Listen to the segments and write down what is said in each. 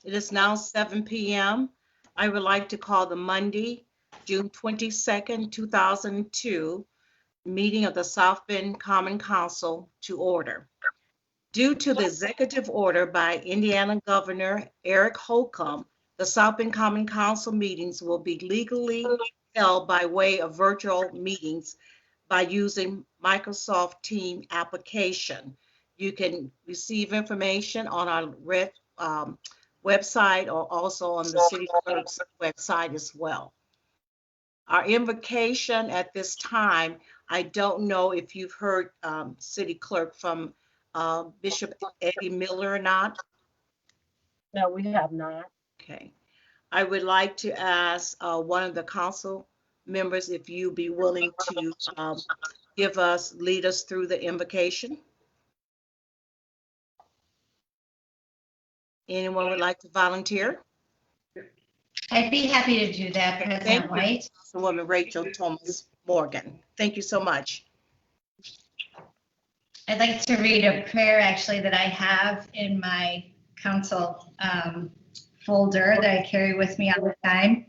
It is now 7 p.m. I would like to call the Monday, June 22nd, 2002, meeting of the South Bend Common Council to order. Due to the executive order by Indiana Governor Eric Holcomb, the South Bend Common Council meetings will be legally held by way of virtual meetings by using Microsoft Teams application. You can receive information on our website or also on the city clerk's website as well. Our invocation at this time, I don't know if you've heard city clerk from Bishop Eddie Miller or not. No, we have not. Okay. I would like to ask one of the council members if you'd be willing to lead us through the invocation. Anyone would like to volunteer? I'd be happy to do that, President White. Councilwoman Rachel Thomas Morgan. Thank you so much. I'd like to read a prayer actually that I have in my council folder that I carry with me all the time.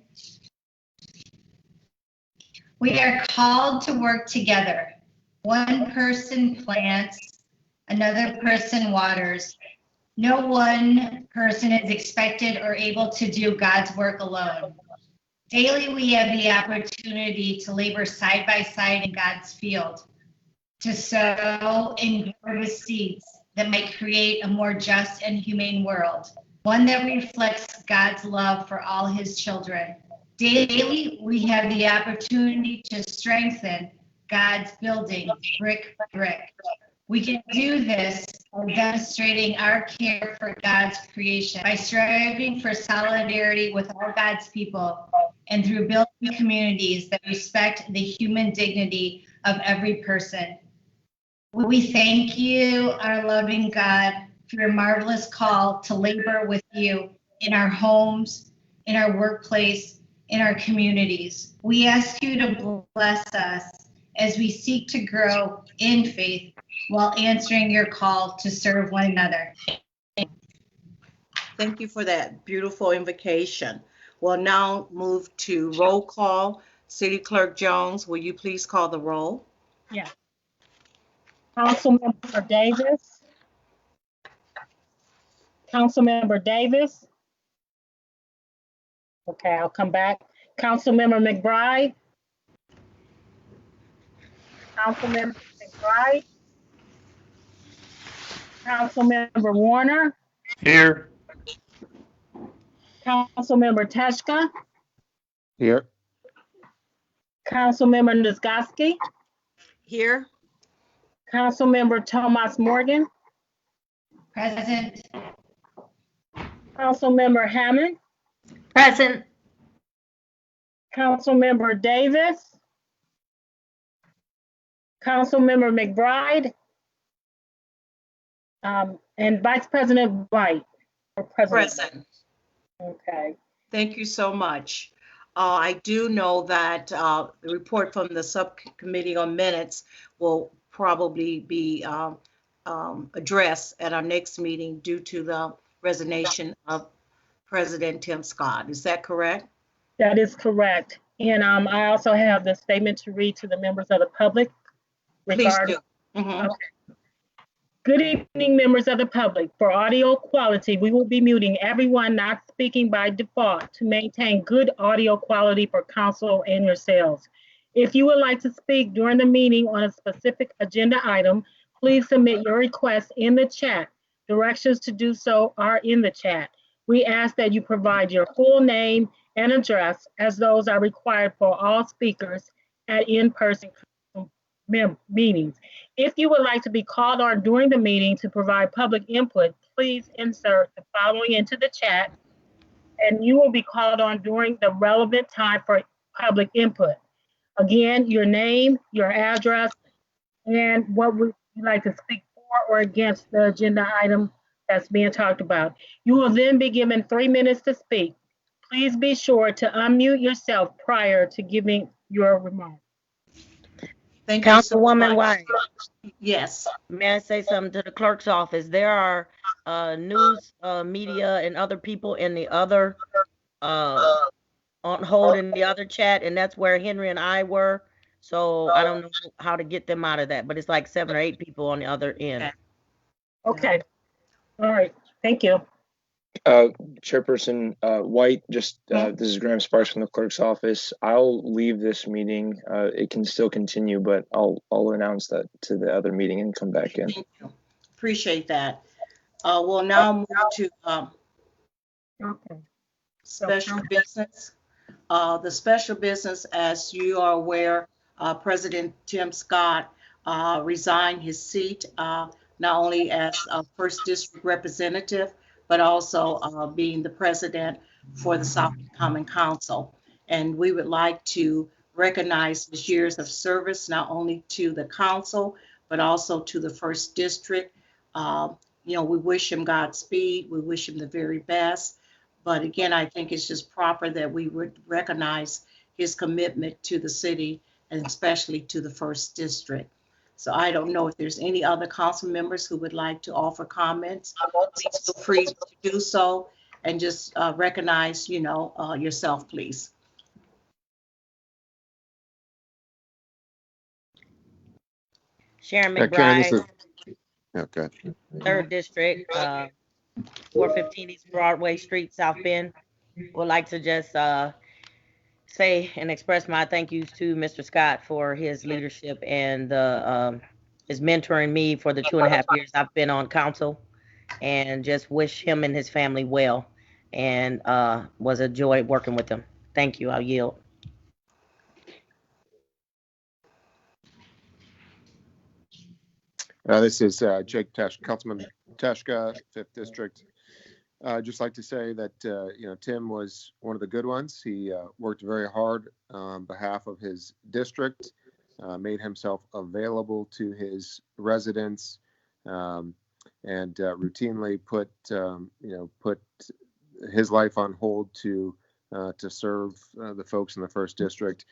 We are called to work together. One person plants, another person waters. No one person is expected or able to do God's work alone. Daily, we have the opportunity to labor side by side in God's field, to sow and grow the seeds that might create a more just and humane world, one that reflects God's love for all his children. Daily, we have the opportunity to strengthen God's building brick by brick. We can do this by demonstrating our care for God's creation, by striving for solidarity with all God's people, and through building communities that respect the human dignity of every person. We thank you, our loving God, for your marvelous call to labor with you in our homes, in our workplace, in our communities. We ask you to bless us as we seek to grow in faith while answering your call to serve one another. Thank you for that beautiful invocation. We'll now move to roll call. City Clerk Jones, will you please call the roll? Yeah. Councilmember Davis. Councilmember Davis. Okay, I'll come back. Councilmember McBride. Councilmember McBride. Councilmember Warner. Here. Councilmember Teshka. Here. Councilmember Nisgowsky. Here. Councilmember Thomas Morgan. Present. Councilmember Hammond. Present. Councilmember Davis. Councilmember McBride. And Vice President White. Or Present. Okay. Thank you so much. I do know that the report from the subcommittee on minutes will probably be addressed at our next meeting due to the resignation of President Tim Scott. Is that correct? That is correct. And I also have the statement to read to the members of the public. Please do. Okay. Good evening, members of the public. For audio quality, we will be muting everyone not speaking by default to maintain good audio quality for council and yourselves. If you would like to speak during the meeting on a specific agenda item, please submit your request in the chat. Directions to do so are in the chat. We ask that you provide your full name and address, as those are required for all speakers at in-person meetings. If you would like to be called on during the meeting to provide public input, please insert the following into the chat, and you will be called on during the relevant time for public input. Again, your name, your address, and what would you like to speak for or against the agenda item that's being talked about. You will then be given 3 minutes to speak. Please be sure to unmute yourself prior to giving your remarks. Thank you so Councilwoman much. White, Yes. may I say something to the clerk's office? There are news media and other people in the other on hold in the other chat, and that's where Henry and I were. So I don't know how to get them out of that, but it's like 7 or 8 people on the other end. Okay. All right. Thank you. Chairperson White, just this is Graham Sparks from the clerk's office. I'll leave this meeting. It can still continue, but I'll announce that to the other meeting and come back in. Thank you. Appreciate that. We'll now move to Okay. special business. The special business, as you are aware, President Tim Scott resigned his seat, not only as a first district representative, but also being the president for the South Common Council. And we would like to recognize his years of service, not only to the council, but also to the first district. You know, we wish him Godspeed. We wish him the very best. But again, I think it's just proper that we would recognize his commitment to the city and especially to the first district. So I don't know if there's any other council members who would like to offer comments. Please feel free to do so and just recognize, you know, yourself, please. Sharon Karen, this McBride, is, okay. 3rd District, 415 East Broadway Street, South Bend. Would like to just say and express my thank yous to Mr. Scott for his leadership and his mentoring me for the 2.5 years I've been on council, and just wish him and his family well, and was a joy working with him. Thank you. I'll yield. This is Jake Tashka, Councilman Tashka, 5th District. Just like to say that, you know, Tim was one of the good ones. He worked very hard on behalf of his district, made himself available to his residents, and routinely put his life on hold to serve the folks in the 1st District.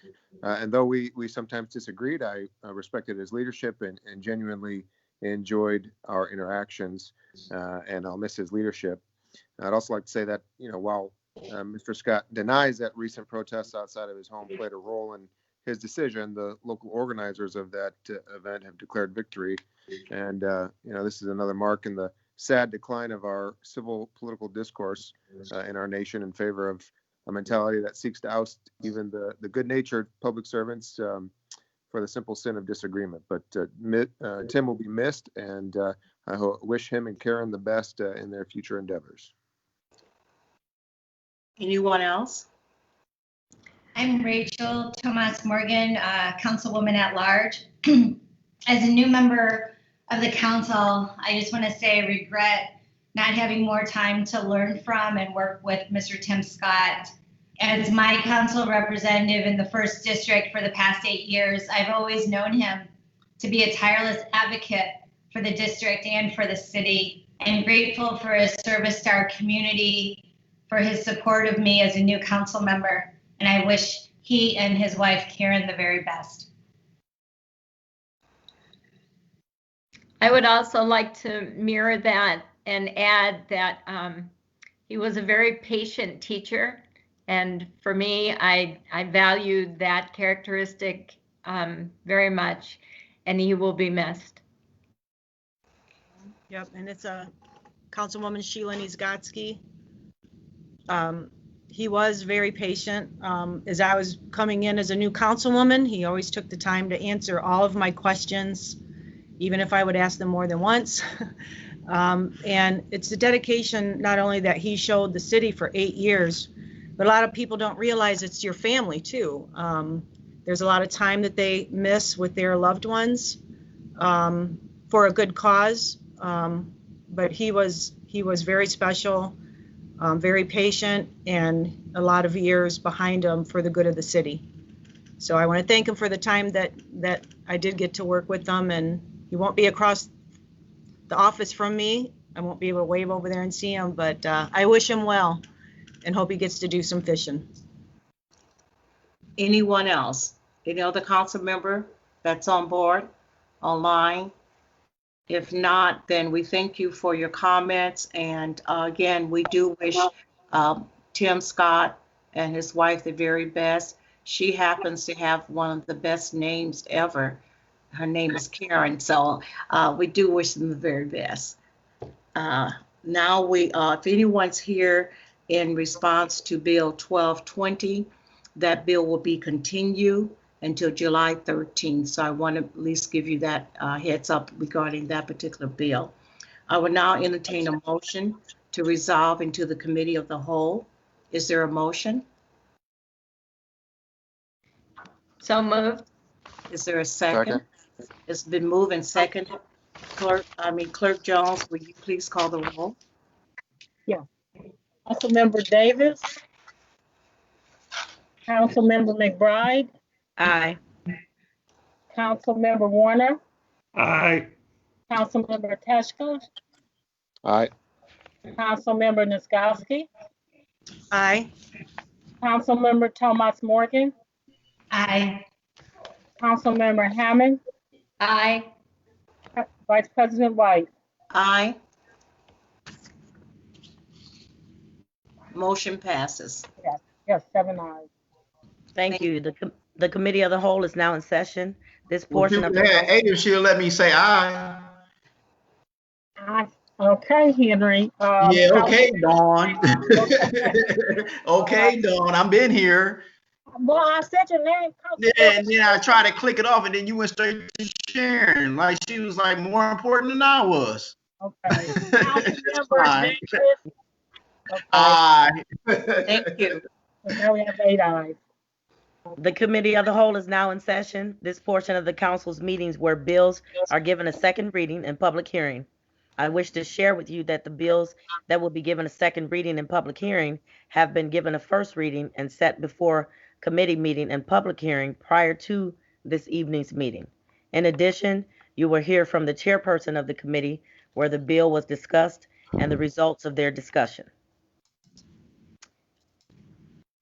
And though we sometimes disagreed, I respected his leadership and genuinely enjoyed our interactions, and I'll miss his leadership. I'd also like to say that, you know, while Mr. Scott denies that recent protests outside of his home played a role in his decision, the local organizers of that event have declared victory. And, you know, this is another mark in the sad decline of our civil political discourse in our nation in favor of a mentality that seeks to oust even the good-natured public servants for the simple sin of disagreement. But Tim will be missed, and I wish him and Karen the best in their future endeavors. Anyone else? I'm Rachel Tomas Morgan, Councilwoman at Large. As a new member of the council, I just want to say I regret not having more time to learn from and work with Mr. Tim Scott. As my council representative in the 1st District for the past 8 years, I've always known him to be a tireless advocate for the district and for the city. I'm grateful for his service to our community, for his support of me as a new council member, and I wish he and his wife, Karen, the very best. I would also like to mirror that and add that he was a very patient teacher. And for me, I valued that characteristic very much, and he will be missed. Yep, and it's a Councilwoman Sheila Niezgodsky. He was very patient. As I was coming in as a new councilwoman, he always took the time to answer all of my questions, even if I would ask them more than once. And it's a dedication not only that he showed the city for 8 years, but a lot of people don't realize it's your family too. There's a lot of time that they miss with their loved ones for a good cause. But he was very special, very patient, and a lot of years behind him for the good of the city. So I want to thank him for the time that I did get to work with him, and he won't be across the office from me. I won't be able to wave over there and see him, but I wish him well and hope he gets to do some fishing. Anyone else? Any other council member that's on board, online? If not, then we thank you for your comments. And again, we do wish Tim Scott and his wife the very best. She happens to have one of the best names ever. Her name is Karen. So we do wish them the very best. Now if anyone's here in response to Bill 1220, that bill will be continued until July 13th. So I want to at least give you that heads up regarding that particular bill. I will now entertain a motion to resolve into the committee of the whole. Is there a motion? So moved. Is there a second? It's been moved and seconded. Clerk Jones, will you please call the roll? Yeah. Councilmember Davis. Councilmember McBride. Aye. Councilmember Warner. Aye. Councilmember Teschka. Aye. Councilmember Niskowski. Aye. Councilmember Thomas Morgan. Aye. Councilmember Hammond. Aye. Vice President White. Aye. Motion passes. Yes, 7 ayes. Thank you. The committee of the whole is now in session. This portion of Ada, she'll let me say aye. Okay, Henry. Yeah, okay, Dawn. Okay, Dawn, I've been here. Well, I said your name. Yeah, and then I tried to click it off, and then you went straight to Sharon. Like she was like more important than I was. Okay. Councilmember Fine. Davis. Okay. Aye. Thank you. So now we have 8 ayes. The committee of the whole is now in session. This portion of the council's meetings where bills are given a second reading and public hearing. I wish to share with you that the bills that will be given a second reading and public hearing have been given a first reading and set before committee meeting and public hearing prior to this evening's meeting. In addition, you will hear from the chairperson of the committee where the bill was discussed and the results of their discussion.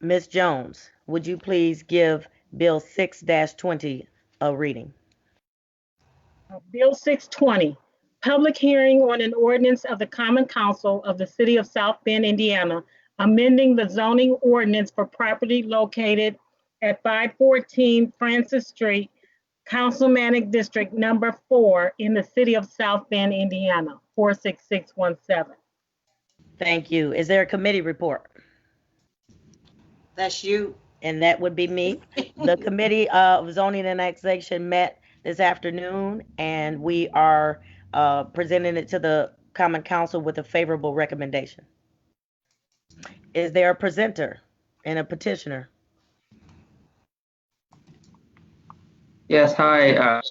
Ms. Jones, would you please give Bill 6-20 a reading? Bill 620, public hearing on an ordinance of the Common Council of the City of South Bend, Indiana, amending the zoning ordinance for property located at 514 Francis Street, Councilmanic District Number 4 in the City of South Bend, Indiana, 46617. Thank you. Is there a committee report? That's you. And that would be me. The Committee of Zoning and Annexation met this afternoon, and we are presenting it to the Common Council with a favorable recommendation. Is there a presenter and a petitioner? Yes, hi,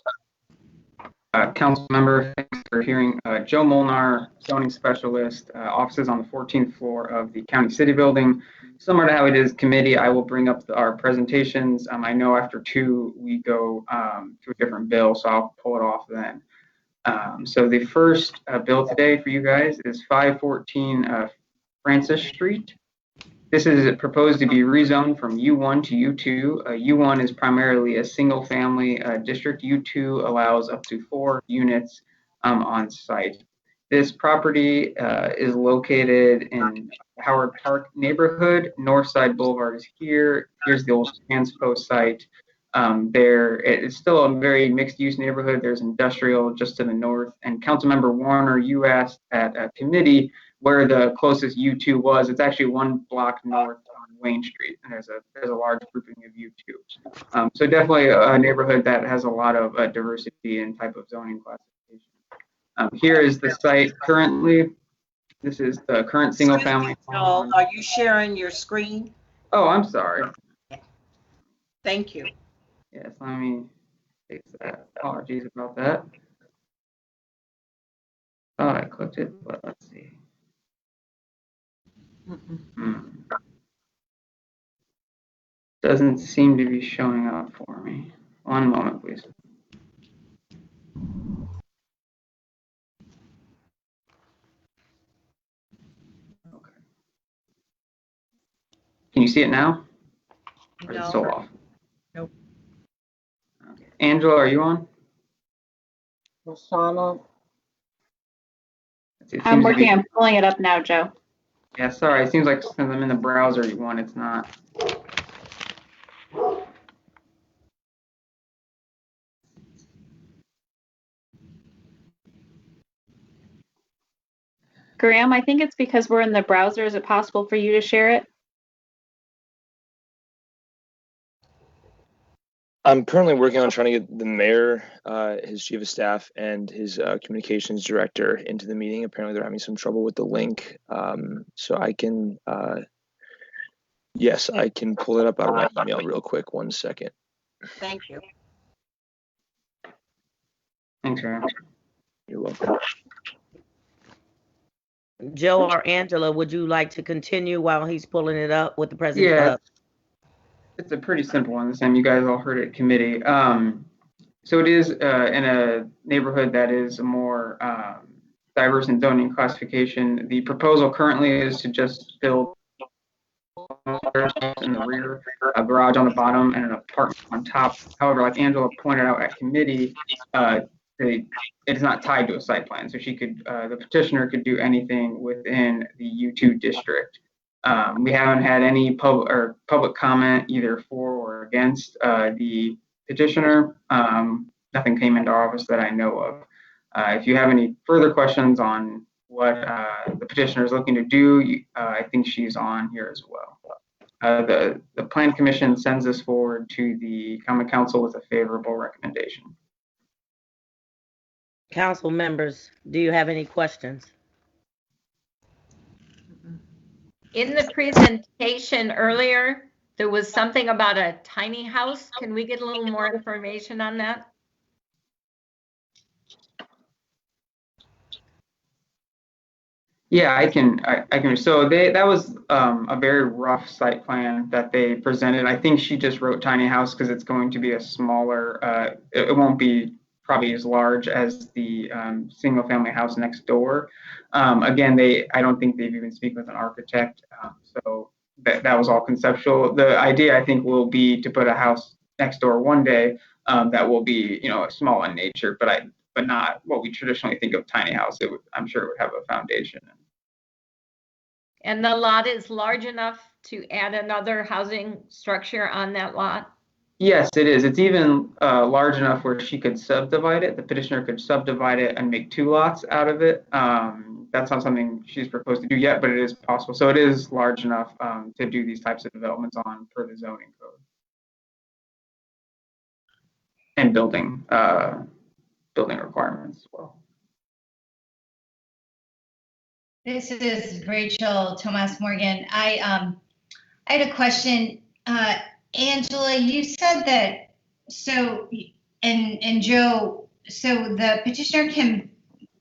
council member. Thanks for hearing. Joe Molnar, zoning specialist, offices on the 14th floor of the county city building. Similar to how it is committee, I will bring up our presentations. I know after 2 we go to a different bill, so I'll pull it off then. So the first bill today for you guys is 514 Francis Street. This is proposed to be rezoned from U1 to U2. U1 is primarily a single family district. U2 allows up to 4 units on site. This property is located in Howard Park neighborhood. Northside Boulevard is here. Here's the old Hands Post site. It's still a very mixed use neighborhood. There's industrial just to the north. And Councilmember Warner, you asked at a committee where the closest U2 was. It's actually 1 block north on Wayne Street, and there's a large grouping of U2. So definitely a neighborhood that has a lot of diversity in type of zoning classification. Here is the site currently. This is the current single family. Joel, are you sharing your screen? Oh, I'm sorry. Thank you. Yes, let me fix that. Apologies about that. Thought I clicked it, but let's see. Doesn't seem to be showing up for me. One moment, please. Okay. Can you see it now? Or is it still off? Nope. Okay. Angela, are you on? Roshana. I'm working on pulling it up now, Joe. Yeah, sorry. It seems like since I'm in the browser one, it's not. Graham, I think it's because we're in the browser. Is it possible for you to share it? I'm currently working on trying to get the mayor, his chief of staff, and his communications director into the meeting. Apparently, they're having some trouble with the link. So I can, yes, I can pull it up out of my email real quick. 1 second. Thank you. Thanks, Graham. You're welcome. Joe or Angela, would you like to continue while he's pulling it up with the president? Yeah, it's a pretty simple one. The same you guys all heard it at committee. So it is in a neighborhood that is more diverse in zoning classification. The proposal currently is to just build in the rear, a garage on the bottom, and an apartment on top. However, like Angela pointed out at committee, it's not tied to a site plan. So she could, the petitioner could do anything within the U2 district. We haven't had any public comment either for or against the petitioner. Nothing came into our office that I know of. If you have any further questions on what the petitioner is looking to do, I think she's on here as well. The Plan Commission sends this forward to the Common Council with a favorable recommendation. Council members, do you have any questions? In the presentation earlier, there was something about a tiny house. Can we get a little more information on that? Yeah, I can. So that was a very rough site plan that they presented. I think she just wrote tiny house because it's going to be a smaller. It won't be probably as large as the single family house next door. Again, I don't think they've even speak with an architect. So that was all conceptual. The idea, I think, will be to put a house next door one day that will be, small in nature, but not what we traditionally think of tiny house. I'm sure it would have a foundation. And the lot is large enough to add another housing structure on that lot? Yes, it is. It's even large enough where she could subdivide it. The petitioner could subdivide it and make 2 lots out of it. That's not something she's proposed to do yet, but it is possible. So it is large enough to do these types of developments on per the zoning code. And building requirements as well. This is Rachel Tomas Morgan. I had a question. Angela, you said that, and Joe, so the petitioner can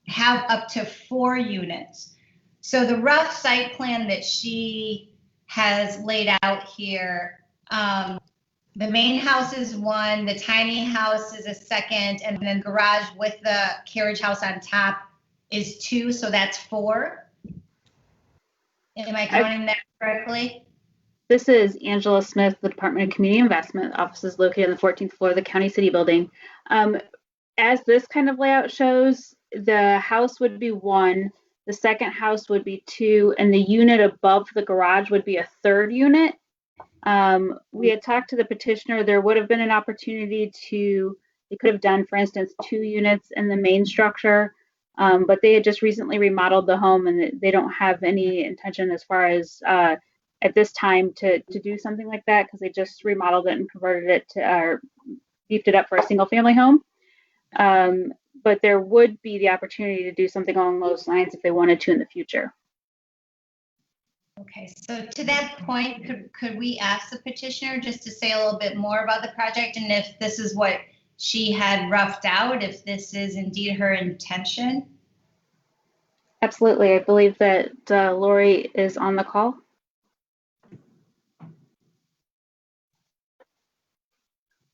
have up to 4 units. So the rough site plan that she has laid out here, the main house is 1, the tiny house is a 2nd, and then garage with the carriage house on top is 2, so that's 4. Am I counting that correctly? This is Angela Smith, the Department of Community Investment. Office is located on the 14th floor of the County City Building. As this kind of layout shows, the house would be 1, the second house would be 2, and the unit above the garage would be a 3rd unit. We had talked to the petitioner. There would have been an opportunity they could have done, for instance, 2 units in the main structure. But they had just recently remodeled the home and they don't have any intention as far as at this time to do something like that because they just remodeled it and converted it to beefed it up for a single family home. But there would be the opportunity to do something along those lines if they wanted to in the future. Okay, so to that point, could we ask the petitioner just to say a little bit more about the project and if this is what she had roughed out, if this is indeed her intention? Absolutely. I believe that Lori is on the call.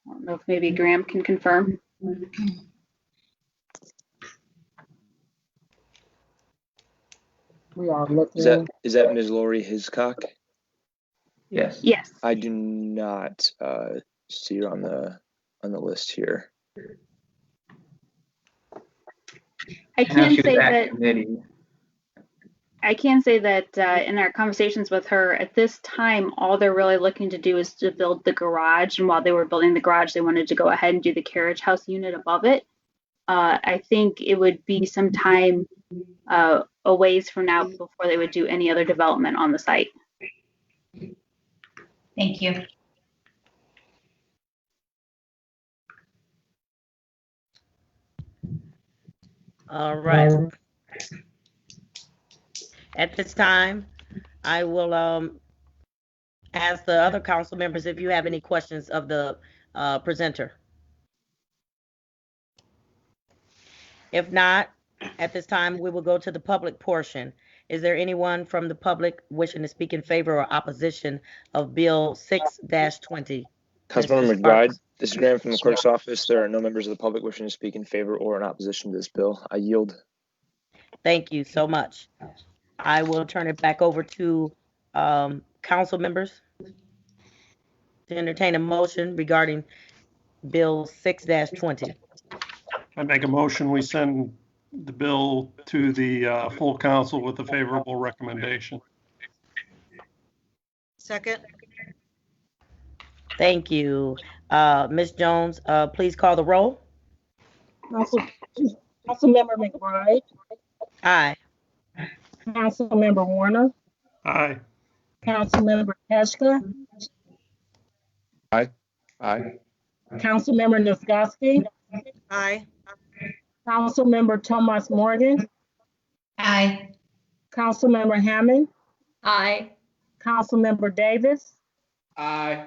I don't know if maybe Graham can confirm. We are looking. Is that Ms. Lori Hiscock? Yes. Yes. I do not see her on the list here. I can say that. Committee. I can say that in our conversations with her, at this time, all they're really looking to do is to build the garage. And while they were building the garage, they wanted to go ahead and do the carriage house unit above it. I think it would be some time a ways from now before they would do any other development on the site. Thank you. All right. At this time, I will ask the other council members if you have any questions of the presenter. If not, at this time, we will go to the public portion. Is there anyone from the public wishing to speak in favor or opposition of Bill 6-20? Councilmember McBride, this is Graham from the clerk's office. There are no members of the public wishing to speak in favor or in opposition to this bill. I yield. Thank you so much. I will turn it back over to council members to entertain a motion regarding Bill 6-20. I make a motion, we send the bill to the full council with a favorable recommendation. Second. Thank you. Ms. Jones, please call the roll. Councilmember McBride, Aye. Councilmember Warner, Aye. Councilmember Teschka, Aye. Aye. Councilmember Nisgowsky, Aye. Councilmember Thomas Morgan, Aye. Councilmember Hammond, Aye. Councilmember Davis, Aye.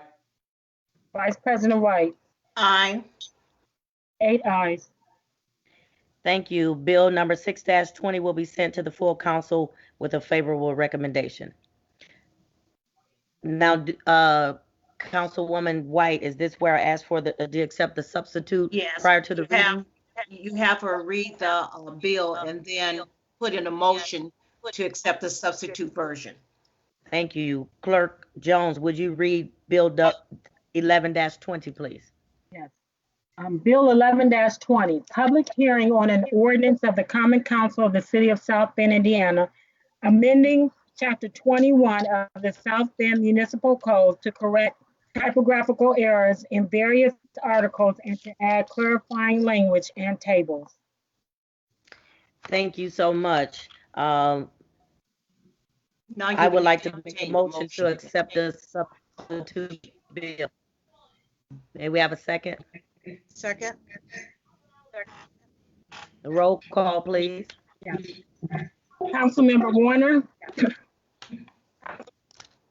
Vice President White, Aye. 8 ayes. Thank you. Bill number 6-20 will be sent to the full council with a favorable recommendation. Now, Councilwoman White, is this where I asked for to accept the substitute Yes. prior to the reading? You have her read the bill and then put in a motion to accept the substitute version. Thank you. Clerk Jones, would you read Bill 11-20, please? Yes. Bill 11-20, public hearing on an ordinance of the Common Council of the City of South Bend, Indiana, amending Chapter 21 of the South Bend Municipal Code to correct typographical errors in various articles and to add clarifying language and tables. Thank you so much. Now I would like to make a motion to accept the substitute bill. May we have a second? Second. Roll call, please. Yes. Councilmember Warner,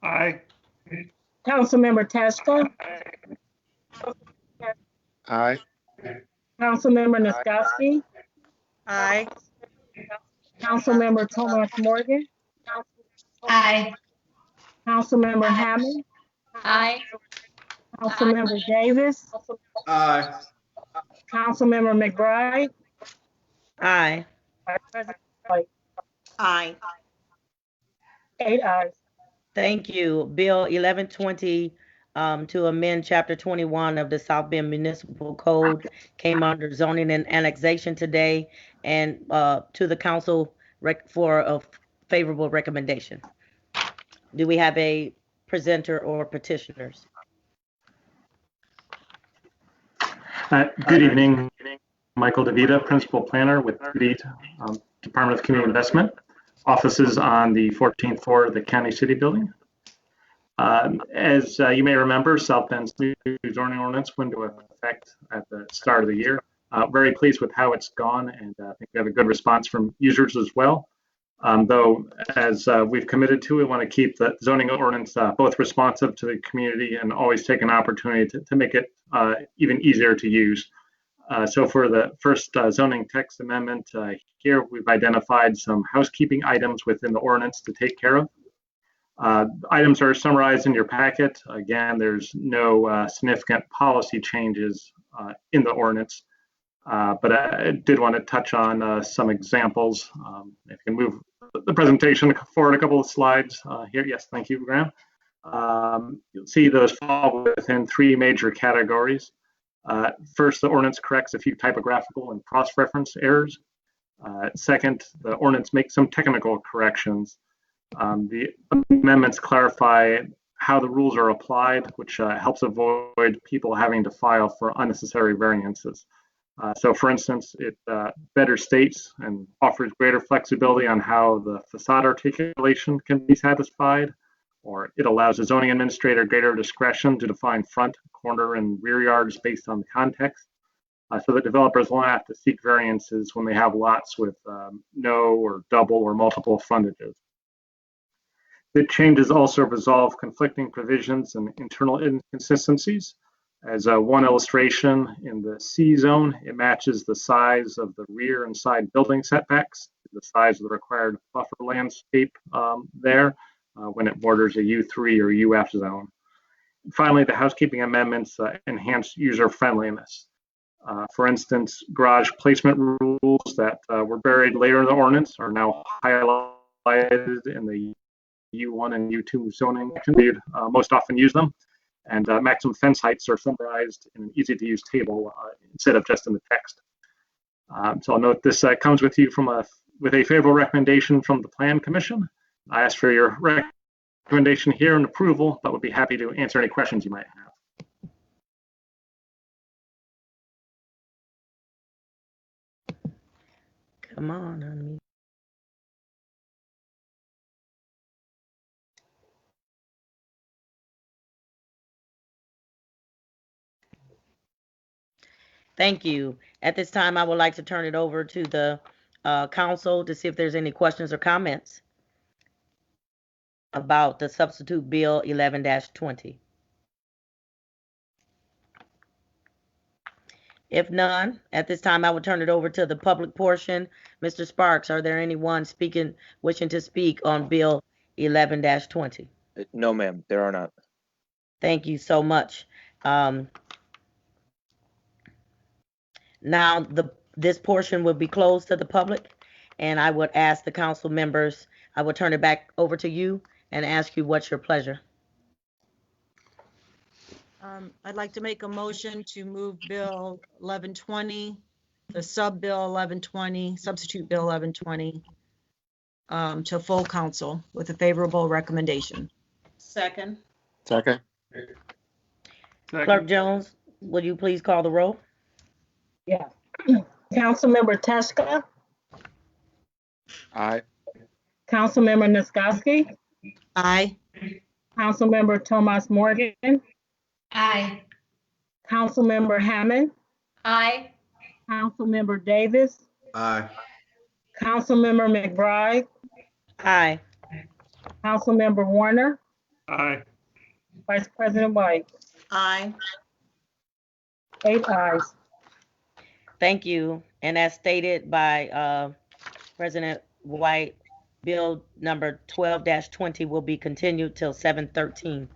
Aye. Councilmember Teschka, Aye. Councilmember Nisgowsky, Aye. Councilmember Thomas Morgan, Aye. Councilmember Hammond, Aye. Councilmember Davis, Aye. Councilmember McBride, Aye. Vice President White, Aye. 8 ayes. Thank you. Bill 11-20 to amend Chapter 21 of the South Bend Municipal Code came under zoning and annexation today and to the council for a favorable recommendation. Do we have a presenter or petitioners? Good evening. Michael DeVita, Principal Planner with the Department of Community Investment. Offices on the 14th floor of the County City Building. As you may remember, South Bend's new zoning ordinance went into effect at the start of the year. Very pleased with how it's gone, and I think we have a good response from users as well. Though, as we've committed to, we want to keep the zoning ordinance both responsive to the community and always take an opportunity to make it even easier to use. So for the first zoning text amendment, here we've identified some housekeeping items within the ordinance to take care of. Items are summarized in your packet. Again, there's no significant policy changes in the ordinance, but I did want to touch on some examples. If you can move the presentation forward a couple of slides here. Yes, thank you, Graham. You'll see those fall within 3 major categories. First, the ordinance corrects a few typographical and cross-reference errors. Second, the ordinance makes some technical corrections. The amendments clarify how the rules are applied, which helps avoid people having to file for unnecessary variances. So for instance, it better states and offers greater flexibility on how the facade articulation can be satisfied, or it allows the zoning administrator greater discretion to define front, corner, and rear yards based on the context. So that developers won't have to seek variances when they have lots with no or double or multiple frontages. The changes also resolve conflicting provisions and internal inconsistencies. As one illustration, in the C zone, it matches the size of the rear and side building setbacks, the size of the required buffer landscape there when it borders a U3 or UF zone. Finally, the housekeeping amendments enhance user friendliness. For instance, garage placement rules that were buried later in the ordinance are now highlighted in the U1 and U2 zoning section. Most often use them. And maximum fence heights are summarized in an easy-to-use table instead of just in the text. So I'll note this comes with you with a favorable recommendation from the Plan Commission. I ask for your recommendation here and approval, but would be happy to answer any questions you might have. Come on, unmute. Thank you. At this time, I would like to turn it over to the council to see if there's any questions or comments about the substitute bill 11-20. If none, at this time, I will turn it over to the public portion. Mr. Sparks, are there anyone wishing to speak on bill 11-20? No, ma'am, there are not. Thank you so much. Now, this portion will be closed to the public, and I would ask the council members, I will turn it back over to you and ask you what's your pleasure. I'd like to make a motion to move Bill 1120, the sub-bill 1120, substitute Bill 1120, to full council with a favorable recommendation. Second. Second. Clerk Jones, would you please call the roll? Yeah. Councilmember Teshka, Aye. Councilmember Niskoski, Aye. Councilmember Thomas Morgan, Aye. Councilmember Hammond, Aye. Councilmember Davis, Aye. Councilmember McBride, Aye. Councilmember Warner, Aye. Vice President White. Aye. 8 ayes. Thank you. And as stated by President White, bill number 12-20 will be continued till 7/13.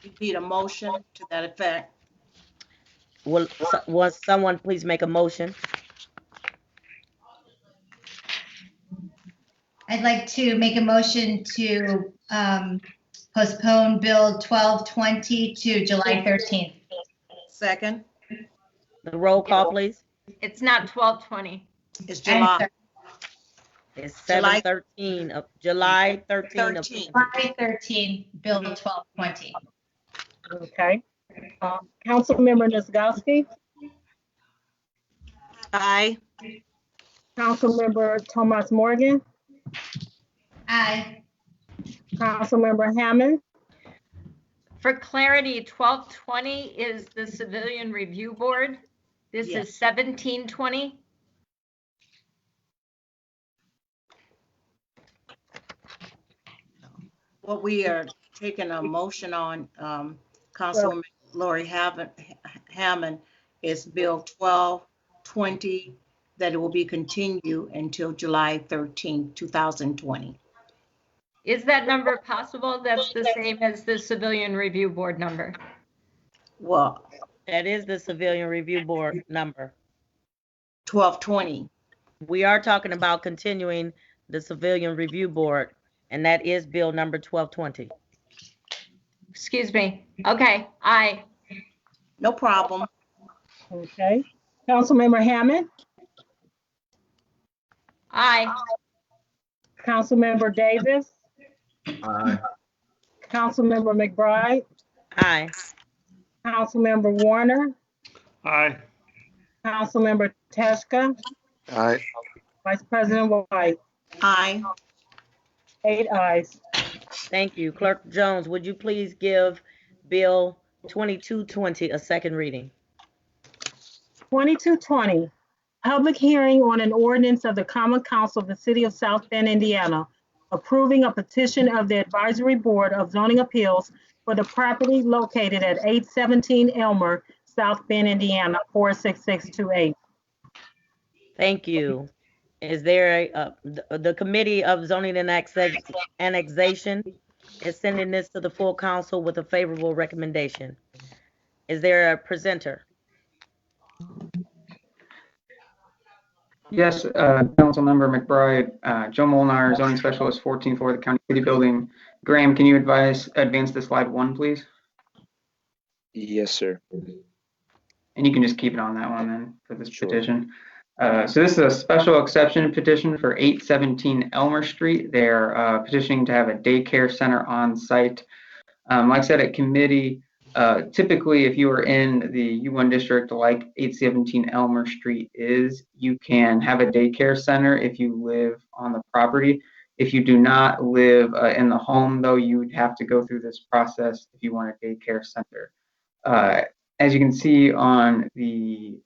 You need a motion to that effect. Will someone please make a motion? I'd like to make a motion to postpone Bill 1220 to July 13th. Second. The roll call, please. It's not 1220. It's July. It's July 7/13 of July 13 of 13. July 13, Bill 1220. Okay. Councilmember Niskoski, Aye. Councilmember Thomas Morgan, Aye. Councilmember Hammond, For clarity, 1220 is the Civilian Review Board. This Yes. is 1720. What we are taking a motion on, Councilwoman Lori Hammond, is Bill 1220, that it will be continued until July 13th, 2020. Is that number possible? That's the same as the Civilian Review Board number. Well, That is the Civilian Review Board number. 1220. We are talking about continuing the Civilian Review Board, and that is bill number 1220. Excuse me. Okay, aye. No problem. okay. Councilmember Hammond, Aye. Councilmember Davis, Aye. Councilmember McBride, Aye. Councilmember Warner, Aye. Councilmember Teschka, Aye. Vice President White. Aye. 8 ayes. Thank you. Clerk Jones, would you please give Bill 2220 a second reading? 2220, public hearing on an ordinance of the Common Council of the City of South Bend, Indiana, approving a petition of the Advisory Board of Zoning Appeals for the property located at 817 Elmer, South Bend, Indiana, 46628. Thank you. Is there the Committee of Zoning and Annexation is sending this to the full council with a favorable recommendation. Is there a presenter? Yes, Councilmember McBride, Joe Molnar, zoning specialist 14 for the County City Building. Graham, can you advance to slide 1, please? Yes, sir. And you can just keep it on that one then for this Sure. petition. So this is a special exception petition for 817 Elmer Street. They're petitioning to have a daycare center on site. Like I said at committee, typically if you are in the U1 district like 817 Elmer Street is, you can have a daycare center if you live on the property. If you do not live in the home, though, you would have to go through this process if you want a daycare center. As you can see on the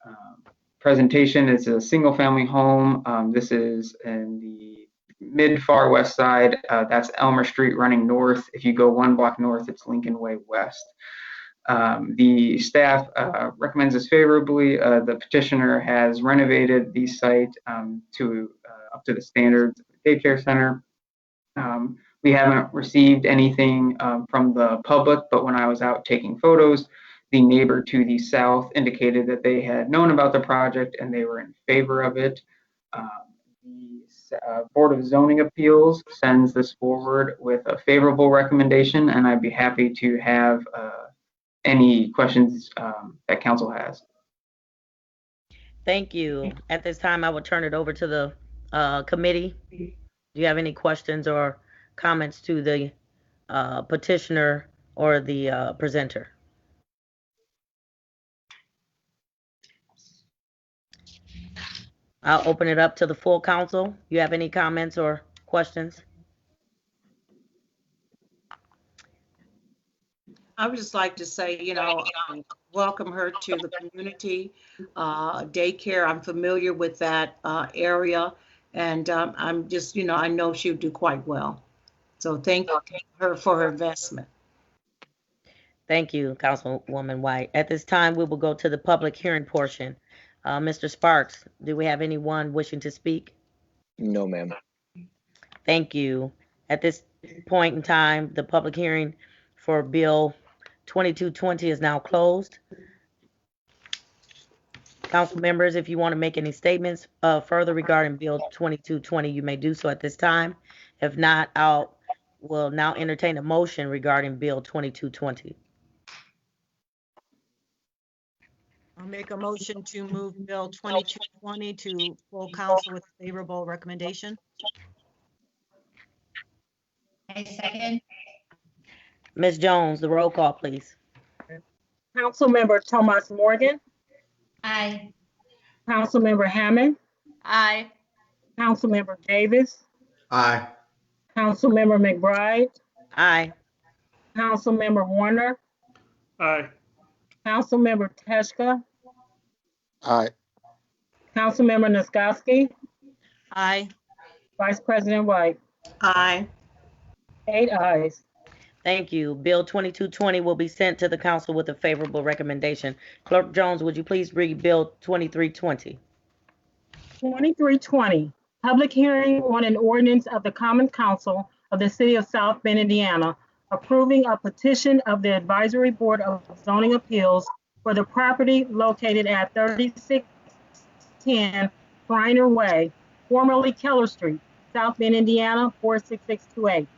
presentation, it's a single family home. This is in the mid far west side. That's Elmer Street running north. If you go 1 block north, it's Lincoln Way West. The staff recommends this favorably. The petitioner has renovated the site to up to the standards of the daycare center. We haven't received anything from the public, but when I was out taking photos, the neighbor to the south indicated that they had known about the project and they were in favor of it. The Board of Zoning Appeals sends this forward with a favorable recommendation, and I'd be happy to have any questions that council has. Thank you. At this time, I will turn it over to the committee. Do you have any questions or comments to the petitioner or the presenter? I'll open it up to the full council. You have any comments or questions? I would just like to say, welcome her to the community daycare. I'm familiar with that area, and I'm just, I know she'll do quite well. So thank her for her investment. Thank you, Councilwoman White. At this time, we will go to the public hearing portion. Mr. Sparks, do we have anyone wishing to speak? No, ma'am. Thank you. At this point in time, the public hearing for Bill 2220 is now closed. Council members, if you want to make any statements further regarding Bill 2220, you may do so at this time. If not, will now entertain a motion regarding Bill 2220. I'll make a motion to move Bill 2220 to full council with favorable recommendation. I second. Ms. Jones, the roll call, please. Councilmember Thomas Morgan, Aye. Councilmember Hammond, Aye. Councilmember Davis, Aye. Councilmember McBride, Aye. Councilmember Warner, Aye. Councilmember Teschka, Aye. Councilmember Niskoski, Aye. Vice President White. Aye. 8 ayes. Thank you. Bill 2220 will be sent to the council with a favorable recommendation. Clerk Jones, would you please read Bill 2320? 2320, public hearing on an ordinance of the Common Council of the City of South Bend, Indiana, approving a petition of the Advisory Board of Zoning Appeals for the property located at 3610 Briner Way, formerly Keller Street, South Bend, Indiana, 46628.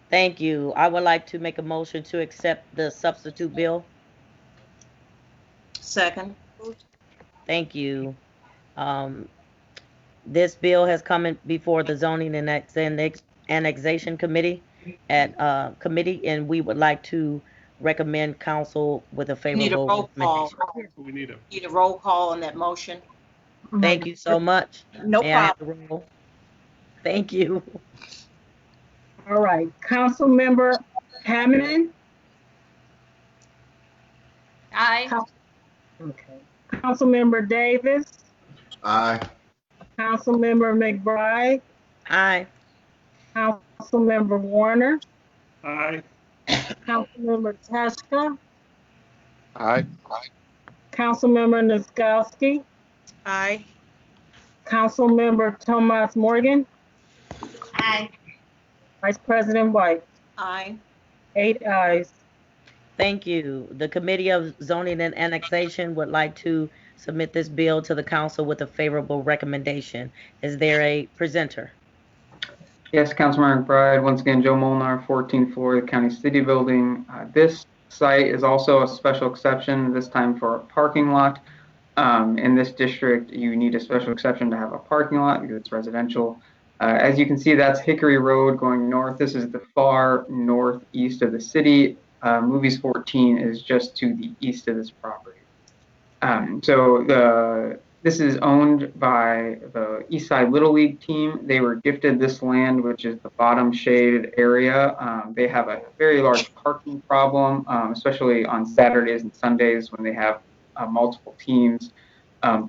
Thank you. I would like to make a motion to accept the substitute bill. Second. Thank you. This bill has come before the Zoning and Annexation Committee committee, and we would like to recommend council with a We need a favorable roll call. recommendation. We need a, Need a roll call on that motion. Thank you so much. No May I have problem. the roll? Thank you. All right, Councilmember Hammond? Aye. Okay. Councilmember Davis? Aye. Councilmember McBride? Aye. Councilmember Warner? aye. Councilmember Tashka? Aye. Councilmember Niskowski? Aye. Councilmember Thomas Morgan? Aye. Vice President White? Aye. 8 ayes. Thank you. The Committee of Zoning and Annexation would like to submit this bill to the council with a favorable recommendation. Is there a presenter? Yes, Councilmember McBride. Once again, Joe Molnar, 14th floor of the County City Building. This site is also a special exception, this time for a parking lot. In this district, you need a special exception to have a parking lot because it's residential. As you can see, that's Hickory Road going north. This is the far northeast of the city. Movies 14 is just to the east of this property. This is owned by the East Side Little League team. They were gifted this land, which is the bottom shaded area. They have a very large parking problem, especially on Saturdays and Sundays when they have multiple teams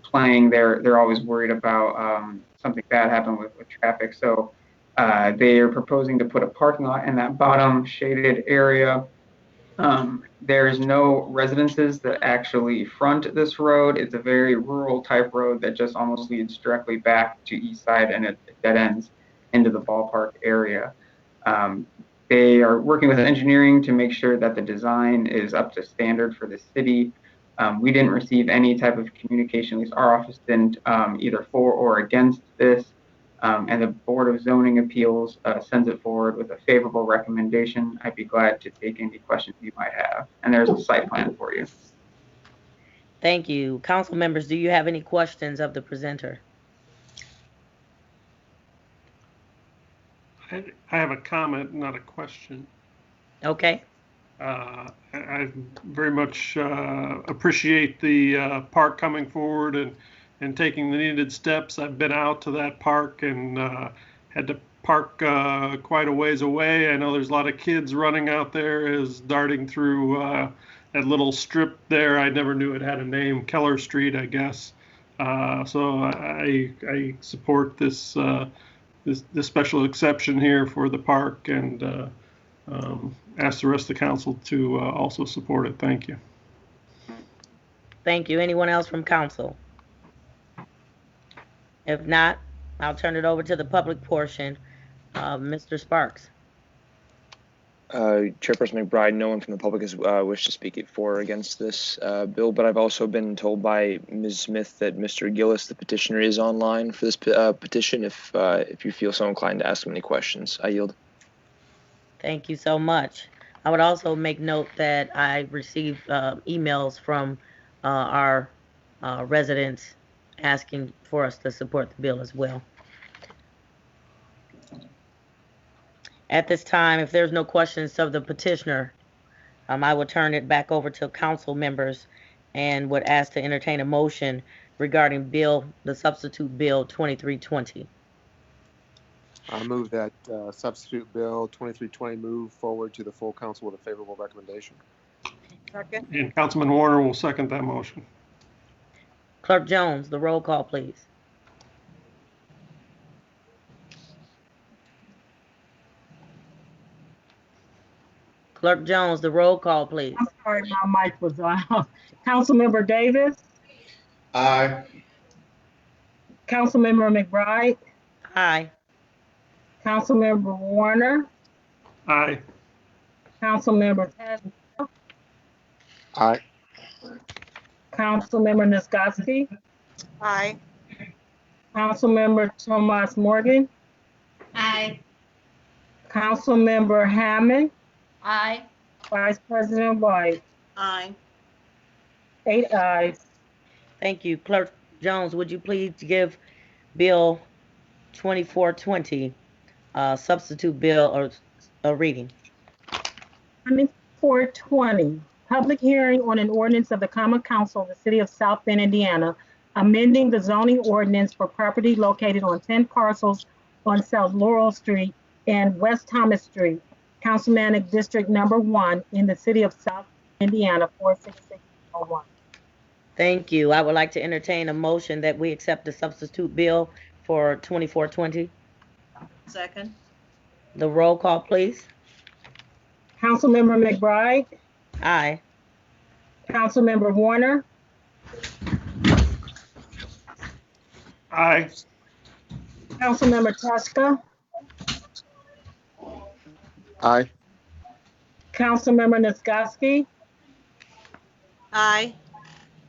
playing. They're always worried about something bad happening with traffic. So they are proposing to put a parking lot in that bottom shaded area. There's no residences that actually front this road. It's a very rural type road that just almost leads directly back to East Side, and it dead ends into the ballpark area. They are working with engineering to make sure that the design is up to standard for the city. We didn't receive any type of communication, at least our office didn't, either for or against this. And the Board of Zoning Appeals sends it forward with a favorable recommendation. I'd be glad to take any questions you might have. And there's a site plan for you. Thank you. Council members, do you have any questions of the presenter? I have a comment, not a question. Okay. I very much appreciate the park coming forward and taking the needed steps. I've been out to that park and had to park quite a ways away. I know there's a lot of kids running out there as darting through that little strip there. I never knew it had a name, Keller Street, I guess. So I support this special exception here for the park and ask the rest of the council to also support it. Thank you. Thank you. Anyone else from council? If not, I'll turn it over to the public portion. Mr. Sparks. Chairperson McBride, no one from the public has wished to speak for or against this bill, but I've also been told by Ms. Smith that Mr. Gillis, the petitioner, is online for this petition. If you feel so inclined to ask him any questions, I yield. Thank you so much. I would also make note that I received emails from our residents asking for us to support the bill as well. At this time, if there's no questions of the petitioner, I will turn it back over to council members and would ask to entertain a motion regarding the substitute bill 2320. I move that substitute bill 2320 move forward to the full council with a favorable recommendation. Second. And Councilman Warner will second that motion. Clerk Jones, the roll call, please. Clerk Jones, the roll call, please. I'm sorry, my mic was on. Councilmember Davis? Aye. Councilmember McBride? Aye. Councilmember Warner? Aye. Councilmember Tashka? Aye. Councilmember Niskowski? Aye. Councilmember Thomas Morgan? Aye. Councilmember Hammond? Aye. Vice President White? Aye. 8 ayes. Thank you. Clerk Jones, would you please give Bill 2420, substitute bill or a reading. 2420, public hearing on an ordinance of the Common Council of the City of South Bend, Indiana, amending the zoning ordinance for property located on 10 parcels on South Laurel Street and West Thomas Street, Councilmanic District Number 1 in the City of South Bend, Indiana, 46601. Thank you. I would like to entertain a motion that we accept the substitute bill for 2420. Second. The roll call, please. Councilmember McBride, Aye. Councilmember Warner, Aye. Councilmember Teska, Aye. Councilmember Nisgowsky, Aye.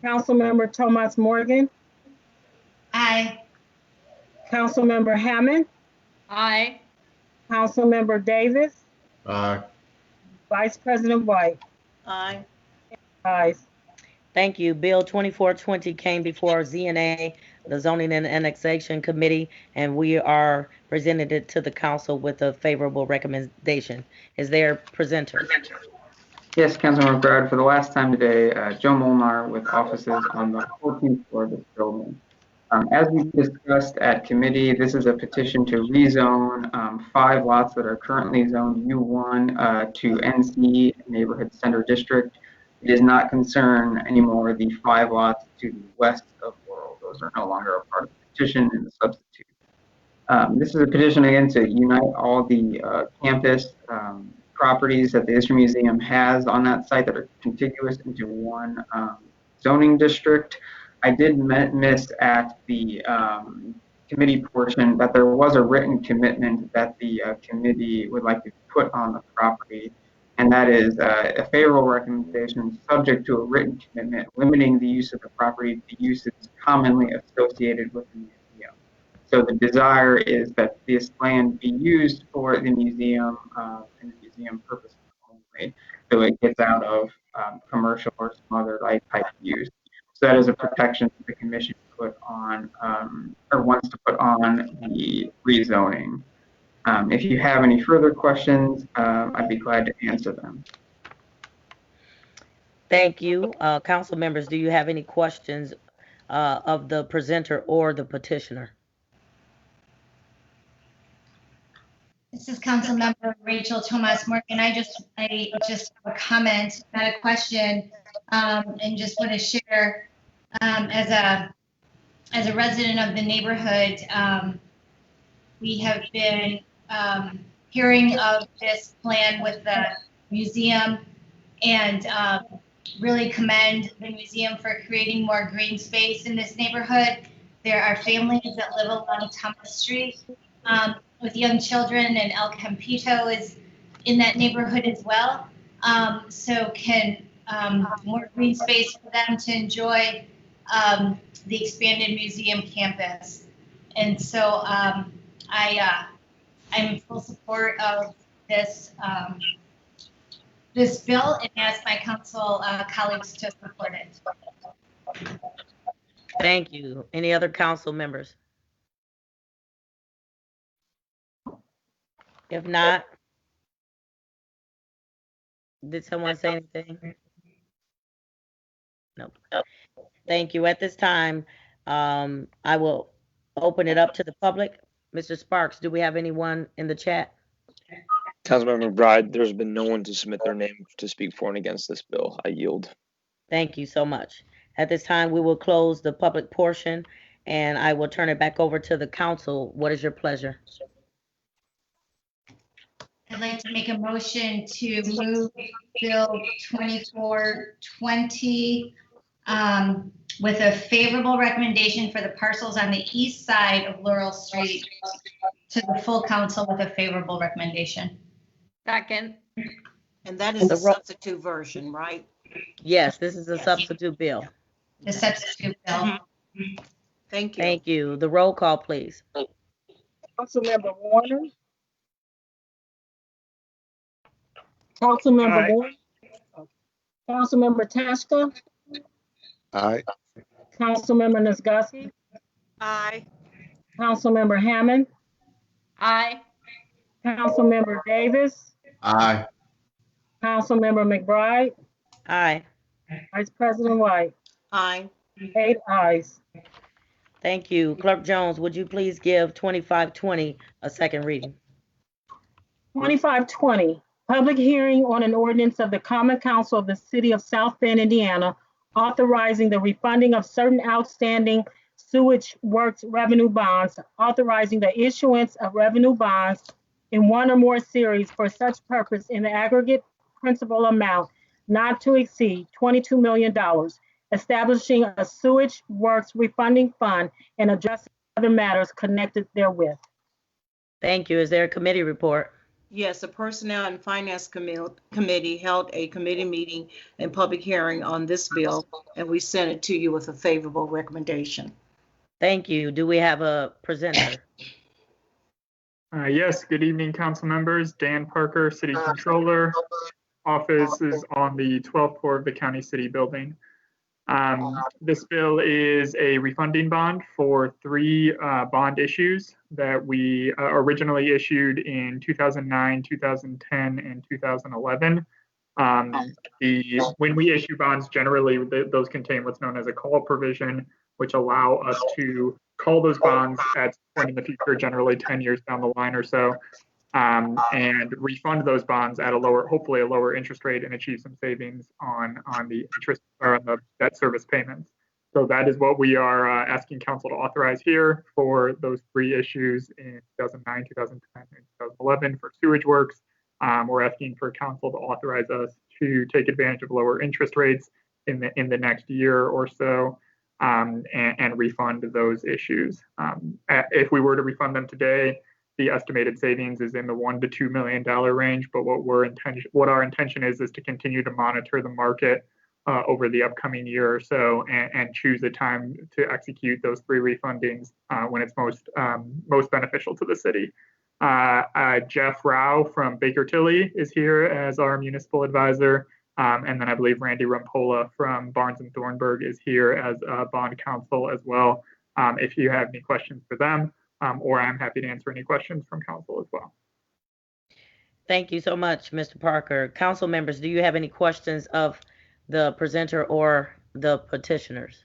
Councilmember Thomas Morgan, Aye. Councilmember Hammond, Aye. Councilmember Davis, Aye. Vice President White. Aye. Ayes. Thank you. Bill 2420 came before ZNA, the Zoning and Annexation Committee, and we are presented it to the council with a favorable recommendation. Is there a presenter? Yes, Councilmember Brad, for the last time today, Joe Molnar with offices on the 14th floor of this building. As we discussed at committee, this is a petition to rezone 5 lots that are currently zoned U1 to NC Neighborhood Center District. It does not concern anymore the 5 lots to the west of Laurel. Those are no longer a part of the petition and the substitute. This is a petition again to unite all the campus properties that the History Museum has on that site that are contiguous into one zoning district. I did miss at the committee portion that there was a written commitment that the committee would like to put on the property, and that is a favorable recommendation subject to a written commitment limiting the use of the property to uses commonly associated with the museum. So the desire is that this land be used for the museum and the museum purposes only, so it gets out of commercial or some other type use. So that is a protection that the commission put on or wants to put on the rezoning. If you have any further questions, I'd be glad to answer them. Thank you. Council members, do you have any questions of the presenter or the petitioner? This is Councilmember Rachel Thomas Morgan. I just have a comment, not a question, and just want to share as a resident of the neighborhood, we have been hearing of this plan with the museum and really commend the museum for creating more green space in this neighborhood. There are families that live along Thomas Street with young children, and El Campito is in that neighborhood as well. So can more green space for them to enjoy the expanded museum campus. And so I'm in full support of this this bill and ask my council colleagues to support it. Thank you. Any other council members? If not, did someone say anything? No. Thank you. At this time, I will open it up to the public. Mr. Sparks, do we have anyone in the chat? Councilmember McBride, there's been no one to submit their name to speak for and against this bill. I yield. Thank you so much. At this time, we will close the public portion and I will turn it back over to the council. What is your pleasure? I'd like to make a motion to move Bill 2420 with a favorable recommendation for the parcels on the east side of Laurel Street to the full council with a favorable recommendation. Second. And that is the substitute version, right? Yes, this is a substitute bill. The substitute bill. Thank you. Thank you. The roll call, please. Councilmember Warner. Councilmember Warner. Councilmember Teska. Aye. Councilmember Nisgowsky. Aye. Councilmember Hammond, Aye. Councilmember Davis, Aye. Councilmember McBride, Aye. Vice President White, Aye. 8 ayes. Thank you. Clerk Jones, would you please give 2520 a second reading? 2520, public hearing on an ordinance of the Common Council of the City of South Bend, Indiana, authorizing the refunding of certain outstanding sewage works revenue bonds, authorizing the issuance of revenue bonds in one or more series for such purpose in the aggregate principal amount not to exceed $22 million, establishing a sewage works refunding fund and addressing other matters connected therewith. Thank you. Is there a committee report? Yes, the Personnel and Finance Committee held a committee meeting and public hearing on this bill, and we sent it to you with a favorable recommendation. Thank you. Do we have a presenter? Yes, good evening, council members. Dan Parker, City Controller. Office is on the 12th floor of the County City Building. This bill is a refunding bond for 3 bond issues that we originally issued in 2009, 2010, and 2011. When we issue bonds, generally those contain what's known as a call provision, which allow us to call those bonds at some point in the future, generally 10 years down the line or so, and refund those bonds at hopefully a lower interest rate, and achieve some savings on the interest or on the debt service payments. So that is what we are asking council to authorize here for those 3 issues in 2009, 2010, and 2011 for sewage works. We're asking for council to authorize us to take advantage of lower interest rates in the next year or so, and refund those issues. If we were to refund them today, the estimated savings is in the $1 to $2 million range. But what our intention is to continue to monitor the market over the upcoming year or so, and choose a time to execute those 3 refundings when it's most beneficial to the city. Jeff Rao from Baker Tilly is here as our municipal advisor. And then I believe Randy Rampola from Barnes and Thornburg is here as bond counsel as well. If you have any questions for them, or I'm happy to answer any questions from council as well. Thank you so much, Mr. Parker. Council members, do you have any questions of the presenter or the petitioners?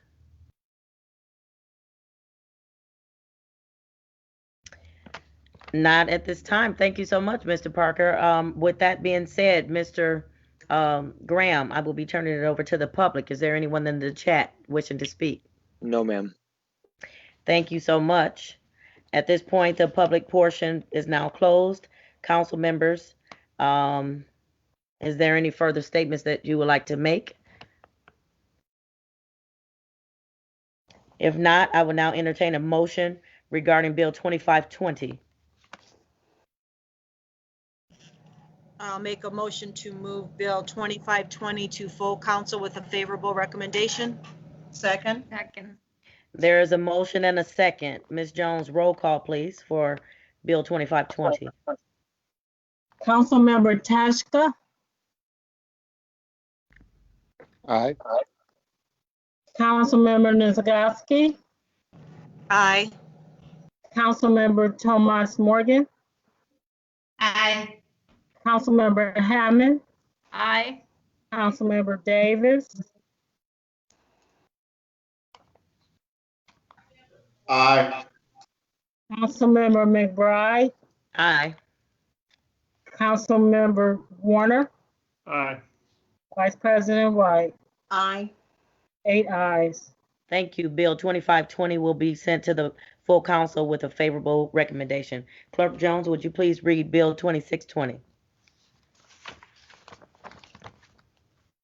Not at this time. Thank you so much, Mr. Parker. With that being said, Mr. Graham, I will be turning it over to the public. Is there anyone in the chat wishing to speak? No, ma'am. Thank you so much. At this point, the public portion is now closed. Council members, is there any further statements that you would like to make? If not, I will now entertain a motion regarding Bill 2520. I'll make a motion to move Bill 2520 to full council with a favorable recommendation. Second. Second. There is a motion and a second. Ms. Jones, roll call, please, for Bill 2520. Councilmember Tashka, Aye. Councilmember Nizagowski, Aye. Councilmember Tomas Morgan, Aye. Councilmember Hammond, Aye. Councilmember Davis, Aye. Councilmember McBride, Aye. Councilmember Warner, Aye. Vice President White, Aye. 8 ayes. Thank you. Bill 2520 will be sent to the full council with a favorable recommendation. Clerk Jones, would you please read Bill 2620?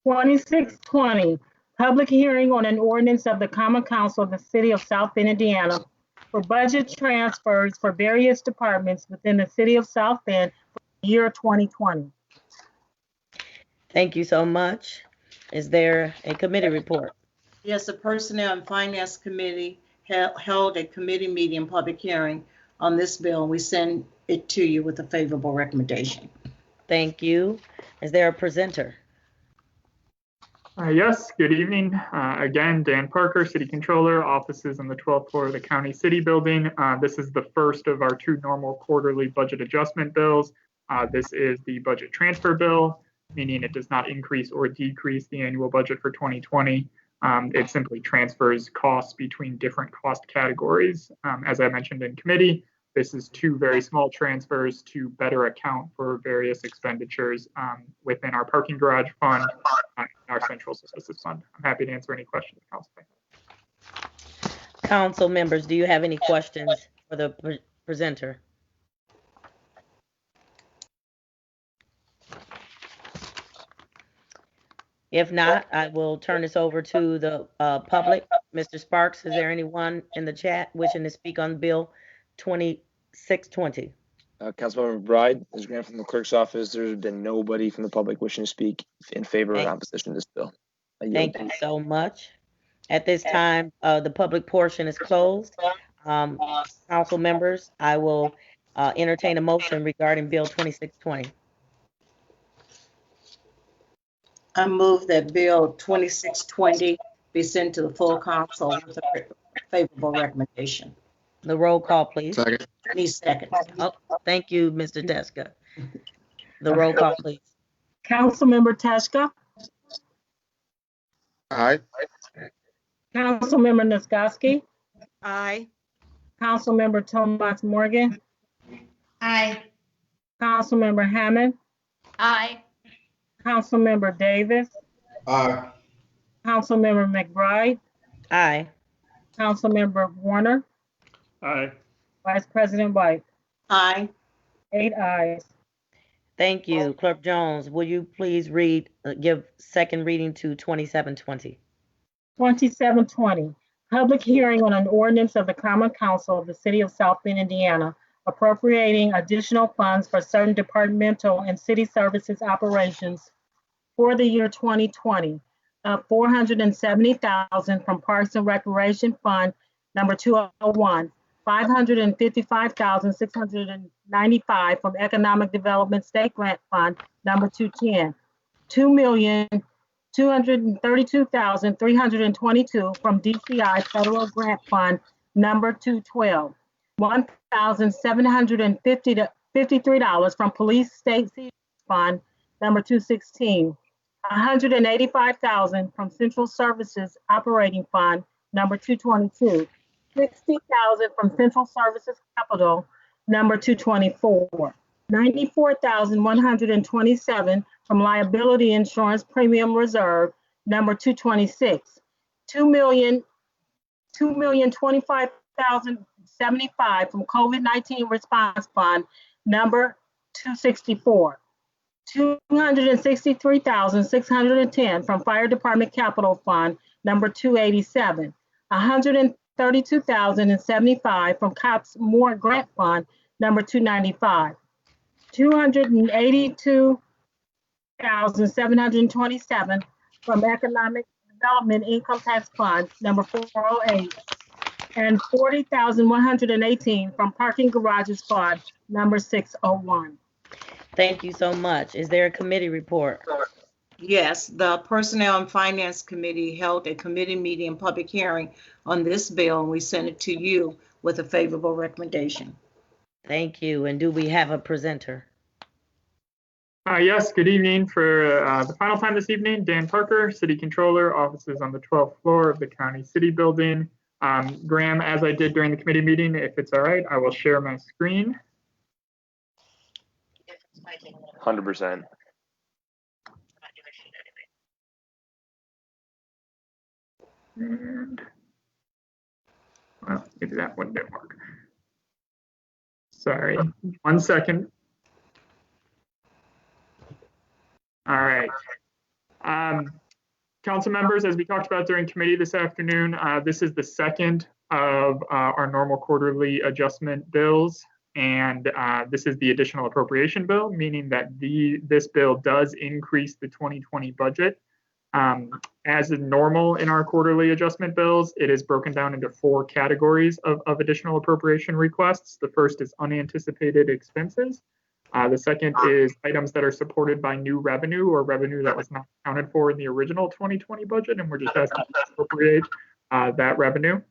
2620, public hearing on an ordinance of the Common Council of the City of South Bend, Indiana, for budget transfers for various departments within the City of South Bend for the year 2020. Thank you so much. Is there a committee report? Yes, the Personnel and Finance Committee held a committee meeting public hearing on this bill, and we send it to you with a favorable recommendation. Thank you. Is there a presenter? Yes, good evening. Again, Dan Parker, City Controller, offices on the 12th floor of the County City Building. This is the first of our two normal quarterly budget adjustment bills. This is the budget transfer bill, meaning it does not increase or decrease the annual budget for 2020. It simply transfers costs between different cost categories. As I mentioned in committee, this is two very small transfers to better account for various expenditures within our parking garage fund and our central services fund. I'm happy to answer any questions, Council. Council members, do you have any questions for the presenter? If not, I will turn this over to the public. Mr. Sparks, is there anyone in the chat wishing to speak on Bill 2620? Councilmember Bride, as Graham from the clerk's office, there's been nobody from the public wishing to speak in favor or opposition to this bill. Thank you so much. At this time, the public portion is closed. Council members, I will entertain a motion regarding Bill 2620. I move that Bill 2620 be sent to the full council with a favorable recommendation. The roll call, please. Second. Need seconds. Oh, thank you, Mr. Teska. The roll call, please. Councilmember Teska, Aye. Councilmember Nisgowsky, Aye. Councilmember Tomas Morgan, Aye. Councilmember Hammond, Aye. Councilmember Davis, Aye. Councilmember McBride, Aye. Councilmember Warner, Aye. Vice President White. Aye. 8 ayes. Thank you. Clerk Jones, will you please give second reading to 2720? 2720, public hearing on an ordinance of the Common Council of the City of South Bend, Indiana, appropriating additional funds for certain departmental and city services operations for the year 2020, up $470,000 from Parks and Recreation Fund number 201, $555,695 from Economic Development State Grant Fund number 210, $2,232,322 from DCI Federal Grant Fund number 212, $1,753 from Police State Fund number 216, $185,000 from Central Services Operating Fund number 222, $60,000 from Central Services Capital number 224, $94,127 from Liability Insurance Premium Reserve number 226, $2,025,075 from COVID-19 Response Fund number 264, $263,610 from Fire Department Capital Fund number 287, $132,075 from Cops More Grant Fund number 295, $282,727 from Economic Development Income Tax Fund number 408, and $40,118 from Parking Garages Fund number 601. Thank you so much. Is there a committee report? Yes, the Personnel and Finance Committee held a committee meeting and public hearing on this bill, and we sent it to you with a favorable recommendation. Thank you. And do we have a presenter? Yes, good evening. For the final time this evening, Dan Parker, City Controller, offices on the 12th floor of the County City Building. Graham, as I did during the committee meeting, if it's all right, I will share my screen. 100%. And, well, maybe that one didn't work. Sorry, 1 second. All right. Council members, as we talked about during committee this afternoon, this is the second of our normal quarterly adjustment bills. And this is the additional appropriation bill, meaning that this bill does increase the 2020 budget. As is normal in our quarterly adjustment bills, it is broken down into 4 categories of additional appropriation requests. The first is unanticipated expenses. The second is items that are supported by new revenue or revenue that was not accounted for in the original 2020 budget, and we're just asking to appropriate that revenue.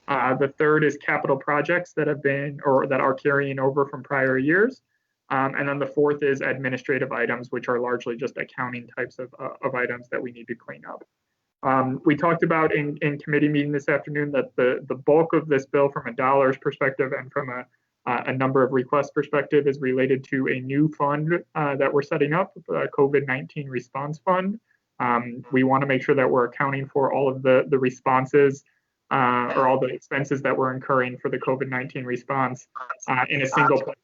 The third is capital projects that have been or that are carrying over from prior years. And then the fourth is administrative items, which are largely just accounting types of items that we need to clean up. We talked about in committee meeting this afternoon that the bulk of this bill from a dollars perspective and from a number of requests perspective is related to a new fund that we're setting up, a COVID-19 response fund. We want to make sure that we're accounting for all of the responses or all the expenses that we're incurring for the COVID-19 response in a single place.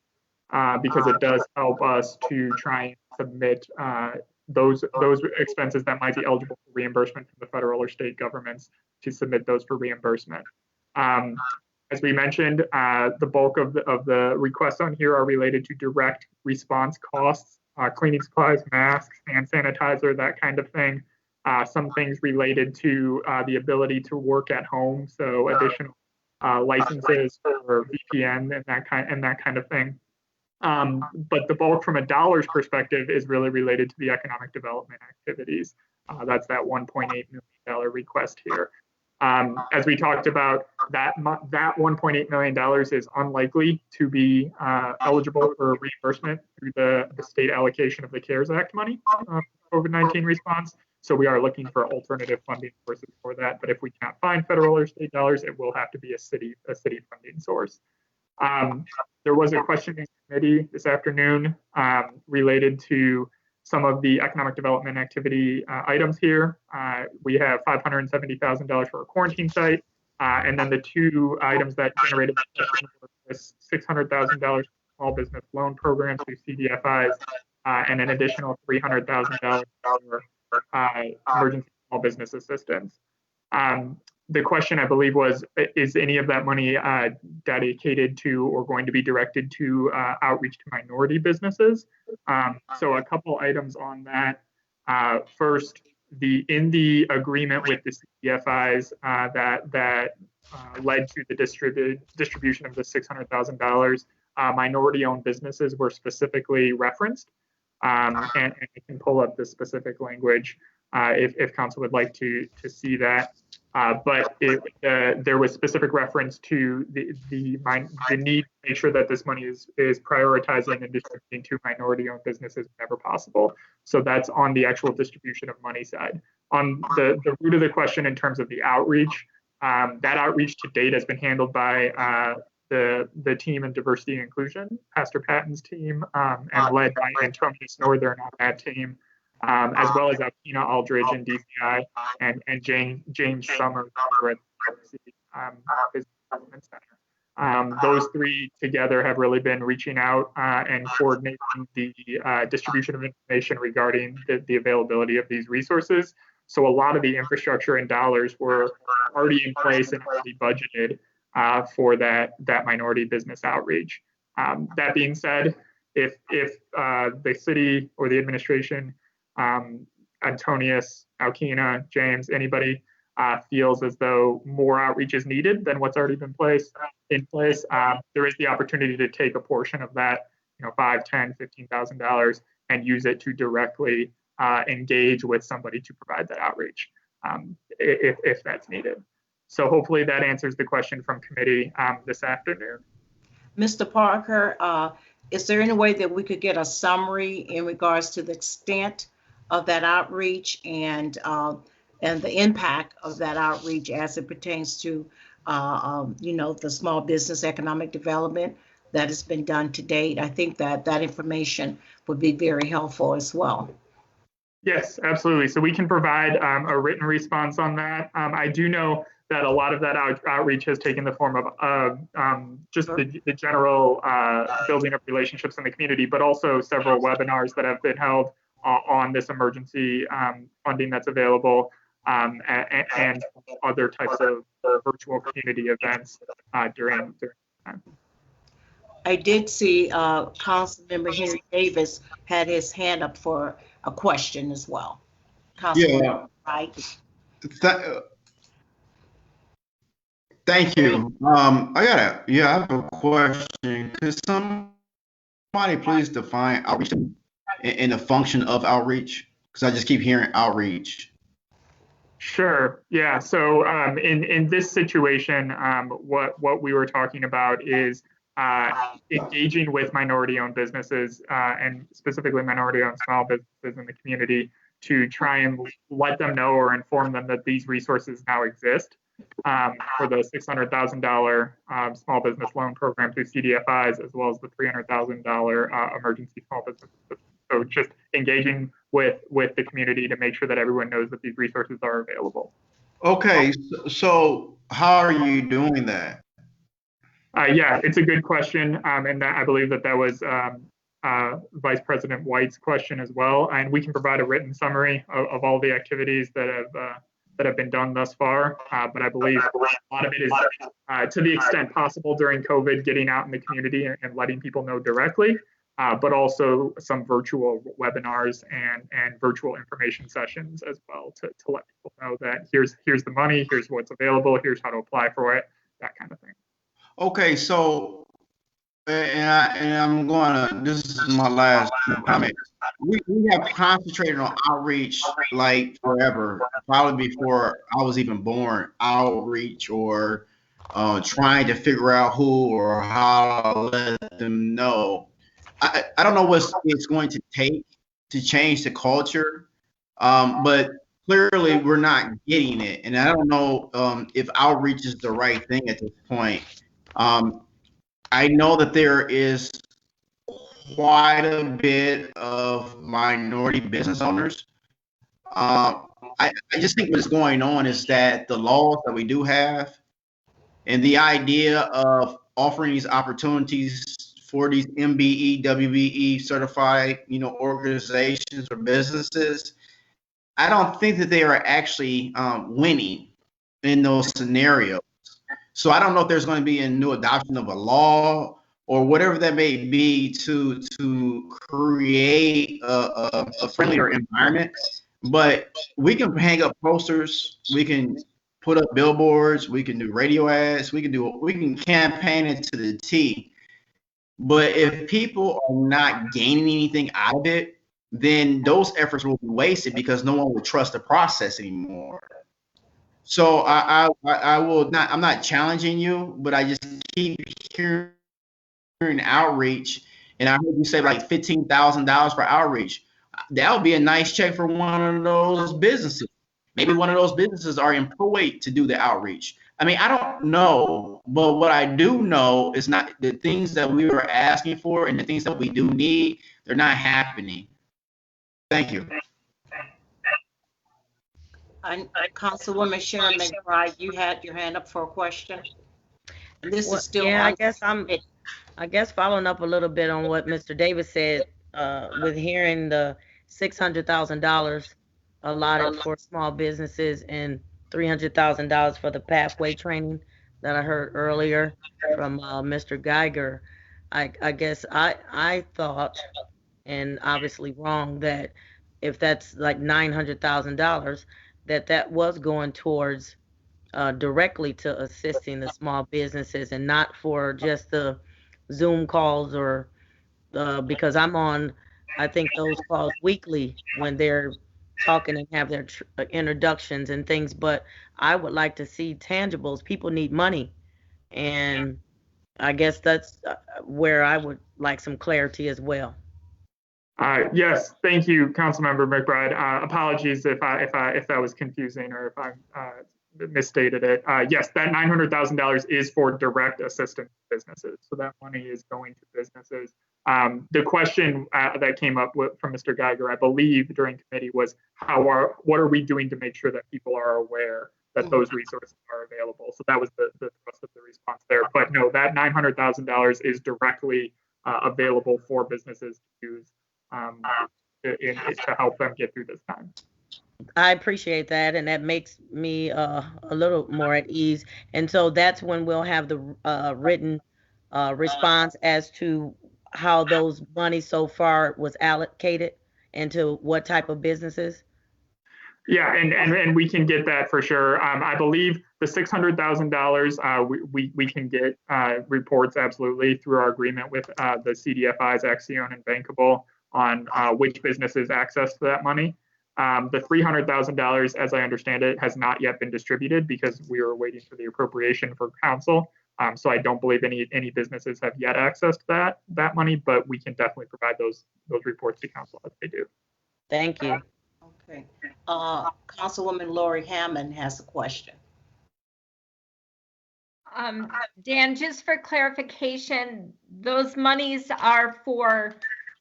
Because it does help us to try and submit those expenses that might be eligible for reimbursement from the federal or state governments to submit those for reimbursement. As we mentioned, the bulk of the requests on here are related to direct response costs, cleaning supplies, masks, hand sanitizer, that kind of thing. Some things related to the ability to work at home, so additional licenses for VPN and that kind of thing. But the bulk from a dollars perspective is really related to the economic development activities. That's that $1.8 million request here. As we talked about, that $1.8 million is unlikely to be eligible for reimbursement through the state allocation of the CARES Act money for COVID-19 response. So we are looking for alternative funding sources for that. But if we can't find federal or state dollars, it will have to be a city funding source. There was a question in committee this afternoon related to some of the economic development activity items here. We have $570,000 for a quarantine site, and then the two items that generated this $600,000 for small business loan programs through CDFIs, and an additional $300,000 for emergency small business assistance. The question, I believe, was, is any of that money dedicated to or going to be directed to outreach to minority businesses? So a couple items on that. First, in the agreement with the CDFIs that led to the distribution of the $600,000, minority-owned businesses were specifically referenced. And I can pull up the specific language if council would like to see that. But there was specific reference to the need to make sure that this money is prioritizing and distributing to minority-owned businesses whenever possible. So that's on the actual distribution of money side. On the root of the question in terms of the outreach, that outreach to date has been handled by the team in diversity and inclusion, Pastor Patton's team, and led by Antonius Northern on that team. As well as Alpina Aldridge and DCI and James Summers over at the Business Development Center. Those three together have really been reaching out and coordinating the distribution of information regarding the availability of these resources. So a lot of the infrastructure and dollars were already in place and already budgeted for that minority business outreach. That being said, if the city or the administration, Antonius, Alkina, James, anybody feels as though more outreach is needed than what's already been in place, there is the opportunity to take a portion of that, $5,000, $10,000, $15,000 and use it to directly engage with somebody to provide that outreach if that's needed. So hopefully that answers the question from committee this afternoon. Mr. Parker, is there any way that we could get a summary in regards to the extent of that outreach and the impact of that outreach as it pertains to, the small business economic development that has been done to date? I think that information would be very helpful as well. Yes, absolutely. So we can provide a written response on that. I do know that a lot of that outreach has taken the form of just the general building of relationships in the community, but also several webinars that have been held on this emergency funding that's available and other types of virtual community events during time. I did see Councilmember Henry Davis had his hand up for a question as well. Yeah. Right. Thank you. I have a question. Could somebody please define outreach and the function of outreach? Because I just keep hearing outreach. Sure. Yeah. So in this situation, what we were talking about is engaging with minority-owned businesses and specifically minority-owned small businesses in the community to try and let them know or inform them that these resources now exist for the $600,000 small business loan program through CDFIs, as well as the $300,000 emergency small business. So just engaging with the community to make sure that everyone knows that these resources are available. Okay, so how are you doing that? Yeah, it's a good question, and I believe that was Vice President White's question as well. And we can provide a written summary of all the activities that have been done thus far. But I believe a lot of it is, to the extent possible during COVID, getting out in the community and letting people know directly. But also some virtual webinars and virtual information sessions as well to let people know that here's the money, here's what's available, here's how to apply for it, that kind of thing. Okay, so I'm going to, this is my last comment. We have concentrated on outreach like forever, probably before I was even born, outreach or trying to figure out who or how to let them know. I don't know what it's going to take to change the culture, but clearly we're not getting it. And I don't know if outreach is the right thing at this point. I know that there is quite a bit of minority business owners. I just think what's going on is that the laws that we do have and the idea of offering these opportunities for these MBE, WBE certified, organizations or businesses, I don't think that they are actually winning in those scenarios. So I don't know if there's going to be a new adoption of a law or whatever that may be to create a friendlier environment. But we can hang up posters, we can put up billboards, we can do radio ads, we can campaign it to the T. But if people are not gaining anything out of it, then those efforts will be wasted because no one will trust the process anymore. So I will not, I'm not challenging you, but I just keep hearing outreach, and I heard you say like $15,000 for outreach. That would be a nice check for one of those businesses. Maybe one of those businesses are employed to do the outreach. I mean, I don't know, but what I do know is not the things that we were asking for and the things that we do need, they're not happening. Thank you. Councilwoman Sharon McBride, you had your hand up for a question. And this is still. Yeah, I guess following up a little bit on what Mr. Davis said, with hearing the $600,000 allotted for small businesses and $300,000 for the pathway training that I heard earlier from Mr. Geiger. I guess I thought, and obviously wrong, that if that's like $900,000, that was going towards directly to assisting the small businesses and not for just the Zoom calls or because I'm on, I think, those calls weekly when they're talking and have their introductions and things. But I would like to see tangibles. People need money. And I guess that's where I would like some clarity as well. Yes, thank you, Councilmember McBride. Apologies if that was confusing or if I misstated it. Yes, that $900,000 is for direct assistance to businesses. So that money is going to businesses. The question that came up from Mr. Geiger, I believe, during committee was what are we doing to make sure that people are aware that those resources are available? So that was the thrust of the response there. But no, that $900,000 is directly available for businesses to use to help them get through this time. I appreciate that, and that makes me a little more at ease. And so that's when we'll have the written response as to how those money so far was allocated and to what type of businesses. Yeah, and we can get that for sure. I believe the $600,000 we can get reports absolutely through our agreement with the CDFIs, Axion and Bankable on which businesses access to that money. The $300,000, as I understand it, has not yet been distributed because we are waiting for the appropriation for council. So I don't believe any businesses have yet accessed that money, but we can definitely provide those reports to council as they do. Thank you. Okay. Councilwoman Lori Hammond has a question. Dan, just for clarification, those monies are for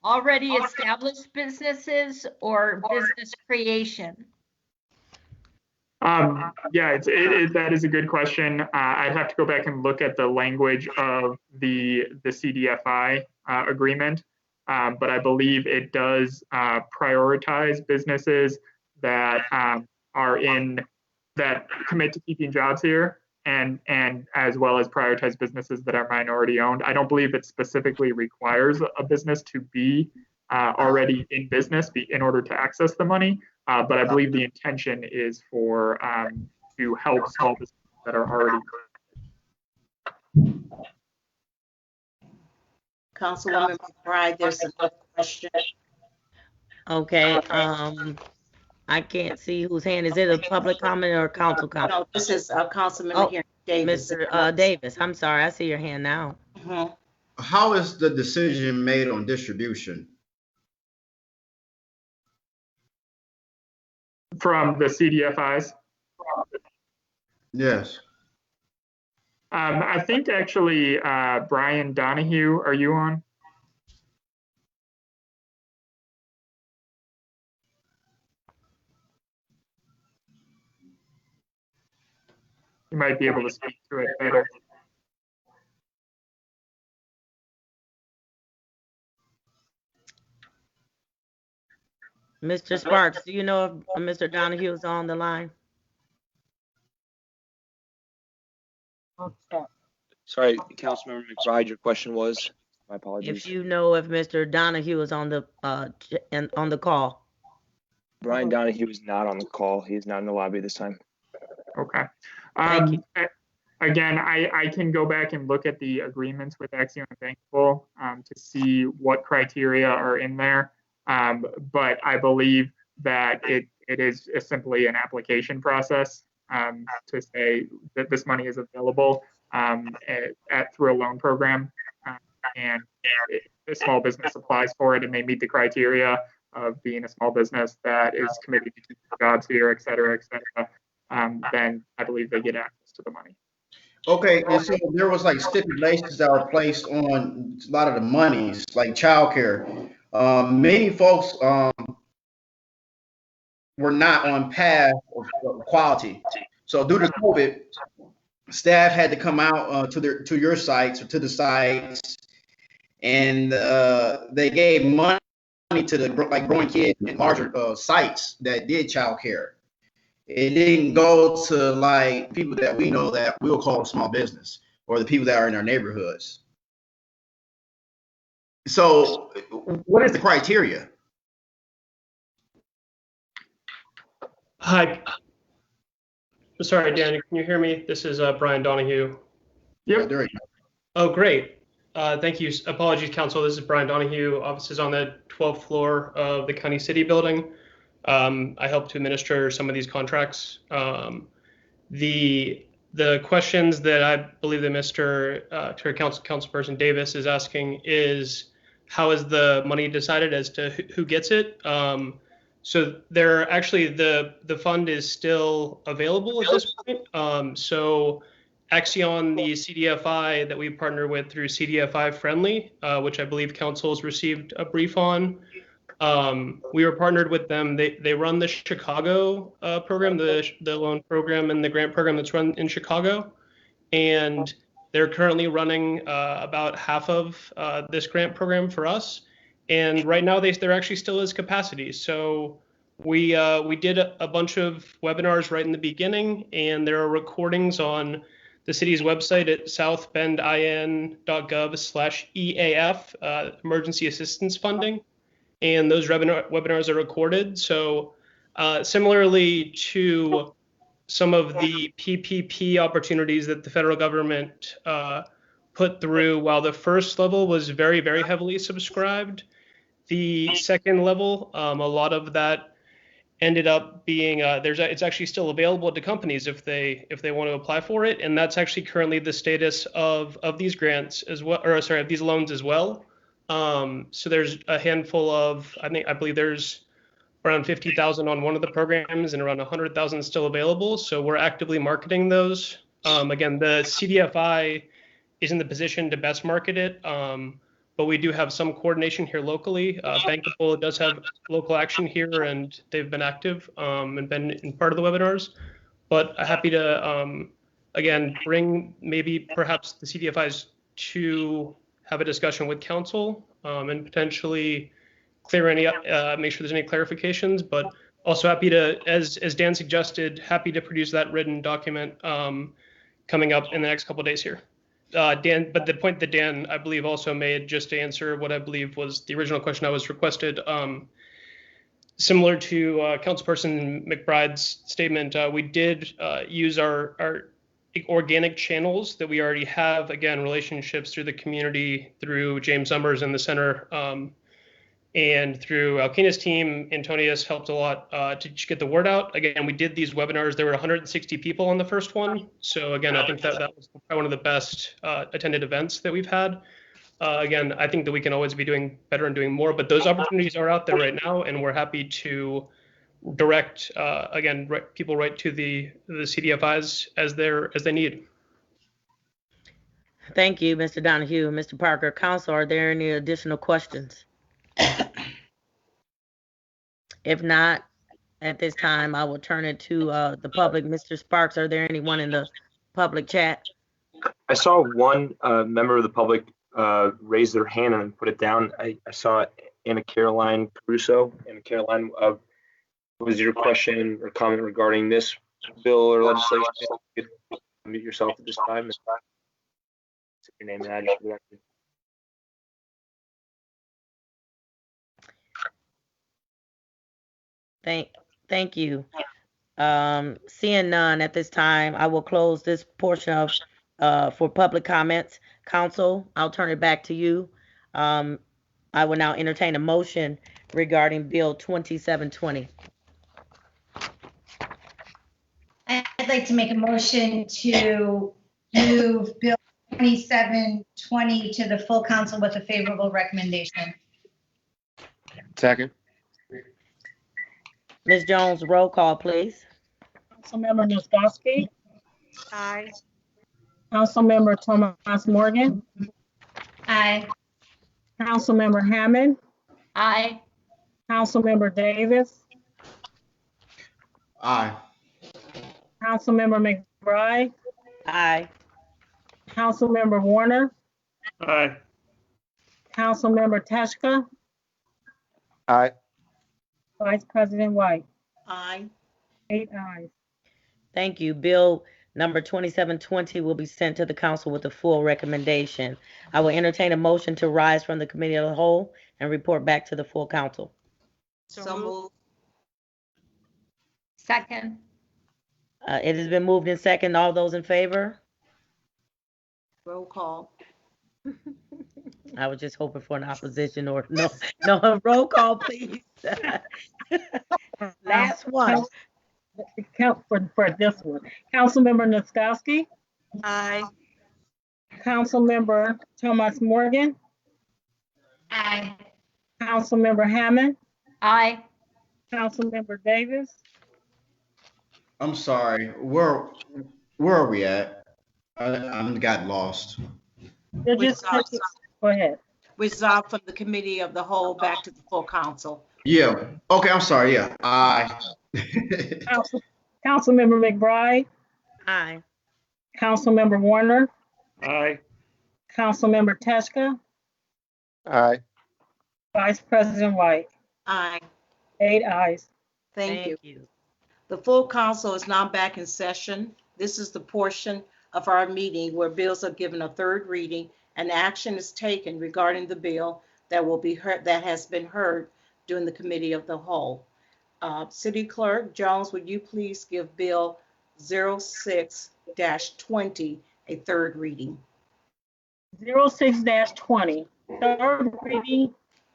already established businesses or business creation? Yeah, that is a good question. I'd have to go back and look at the language of the CDFI agreement, but I believe it does prioritize businesses that that commit to keeping jobs here, and as well as prioritize businesses that are minority owned. I don't believe it specifically requires a business to be already in business in order to access the money. But I believe the intention is for to help small businesses that are already. Councilwoman McBride, there's another question. Okay. I can't see whose hand. Is it a public comment or a council comment? No, this is Councilman here, Davis. Mr. Davis, I'm sorry. I see your hand now. How is the decision made on distribution? From the CDFIs? Yes. I think actually, Brian Donahue, are you on? You might be able to speak to it better. Mr. Sparks, do you know if Mr. Donahue is on the line? Sorry, Councilmember McBride, your question was? My apologies. If you know if Mr. Donahue is on the call. Brian Donahue is not on the call. He is not in the lobby this time. Okay. Thank you. Again, I can go back and look at the agreements with Axion and Bankable to see what criteria are in there. But I believe that it is simply an application process to say that this money is available through a loan program. And if a small business applies for it and they meet the criteria of being a small business that is committed to keeping jobs here, et cetera, then I believe they get access to the money. Okay, and so there was like stipulations that were placed on a lot of the monies, like childcare. Many folks were not on path of quality. So due to COVID, staff had to come out to your sites or to the sites, and they gave money to the growing kids and larger sites that did childcare. It didn't go to like people that we know that we'll call small business or the people that are in our neighborhoods. So what is the criteria? Hi. Sorry, Dan, can you hear me? This is Brian Donahue. Yep. There you go. Oh, great. Thank you. Apologies, Council. This is Brian Donahue. Office is on the 12th floor of the County City Building. I help to administer some of these contracts. The questions that I believe that Mr. Councilperson Davis is asking is, how is the money decided as to who gets it? So there actually the fund is still available at this point. So Axion, the CDFI that we partner with through CDFI Friendly, which I believe Council has received a brief on. We were partnered with them. They run the Chicago program, the loan program and the grant program that's run in Chicago. And they're currently running about half of this grant program for us. And right now there actually still is capacity. So we did a bunch of webinars right in the beginning, and there are recordings on the city's website at southbendin.gov/EAF, emergency assistance funding. And those webinars are recorded. So Similarly to some of the PPP opportunities that the federal government put through, while the first level was very, very heavily subscribed, the second level, a lot of that ended up being it's actually still available to companies if they want to apply for it, and that's actually currently the status of these grants as well, or sorry, of these loans as well. So there's a handful of, I believe there's around 50,000 on one of the programs and around 100,000 still available. So we're actively marketing those. Again, the CDFI is in the position to best market it, but we do have some coordination here locally. Bankable does have local action here, and they've been active and been in part of the webinars. But happy to, again, bring maybe perhaps the CDFIs to have a discussion with council and potentially clear any, make sure there's any clarifications, but also happy to, as Dan suggested, happy to produce that written document coming up in the next couple of days here. Dan, but the point that Dan, I believe, also made, just to answer what I believe was the original question I was requested, similar to Councilperson McBride's statement, we did use our organic channels that we already have, again, relationships through the community, through James Summers in the center, and through Alkina's team. Antonius helped a lot to get the word out. Again, we did these webinars. There were 160 people on the first one. So again, I think that was probably one of the best attended events that we've had. Again, I think that we can always be doing better and doing more, but those opportunities are out there right now, and we're happy to direct, again, people right to the CDFIs as they need. Thank you, Mr. Donahue. Mr. Parker, Council, are there any additional questions? If not, at this time, I will turn it to the public. Mr. Sparks, are there anyone in the public chat? I saw one member of the public raise their hand and put it down. I saw Anna Caroline Caruso. Anna Caroline, was your question or comment regarding this bill or legislation? You could unmute yourself at this time. Say your name and address for the record. Thank you. Seeing none at this time, I will close this portion of for public comments. Council, I'll turn it back to you. I will now entertain a motion regarding Bill 2720. I'd like to make a motion to move Bill 2720 to the full council with a favorable recommendation. Second. Ms. Jones, roll call, please. Councilmember Nisgowsky. Aye. Councilmember Thomas Morgan. Aye. Councilmember Hammond. Aye. Councilmember Davis. Aye. Councilmember McBride. Aye. Councilmember Warner. Aye. Councilmember Teshka. Aye. Vice President White. Aye. 8 ayes. Thank you. Bill number 2720 will be sent to the council with a full recommendation. I will entertain a motion to rise from the committee of the whole and report back to the full council. So moved. Second. It has been moved in second. All those in favor? Roll call. I was just hoping for an opposition or no, roll call, please. Last one. Count for this one. Councilmember Nisgowsky. Aye. Councilmember Thomas Morgan. Aye. Councilmember Hammond. Aye. Councilmember Davis. I'm sorry. Where are we at? I got lost. You'll just go ahead. Resolved from the committee of the whole back to the full council. Yeah. Okay. I'm sorry. Yeah. Aye. Councilmember McBride. Aye. Councilmember Warner. Aye. Councilmember Teshka. Aye. Vice President White. Aye. 8 ayes. Thank you. The full council is now back in session. This is the portion of our meeting where bills are given a third reading and action is taken regarding the bill that will be heard, that has been heard during the committee of the whole. City Clerk Jones, would you please give Bill 06-20 a third reading? 06-20, third reading,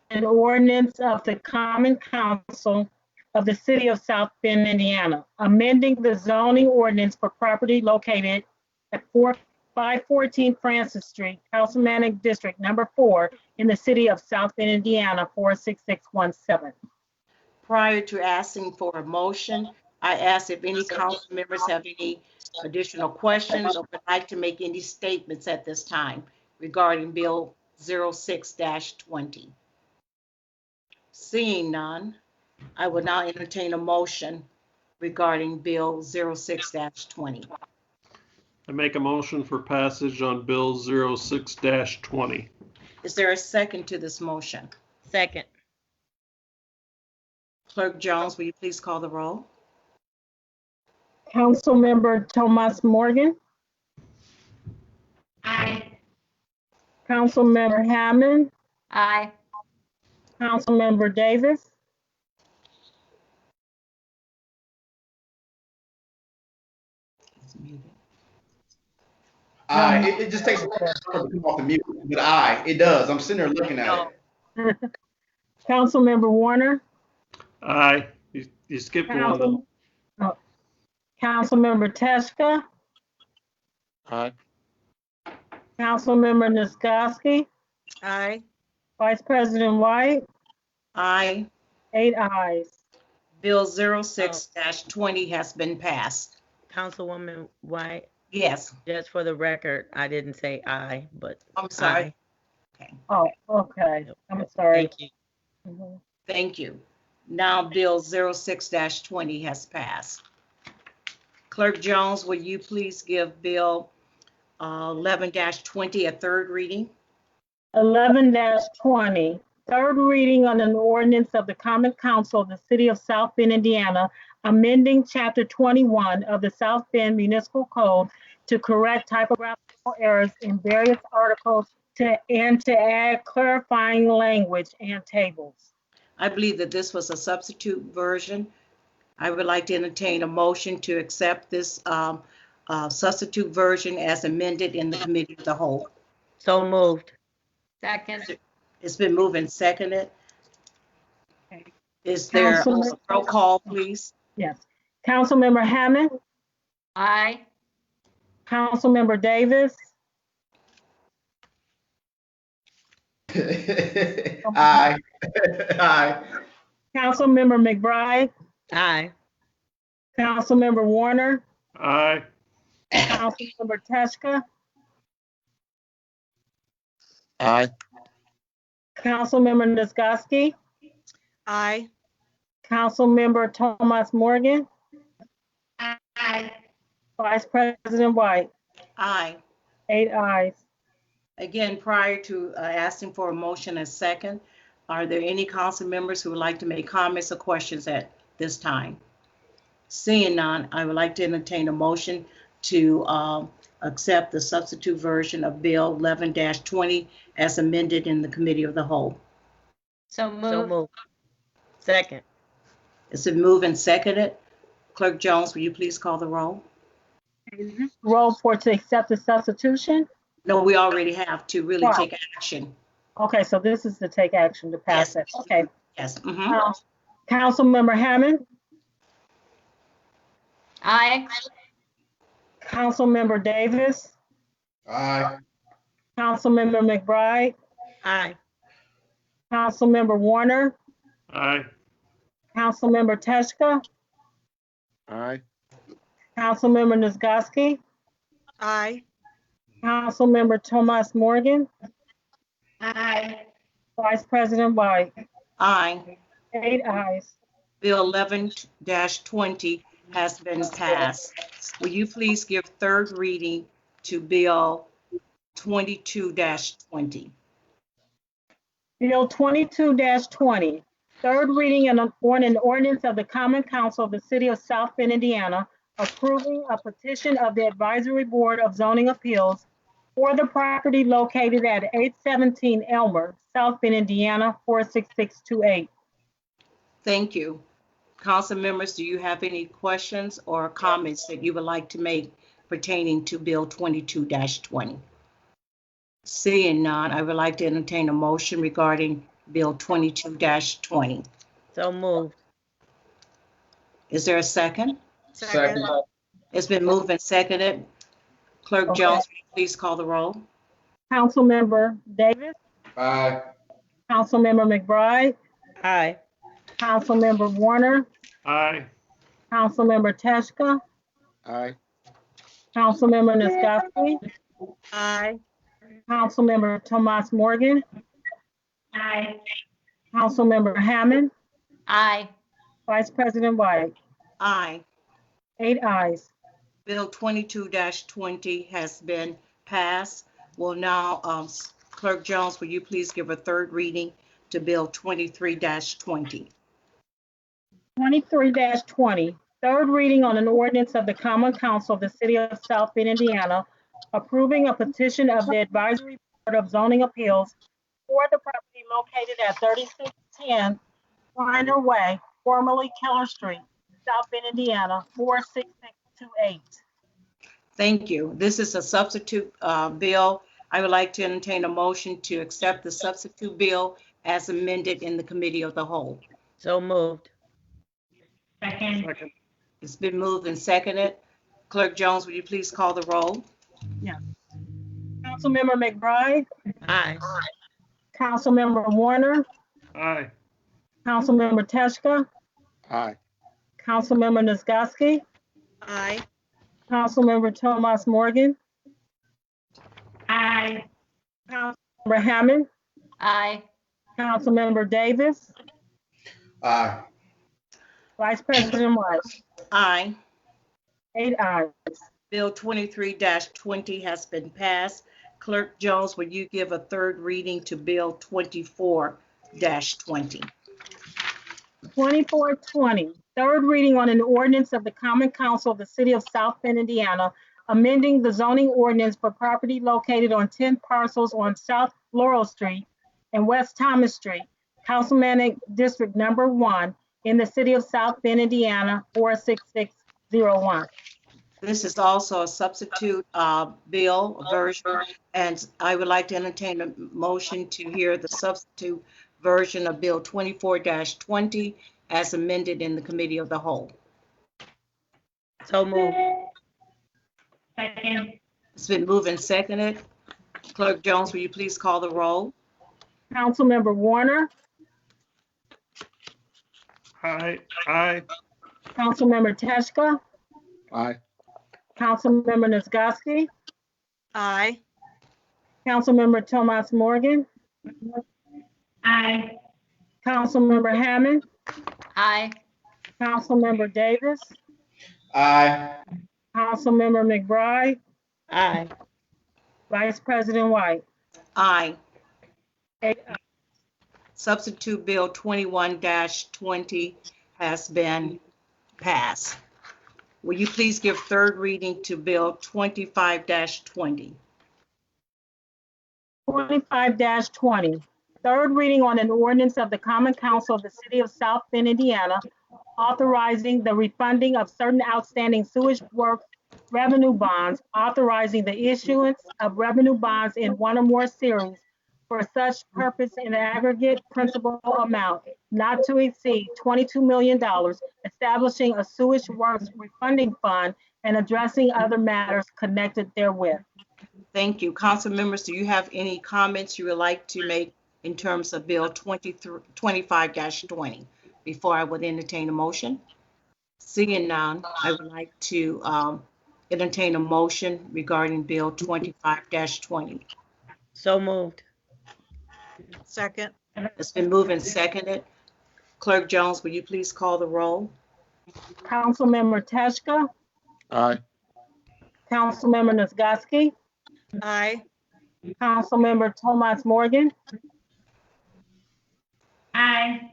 an ordinance of the Common Council of the City of South Bend, Indiana, amending the zoning ordinance for property located at 514 Francis Street, Councilmanic District Number 4, in the City of South Bend, Indiana, 46617. Prior to asking for a motion, I ask if any council members have any additional questions or would like to make any statements at this time regarding Bill 06-20. Seeing none, I will now entertain a motion regarding Bill 06-20. I make a motion for passage on Bill 06-20. Is there a second to this motion? Second. Clerk Jones, will you please call the roll? Councilmember Thomas Morgan, Aye. Councilmember Hammond, Aye. Councilmember Davis, Aye. It just takes a while to come off the mute, but aye, it does. I'm sitting there looking at it. Councilmember Warner, Aye. You skipped one though. Councilmember Teschka, Aye. Councilmember Nisgowsky, Aye. Vice President White, Aye. 8 ayes. Bill 06-20 has been passed. Councilwoman White, Yes, just for the record, I didn't say aye, but I'm sorry. aye. Okay, Oh, okay. I'm sorry. Thank you. Mhm. thank you. Now Bill 06-20 has passed. Clerk Jones, will you please give Bill 11-20 a third reading? 11-20, third reading on an ordinance of the Common Council of the City of South Bend, Indiana, amending Chapter 21 of the South Bend Municipal Code to correct typographical errors in various articles and to add clarifying language and tables. I believe that this was a substitute version. I would like to entertain a motion to accept this substitute version as amended in the committee of the whole. So moved. Second. It's been moved and seconded. Okay. Is there a Councilman- roll call, please? Yes. Councilmember Hammond, Aye. Councilmember Davis, Aye. Aye. Councilmember McBride, Aye. Councilmember Warner, Aye. Councilmember Teschka, Aye. Councilmember Nisgowsky, Aye. Councilmember Thomas Morgan, Aye. Vice President White, Aye. 8 ayes. Again, prior to asking for a motion and second, are there any council members who would like to make comments or questions at this time? Seeing none, I would like to entertain a motion to accept the substitute version of Bill 11-20 as amended in the committee of the whole. So So moved. moved. Second. It's been moved and seconded. Clerk Jones, will you please call the roll? Roll for to accept the substitution. No, we already have to really Wow. take action. Okay, so this is to take action to pass it. Okay. Yes. Mhm. Councilmember Hammond, Aye. Councilmember Davis, Aye. Councilmember McBride, Aye. Councilmember Warner, Aye. Councilmember Teschka, Aye. Councilmember Nisgowsky, Aye. Councilmember Thomas Morgan, Aye. Vice President White, Aye. 8 ayes. Bill 11-20 has been passed. Will you please give third reading to Bill 22-20? Bill 22-20, third reading on an ordinance of the Common Council of the City of South Bend, Indiana, approving a petition of the Advisory Board of Zoning Appeals for the property located at 817 Elmer, South Bend, Indiana, 46628. Thank you. Council members, do you have any questions or comments that you would like to make pertaining to Bill 22-20? Seeing none, I would like to entertain a motion regarding Bill 22-20. So moved. Is there a second? Second. It's been moved and seconded. Clerk Jones, will you please call the roll? Councilmember Davis, Aye. Councilmember McBride, Aye. Councilmember Warner, Aye. Councilmember Teschka, Aye. Councilmember Nisgowsky, Aye. Councilmember Tomas Morgan, Aye. Councilmember Hammond, Aye. Vice President White. Aye. 8 ayes. Bill 22-20 has been passed. Will now, Clerk Jones, will you please give a third reading to Bill 23-20? 23-20, third reading on an ordinance of the Common Council of the City of South Bend, Indiana, approving a petition of the Advisory Board of Zoning Appeals for the property located at 3610 Reiner Way, formerly Keller Street, South Bend, Indiana, 46628. Thank you. This is a substitute bill. I would like to entertain a motion to accept the substitute bill as amended in the Committee of the Whole. So moved. Second. Second. It's been moved and seconded. Clerk Jones, will you please call the roll? Councilmember McBride, Aye. Councilmember Warner, Aye. Councilmember Teschka, Aye. Councilmember Nisgowsky, Aye. Councilmember Tomas Morgan, Aye. Councilmember Hammond, Aye. Councilmember Davis, Aye. Vice President White. Aye. 8 ayes. Bill 23-20 has been passed. Clerk Jones, will you give a third reading to Bill 24-20? 24-20, third reading on an ordinance of the Common Council of the City of South Bend, Indiana, amending the zoning ordinance for property located on 10 parcels on South Laurel Street and West Thomas Street, Councilmanic District Number 1 in the City of South Bend, Indiana, 46601. This is also a substitute bill version, and I would like to entertain a motion to hear the substitute version of Bill 24-20 as amended in the Committee of the Whole. So moved. Second. It's been moved and seconded. Clerk Jones, will you please call the roll? Councilmember Warner, Aye. Aye. Councilmember Teschka, Aye. Councilmember Nisgowsky, Aye. Councilmember Tomas Morgan, Aye. Councilmember Hammond, Aye. Councilmember Davis, Aye. Councilmember McBride, Aye. Vice President White. Aye. 8 ayes. Substitute Bill 21-20 has been passed. Will you please give third reading to Bill 25-20? 25-20, third reading on an ordinance of the Common Council of the City of South Bend, Indiana, authorizing the refunding of certain outstanding sewage works revenue bonds, authorizing the issuance of revenue bonds in one or more series for such purpose in aggregate principal amount not to exceed $22 million, establishing a sewage works refunding fund and addressing other matters connected therewith. Thank you. Council members, do you have any comments you would like to make in terms of Bill 25-20 before I would entertain a motion? Seeing none, I would like to entertain a motion regarding Bill 25-20. So moved. Second. It's been moved and seconded. Clerk Jones, will you please call the roll? Councilmember Teschka, Aye. Councilmember Nisgowsky, Aye. Councilmember Tomas Morgan, Aye.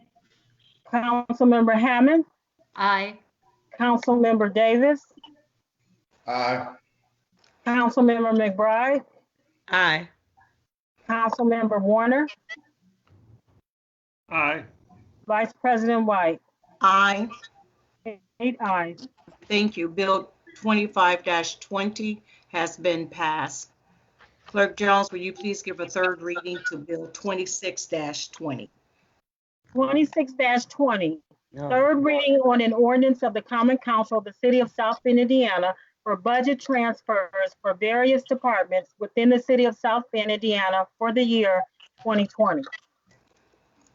Councilmember Hammond, Aye. Councilmember Davis, Aye. Councilmember McBride, Aye. Councilmember Warner, Aye. Vice President White. Aye. 8 ayes. Thank you. Bill 25-20 has been passed. Clerk Jones, will you please give a third reading to Bill 26-20? 26-20, No. third reading on an ordinance of the Common Council of the City of South Bend, Indiana, for budget transfers for various departments within the City of South Bend, Indiana for the year 2020.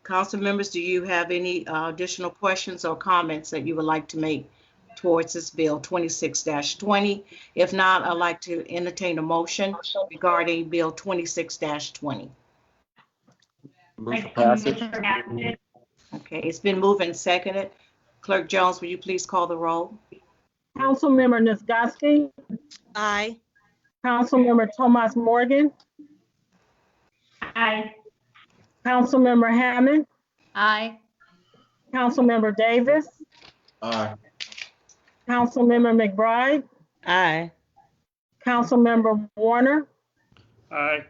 Council members, do you have any additional questions or comments that you would like to make towards this bill 26-20? If not, I'd like to entertain a motion regarding bill 26-20. Move for passage. Okay, it's been moved and seconded. Clerk Jones, will you please call the roll? Councilmember Nisgowsky, Aye. Councilmember Tomas Morgan, Aye. Councilmember Hammond, Aye. Councilmember Davis, Aye. Councilmember McBride, Aye. Councilmember Warner, Aye.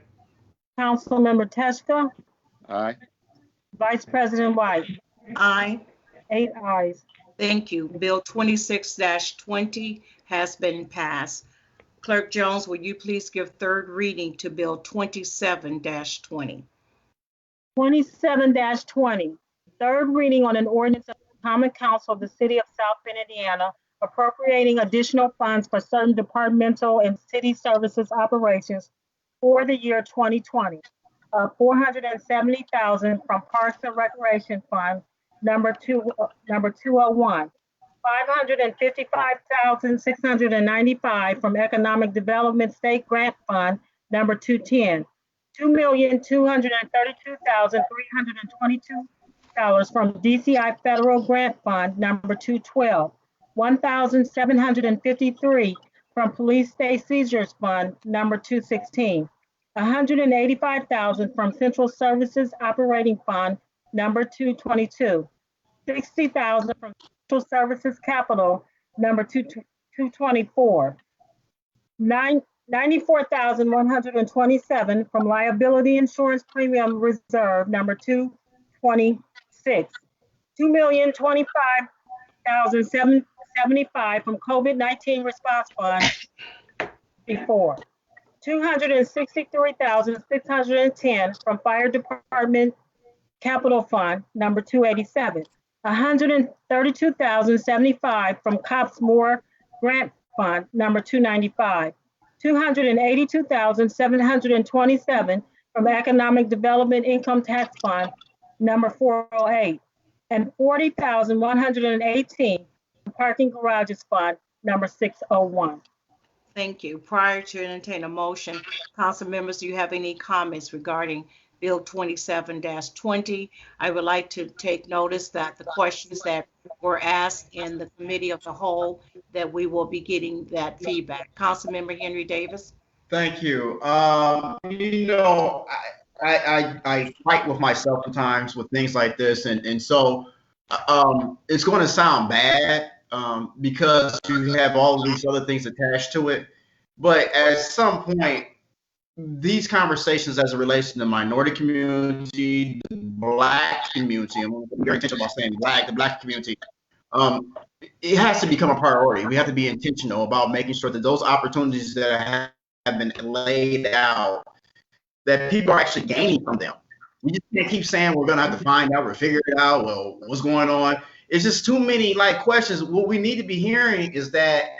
Councilmember Teschka, Aye. Vice President White. Aye. 8 ayes. Thank you. Bill 26-20 has been passed. Clerk Jones, will you please give third reading to Bill 27-20? 27-20, third reading on an ordinance of the Common Council of the City of South Bend, Indiana, appropriating additional funds for certain departmental and city services operations for the year 2020. $470,000 from Parks and Recreation Fund, number 201. $555,695 from Economic Development State Grant Fund, number 210. $2,232,322 from DCI Federal Grant Fund, number 212. $1,753 from Police State Seizures Fund, number 216. $185,000 from Central Services Operating Fund, number 222. $60,000 from Central Services Capital, number 224. $94,127 from Liability Insurance Premium Reserve, number 226. $2,025,775 from COVID-19 Response Fund, 54. $263,610 from Fire Department Capital Fund, number 287. $132,075 from Cops More Grant Fund, number 295. $282,727 from Economic Development Income Tax Fund, number 408. And $40,118 from Parking Garages Fund, number 601. Thank you. Prior to entertain a motion, council members, do you have any comments regarding Bill 27-20? I would like to take notice that the questions that were asked in the committee of the whole, that we will be getting that feedback. Councilmember Henry Davis. Thank you. I fight with myself sometimes with things like this, and so it's going to sound bad because you have all of these other things attached to it. But at some point, these conversations as it relates to the minority community, the Black community, I'm very intentional about saying Black, the Black community, it has to become a priority. We have to be intentional about making sure that those opportunities that have been laid out, that people are actually gaining from them. We just can't keep saying we're going to have to find out or figure it out. Well, what's going on? It's just too many questions. What we need to be hearing is that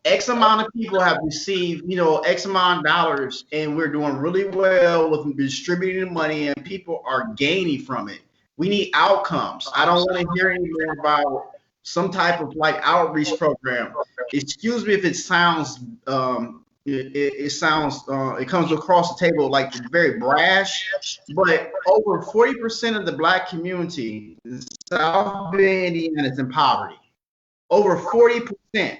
X amount of people have received, X amount of dollars, and we're doing really well with distributing the money, and people are gaining from it. We need outcomes. I don't want to hear anymore about some type of outreach program. Excuse me if it sounds, it comes across the table like very brash, but over 40% of the Black community in South Bend, Indiana, is in poverty. Over 40%.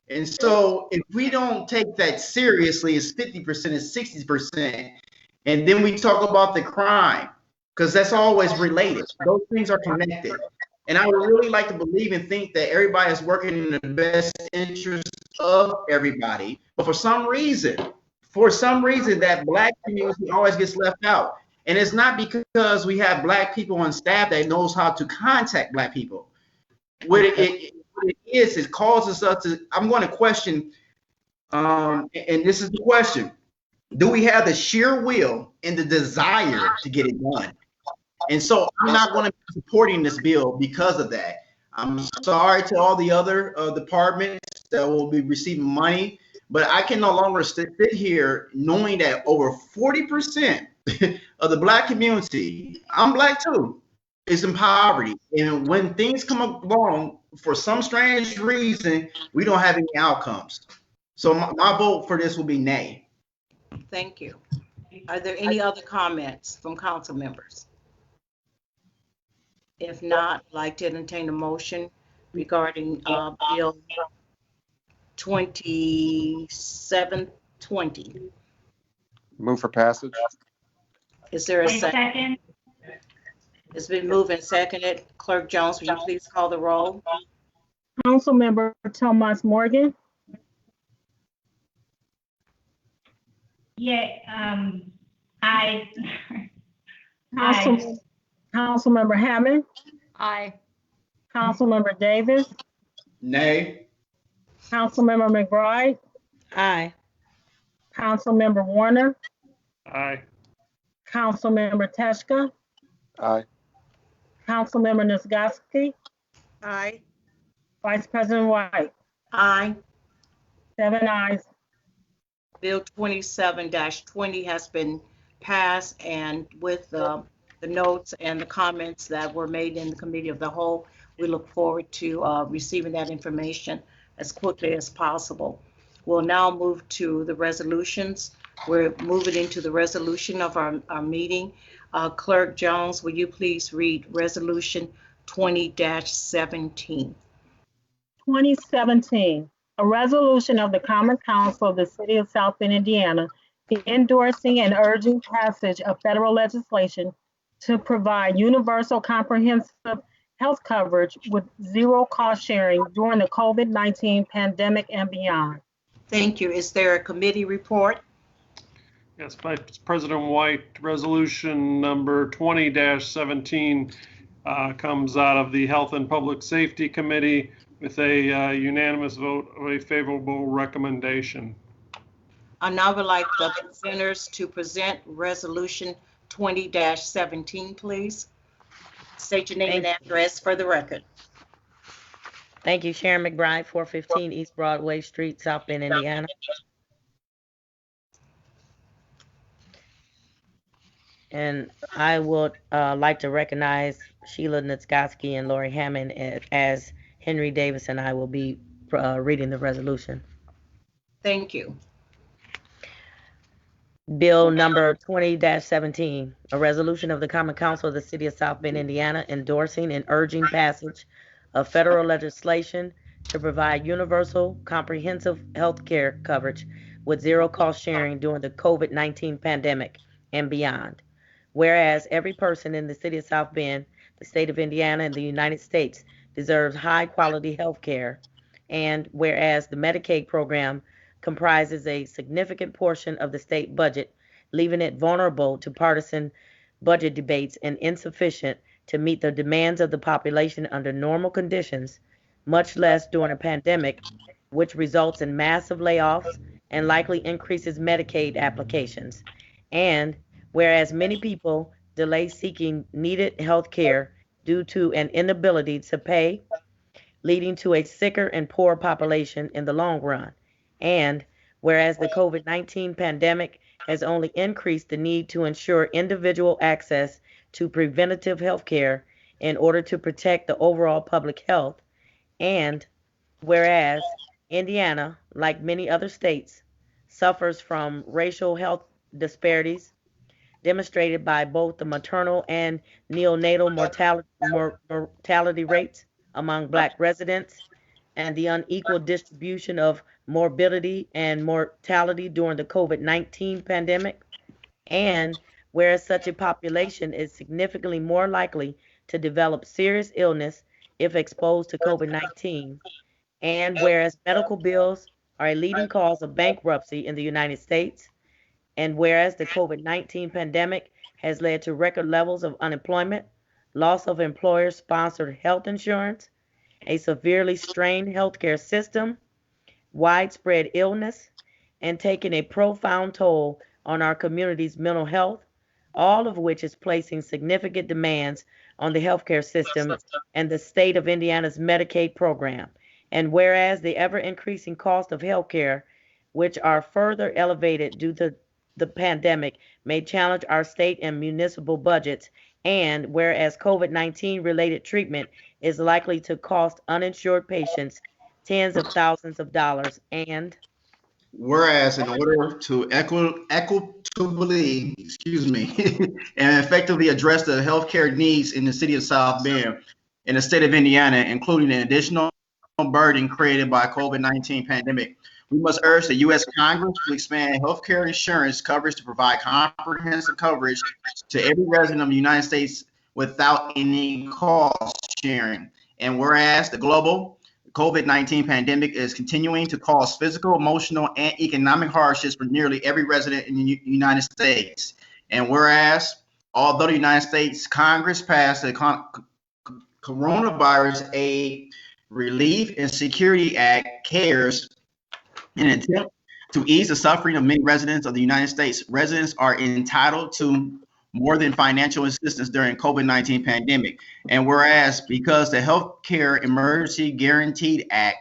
And so if we don't take that seriously, it's 50%, it's 60%. And then we talk about the crime, because that's always related. Those things are connected. And I would really like to believe and think that everybody is working in the best interest of everybody. But for some reason, that Black community always gets left out. And it's not because we have Black people on staff that knows how to contact Black people. what it is, it causes us to, I'm going to question, and this is the question, do we have the sheer will and the desire to get it done? And so I'm not going to be supporting this bill because of that. I'm sorry to all the other departments that will be receiving money, but I can no longer sit here knowing that over 40% of the Black community, I'm Black too, is in poverty. And when things come along, for some strange reason, we don't have any outcomes. So my vote for this will be nay. Thank you. Are there any other comments from council members? If not, I'd like to entertain a motion regarding Bill 2720. Move for passage. Is there a I second? It's been moved and seconded. Clerk Jones, will you please call the roll? Councilmember Thomas Morgan, Yeah, I. Councilmember Hammond, Aye. Councilmember Davis, Nay. Councilmember McBride, Aye. Councilmember Warner, Aye. Councilmember Teschka, Aye. Councilmember Nisgowsky, Aye. Vice President White. Aye. 7 ayes. Bill 27-20 has been passed, and with the notes and the comments that were made in the committee of the whole, we look forward to receiving that information as quickly as possible. We'll now move to the resolutions. We're moving into the resolution of our meeting. Clerk Jones, will you please read Resolution 20-17? 2017, a resolution of the Common Council of the City of South Bend, Indiana, endorsing and urging passage of federal legislation to provide universal comprehensive health coverage with zero cost sharing during the COVID-19 pandemic and beyond. Thank you. Is there a committee report? Yes, Vice President White, resolution number 20-17 comes out of the Health and Public Safety Committee with a unanimous vote of a favorable recommendation. I now would like the presenters to present resolution 20-17, please. State your name and address for the record. Thank you, Sharon McBride, 415 East Broadway Street, South Bend, Indiana. And I would like to recognize Sheila Nitskoski and Lori Hammond as Henry Davis and I will be reading the resolution. Thank you. Bill number 20-17, a resolution of the Common Council of the City of South Bend, Indiana, endorsing and urging passage of federal legislation to provide universal comprehensive health care coverage with zero cost sharing during the COVID-19 pandemic and beyond. Whereas every person in the City of South Bend, the state of Indiana, and the United States deserves high quality health care, and whereas the Medicaid program comprises a significant portion of the state budget, leaving it vulnerable to partisan budget debates and insufficient to meet the demands of the population under normal conditions, much less during a pandemic, which results in massive layoffs and likely increases Medicaid applications. And whereas many people delay seeking needed health care due to an inability to pay, leading to a sicker and poorer population in the long run. And whereas the COVID-19 pandemic has only increased the need to ensure individual access to preventative health care in order to protect the overall public health. And whereas Indiana, like many other states, suffers from racial health disparities demonstrated by both the maternal and neonatal mortality rates among Black residents and the unequal distribution of morbidity and mortality during the COVID-19 pandemic. And whereas such a population is significantly more likely to develop serious illness if exposed to COVID-19, and whereas medical bills are a leading cause of bankruptcy in the United States, and whereas the COVID-19 pandemic has led to record levels of unemployment, loss of employer-sponsored health insurance, a severely strained healthcare system, widespread illness, and taking a profound toll on our community's mental health, all of which is placing significant demands on the healthcare system and the state of Indiana's Medicaid program. And whereas the ever-increasing cost of healthcare, which are further elevated due to the pandemic, may challenge our state and municipal budgets, and whereas COVID-19 related treatment is likely to cost uninsured patients tens of thousands of dollars, and Whereas in order to equitably, and effectively address the healthcare needs in the city of South Bend in the state of Indiana, including an additional burden created by COVID-19 pandemic, we must urge the U.S. Congress to expand healthcare insurance coverage to provide comprehensive coverage to every resident of the United States without any cost sharing. And whereas the global COVID-19 pandemic is continuing to cause physical, emotional, and economic hardships for nearly every resident in the United States. And whereas, although the United States Congress passed the Coronavirus Aid, Relief, and Security Act, CARES, in an attempt to ease the suffering of many residents of the United States, residents are entitled to more than financial assistance during COVID-19 pandemic. And whereas, because the Healthcare Emergency Guaranteed Act,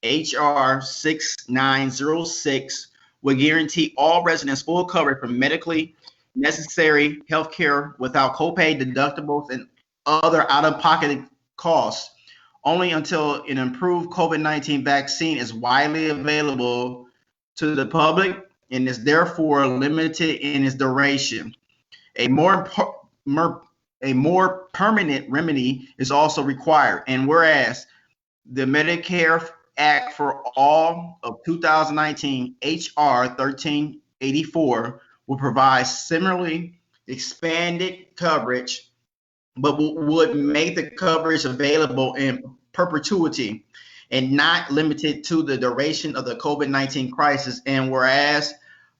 HR 6906, will guarantee all residents full coverage for medically necessary healthcare without copay deductibles and other out-of-pocket costs, only until an improved COVID-19 vaccine is widely available to the public and is therefore limited in its duration. A more permanent remedy is also required. And whereas the Medicare Act for All of 2019, HR 1384, will provide similarly expanded coverage, but would make the coverage available in perpetuity and not limited to the duration of the COVID-19 crisis. And whereas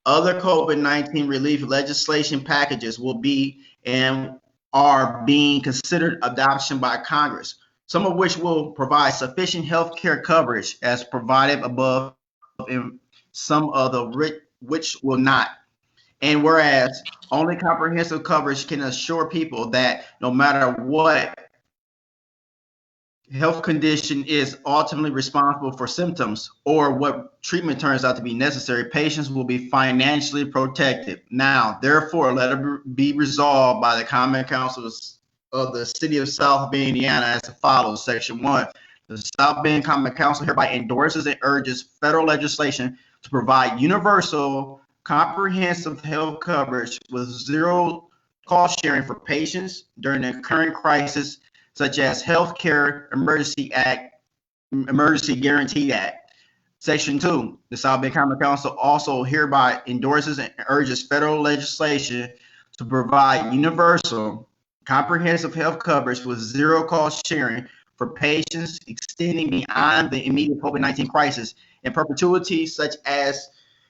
other COVID-19 relief legislation packages will be and are being considered adoption by Congress, some of which will provide sufficient health care coverage as provided above, and some of the which will not. And whereas only comprehensive coverage can assure people that no matter what health condition is ultimately responsible for symptoms or what treatment turns out to be necessary, patients will be financially protected. Now, therefore, let it be resolved by the Common Council of the City of South Bend, Indiana, as follows. Section 1, the South Bend Common Council hereby endorses and urges federal legislation to provide universal, comprehensive health coverage with zero cost sharing for patients during the current crisis, such as Healthcare Emergency Guaranteed Act. Section 2, the South Bend Common Council also hereby endorses and urges federal legislation to provide universal, comprehensive health coverage with zero cost sharing for patients extending beyond the immediate COVID-19 crisis in perpetuity, such as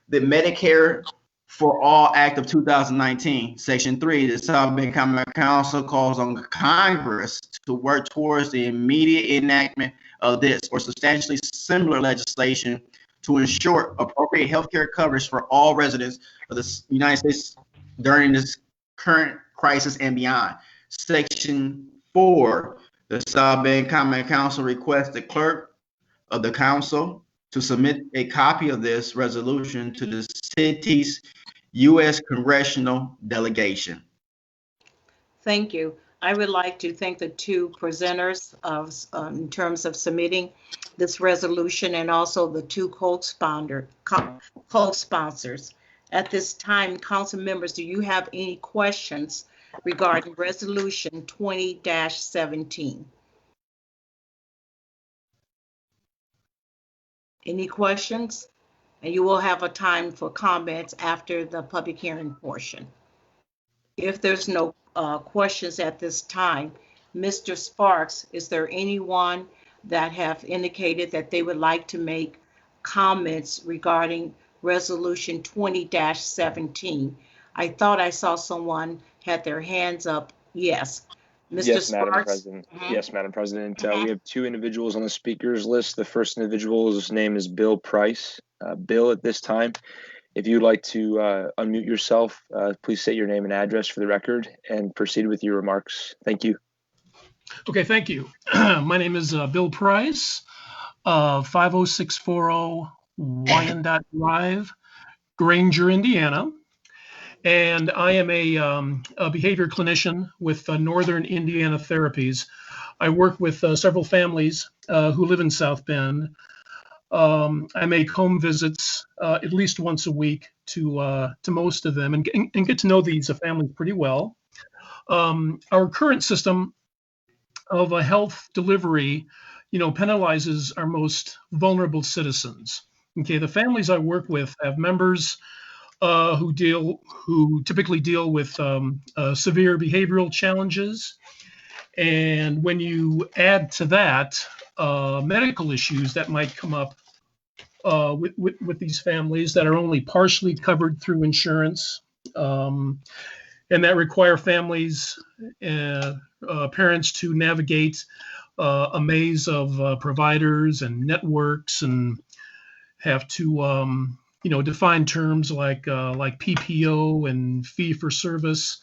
the Medicare for All Act of 2019. Section 3, the South Bend Common Council calls on Congress to work towards the immediate enactment of this or substantially similar legislation to ensure appropriate health care coverage for all residents of the United States during this current crisis and beyond. Section 4, the South Bend Common Council requests the clerk of the council to submit a copy of this resolution to the city's U.S. congressional delegation. Thank you. I would like to thank the two presenters in terms of submitting this resolution, and also the two co-sponsors. At this time, council members, do you have any questions regarding Resolution 20-17? Any questions? And you will have a time for comments after the public hearing portion. If there's no questions at this time, Mr. Sparks, is there anyone that have indicated that they would like to make comments regarding Resolution 20-17? I thought I saw someone had their hands up. Yes. Mr. Yes, Madam Sparks? President. Yes, Madam President. Mhm. We have two individuals on the speakers list. The first individual's name is Bill Price. Bill, at this time, if you'd like to unmute yourself, please state your name and address for the record and proceed with your remarks. Thank you. Okay, thank you. My name is Bill Price, 50640 Wyandotte Drive, Granger, Indiana. And I am a behavior clinician with Northern Indiana Therapies. I work with several families who live in South Bend. I make home visits at least once a week to most of them and get to know these families pretty well. Our current system of a health delivery, penalizes our most vulnerable citizens. Okay, the families I work with have members who typically deal with severe behavioral challenges, and when you add to that medical issues that might come up with these families that are only partially covered through insurance, and that require families, parents to navigate a maze of providers and networks, and have to define terms like PPO and fee for service.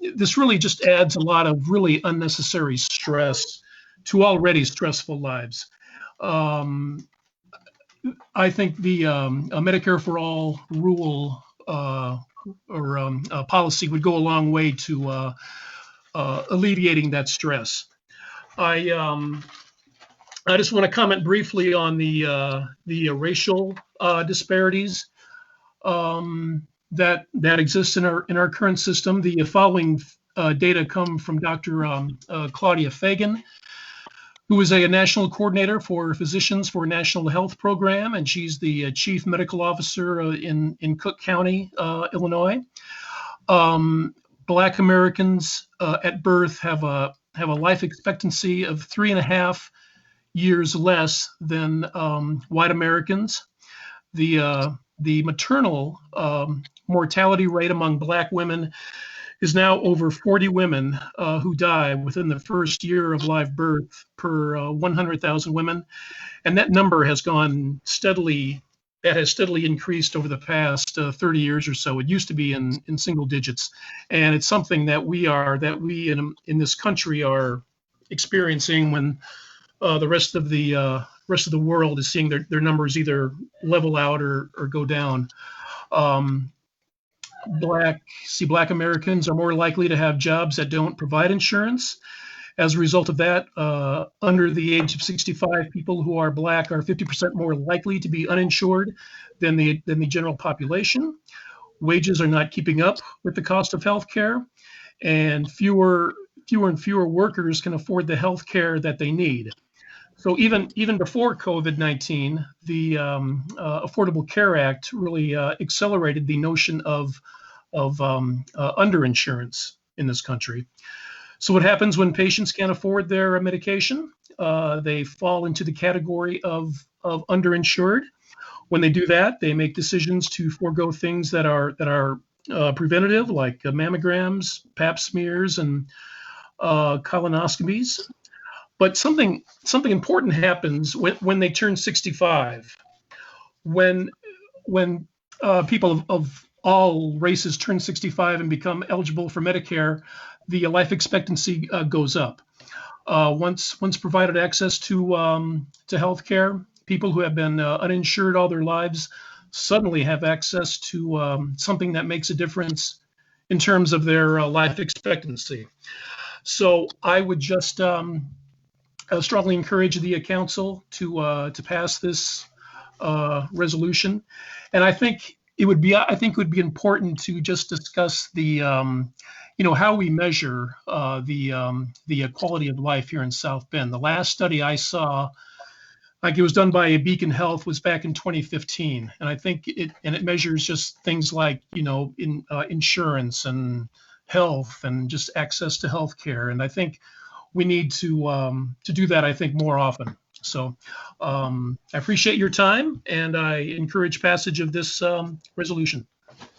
This really just adds a lot of really unnecessary stress to already stressful lives. I think the Medicare for All rule or policy would go a long way to alleviating that stress. I just want to comment briefly on the racial disparities that exist in our current system. The following data come from Dr. Claudia Fagan, who is a national coordinator for physicians for a national health program, and she's the chief medical officer in Cook County, Illinois. Black Americans at birth have a life expectancy of 3.5 years less than white Americans. The maternal mortality rate among Black women is now over 40 women who die within the first year of live birth per 100,000 women, and that number has steadily increased over the past 30 years or so. It used to be in single digits, and it's something that we in this country are experiencing when the rest of the world is seeing their numbers either level out or go down. Black Americans are more likely to have jobs that don't provide insurance. As a result of that, under the age of 65, people who are Black are 50% more likely to be uninsured than the general population. Wages are not keeping up with the cost of health care, and fewer and fewer workers can afford the health care that they need. So even before COVID-19, the Affordable Care Act really accelerated the notion of underinsurance in this country. So what happens when patients can't afford their medication? They fall into the category of underinsured. When they do that, they make decisions to forego things that are preventative, like mammograms, pap smears, and colonoscopies. But something important happens when they turn 65. When people of all races turn 65 and become eligible for Medicare, the life expectancy goes up. Once provided access to health care, people who have been uninsured all their lives suddenly have access to something that makes a difference in terms of their life expectancy. So I would just strongly encourage the council to pass this resolution, and I think it would be important to just discuss the how we measure the quality of life here in South Bend. The last study I saw, like it was done by Beacon Health, was back in 2015, and I think it measures just things like insurance and health and just access to health care, and I think we need to do that, I think, more often. So I appreciate your time, and I encourage passage of this resolution.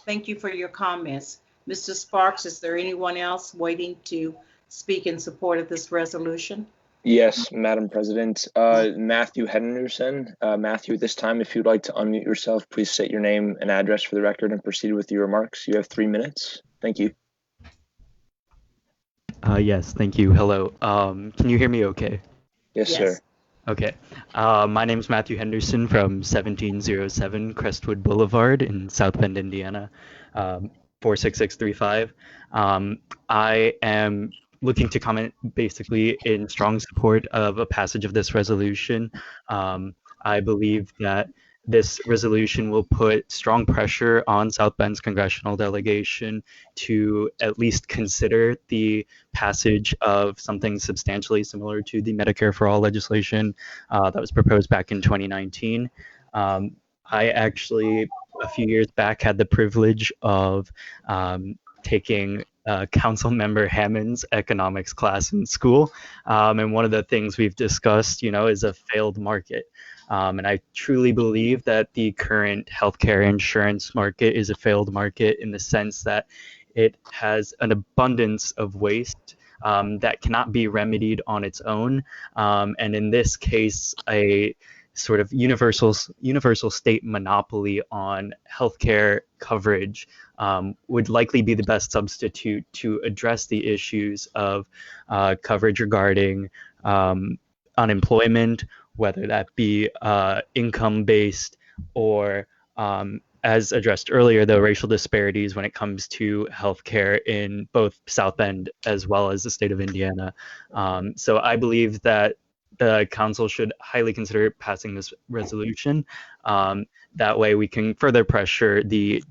Thank you for your comments. Mr. Sparks, is there anyone else waiting to speak in support of this resolution? Yes, Madam President. Matthew Henderson. Matthew, at this time, if you'd like to unmute yourself, please state your name and address for the record and proceed with your remarks. You have 3 minutes. Thank you. Yes, thank you. Hello. Can you hear me okay? Yes, sir. Okay. My name is Matthew Henderson from 1707 Crestwood Boulevard in South Bend, Indiana, 46635. I am looking to comment basically in strong support of a passage of this resolution. I believe that this resolution will put strong pressure on South Bend's congressional delegation to at least consider the passage of something substantially similar to the Medicare for All legislation that was proposed back in 2019. I actually, a few years back, had the privilege of taking Council Member Hammond's economics class in school. And one of the things we've discussed, is a failed market. And I truly believe that the current healthcare insurance market is a failed market in the sense that it has an abundance of waste that cannot be remedied on its own. And in this case, a sort of universal state monopoly on healthcare coverage would likely be the best substitute to address the issues of coverage regarding unemployment, whether that be income-based or, as addressed earlier, the racial disparities when it comes to healthcare in both South Bend as well as the state of Indiana. So I believe that the council should highly consider passing this resolution. That way we can further pressure the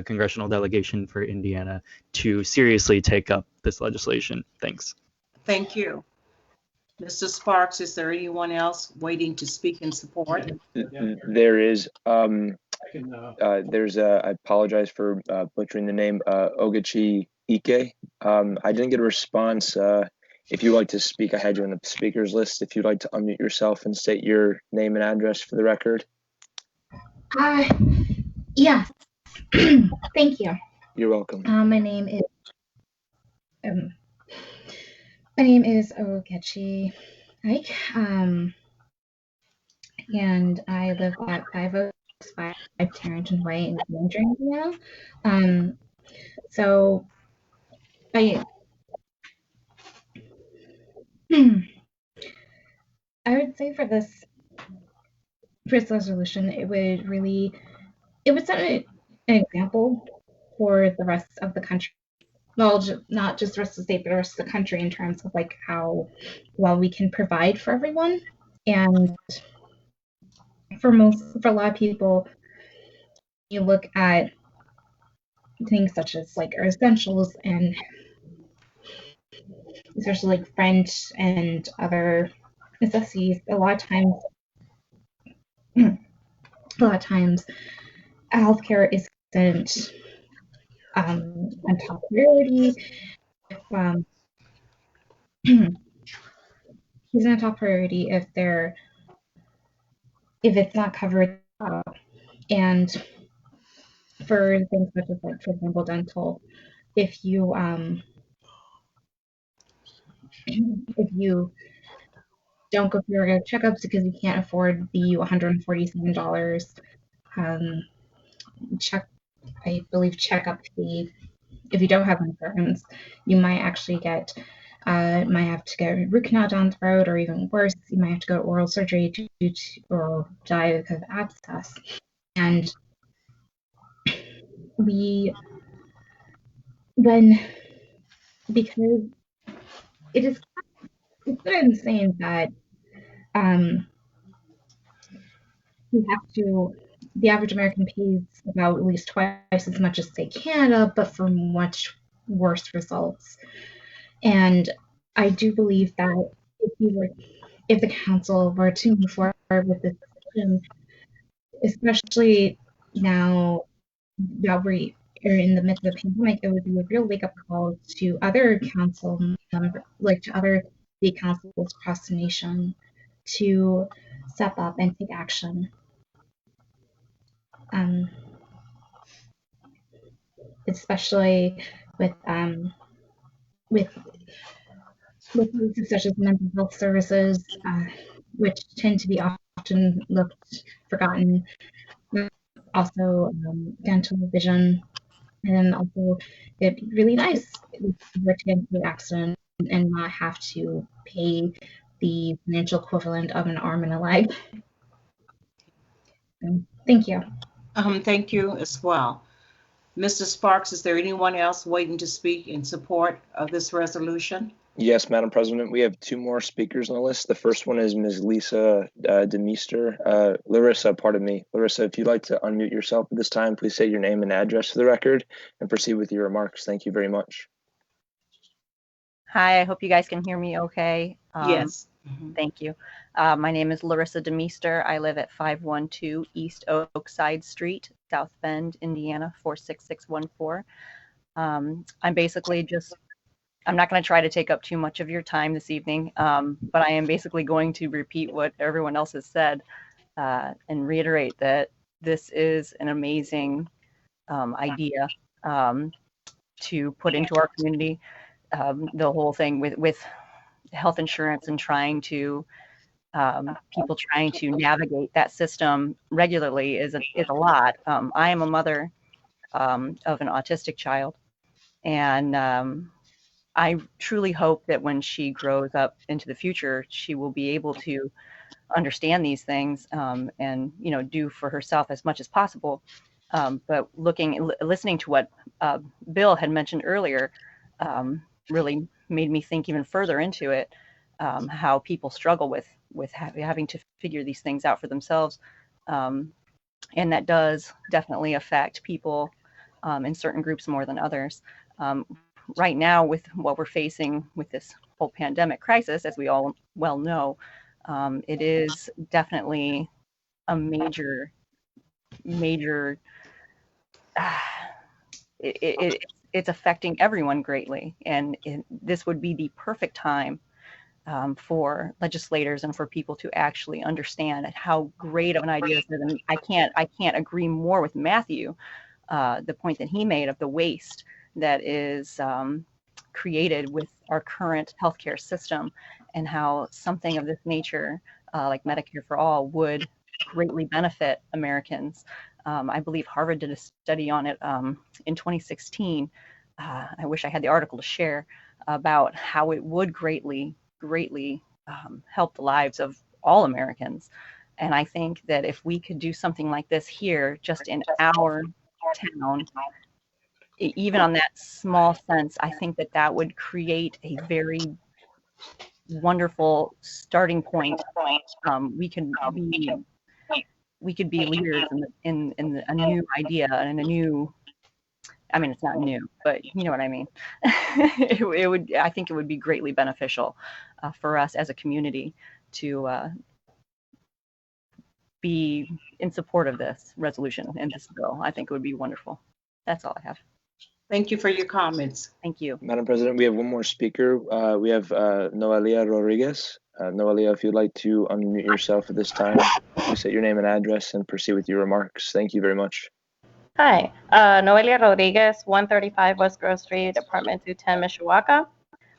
congressional delegation for Indiana to seriously take up this legislation. Thanks. Thank you. Mr. Sparks, is there anyone else waiting to speak in support? There is. There's I apologize for butchering the name, Ogechi Ike. I didn't get a response. If you'd like to speak, I had you on the speakers list. If you'd like to unmute yourself and state your name and address for the record. Yeah. Thank you. You're welcome. My name is Ogechi Ike, and I live at 505 Tarrington Way in Granger, Indiana. So I would say for this resolution, it would set an example for the rest of the country. Well, not just the rest of the state, but the rest of the country in terms of like how well we can provide for everyone. And for a lot of people, you look at things such as like our essentials and especially like rent and other necessities. A lot of times, healthcare isn't on top priority. Isn't a top priority if it's not covered. And for things such as like, for example, dental, if you don't go through your checkups because you can't afford the $147 checkup fee, if you don't have insurance, you might actually might have to get a root canal down the road, or even worse, you might have to go to oral surgery or die because of abscess. And because it's kind of insane that the average American pays about at least twice as much as, say, Canada, but for much worse results. And I do believe that if the council were to move forward with this decision, especially now that we are in the midst of the pandemic, it would be a real wake-up call to other council members, like to other state councils across the nation, to step up and take action. Especially with with services such as mental health services, which tend to be often looked forgotten. Also, dental vision, and then also it'd be really nice if we were to get into an accident and not have to pay the financial equivalent of an arm and a leg. Thank you. Thank you as well. Mr. Sparks, is there anyone else waiting to speak in support of this resolution? Yes, Madam President, we have two more speakers on the list. The first one is Ms. Lisa DeMeester. Larissa, pardon me. Larissa, if you'd like to unmute yourself at this time, please say your name and address for the record and proceed with your remarks. Thank you very much. Hi, I hope you guys can hear me okay. Yes. Thank you. My name is Larissa DeMeester. I live at 512 East Oakside Street, South Bend, Indiana, 46614. I'm basically just, I'm not going to try to take up too much of your time this evening, but I am basically going to repeat what everyone else has said and reiterate that this is an amazing idea to put into our community. The whole thing with health insurance and trying to people trying to navigate that system regularly is a lot. I am a mother of an autistic child, and I truly hope that when she grows up into the future, she will be able to understand these things and do for herself as much as possible. But listening to what Bill had mentioned earlier really made me think even further into it, how people struggle with having to figure these things out for themselves. And that does definitely affect people in certain groups more than others. Right now, with what we're facing with this whole pandemic crisis, as we all well know, it is definitely a major it's affecting everyone greatly, and this would be the perfect time for legislators and for people to actually understand how great of an idea this is. And I can't agree more with Matthew, the point that he made of the waste that is created with our current healthcare system, and how something of this nature, like Medicare for All, would greatly benefit Americans. I believe Harvard did a study on it in 2016. I wish I had the article to share about how it would greatly help the lives of all Americans. And I think that if we could do something like this here, just in our town, even on that small sense, I think that would create a very wonderful starting point. We could be leaders in a new idea and a new. I mean, it's not new, but you know what I mean. I think it would be greatly beneficial for us as a community to be in support of this resolution and this bill. I think it would be wonderful. That's all I have. Thank you for your comments. Thank you. Madam President, we have one more speaker. We have Noelia Rodriguez. Noelia, if you'd like to unmute yourself at this time, please say your name and address and proceed with your remarks. Thank you very much. Hi, Noelia Rodriguez, 135 West Grove Street, apartment 210, Mishawaka.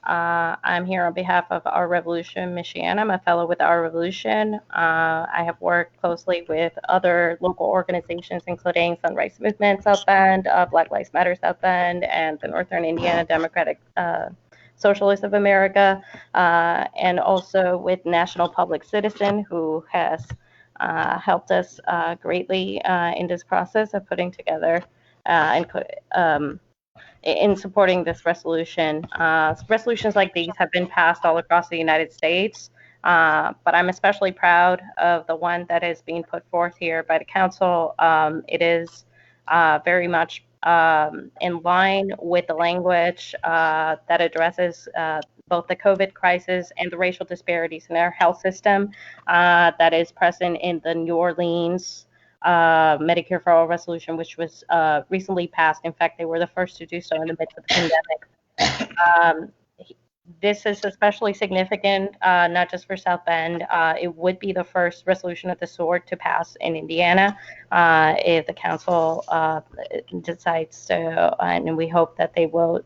I'm here on behalf of Our Revolution Michiana. I'm a fellow with Our Revolution. I have worked closely with other local organizations, including Sunrise Movement South Bend, Black Lives Matter South Bend, and the Northern Indiana Democratic Socialists of America, and also with National Public Citizen, who has helped us greatly in this process of putting together in supporting this resolution. Resolutions like these have been passed all across the United States, but I'm especially proud of the one that is being put forth here by the council. It is very much in line with the language that addresses both the COVID crisis and the racial disparities in our health system that is present in the New Orleans Medicare for All resolution, which was recently passed. In fact, they were the first to do so in the midst of the pandemic. This is especially significant, not just for South Bend. It would be the first resolution of the sort to pass in Indiana if the council decides to, and we hope that they will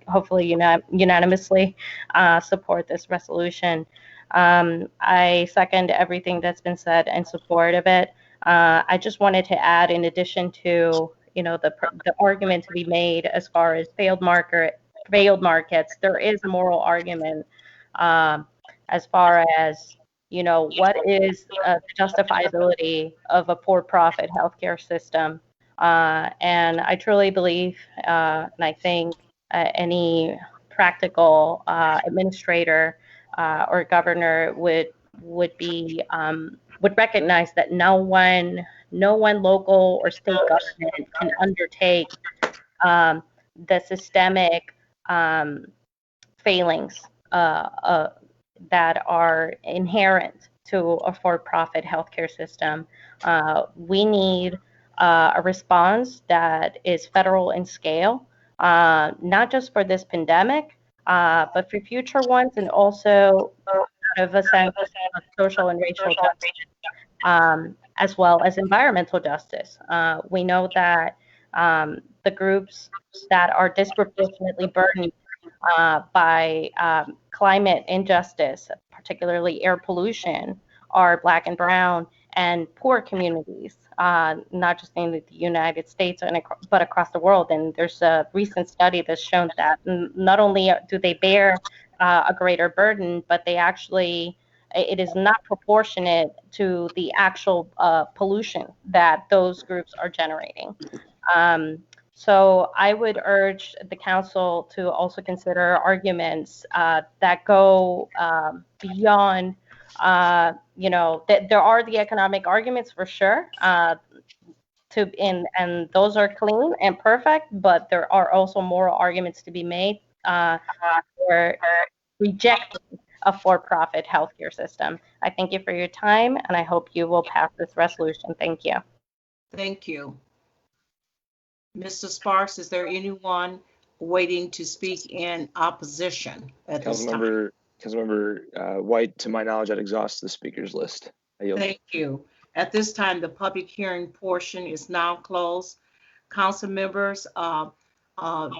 hopefully unanimously support this resolution. I second everything that's been said in support of it. I just wanted to add, in addition to the argument to be made as far as failed markets, there is a moral argument as far as what is the justifiability of a for-profit healthcare system. And I truly believe, and I think any practical administrator or governor would recognize that no one local or state government can undertake the systemic failings that are inherent to a for-profit healthcare system. We need a response that is federal in scale, not just for this pandemic, but for future ones, and also of a sense of social and racial justice, as well as environmental justice. We know that the groups that are disproportionately burdened by climate injustice, particularly air pollution, are Black and Brown and poor communities, not just in the United States but across the world. And there's a recent study that's shown that not only do they bear a greater burden, but it is not proportionate to the actual pollution that those groups are generating. So I would urge the council to also consider arguments that go beyond, that there are the economic arguments for sure, and those are clean and perfect, but there are also moral arguments to be made for rejecting a for-profit healthcare system. I thank you for your time, and I hope you will pass this resolution. Thank you. Thank you. Mr. Sparks, is there anyone waiting to speak in opposition at this time? Councilmember White, to my knowledge, that exhausts the speakers list. I yield. Thank you. At this time, the public hearing portion is now closed. Council members, do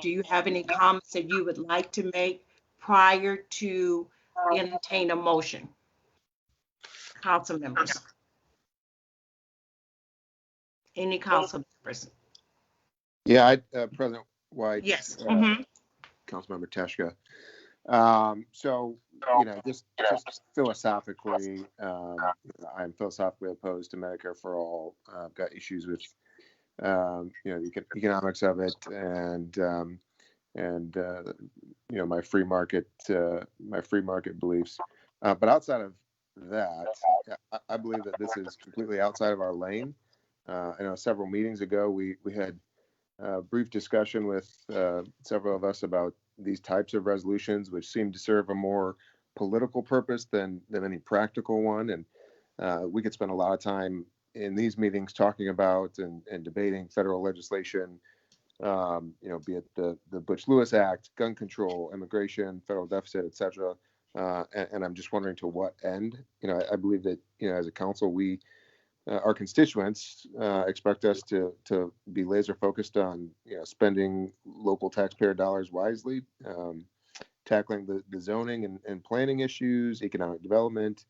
you have any comments that you would like to make prior to entertain a motion? Council members. Any council members? Yeah, President White. Yes. Councilmember Teshka. So, just philosophically, I'm philosophically opposed to Medicare for all. I've got issues with, the economics of it, and my free market beliefs. But outside of that, I believe that this is completely outside of our lane. I know several meetings ago we had a brief discussion with several of us about these types of resolutions, which seem to serve a more political purpose than any practical one. And we could spend a lot of time in these meetings talking about and debating federal legislation, be it the Butch-Lewis Act, gun control, immigration, federal deficit, et cetera. And I'm just wondering to what end. I believe that, as a council, our constituents expect us to be laser focused on spending local taxpayer dollars wisely, tackling the zoning and planning issues, economic development,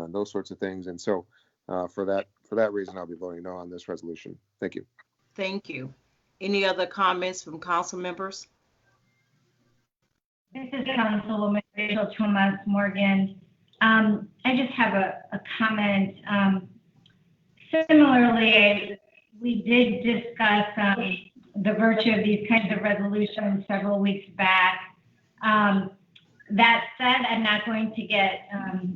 those sorts of things. And so for that reason, I'll be voting no on this resolution. Thank you. Thank you. Any other comments from council members? This is Councilwoman Rachel Thomas Morgan. I just have a comment. Similarly, we did discuss the virtue of these kinds of resolutions several weeks back. That said, I'm not going to get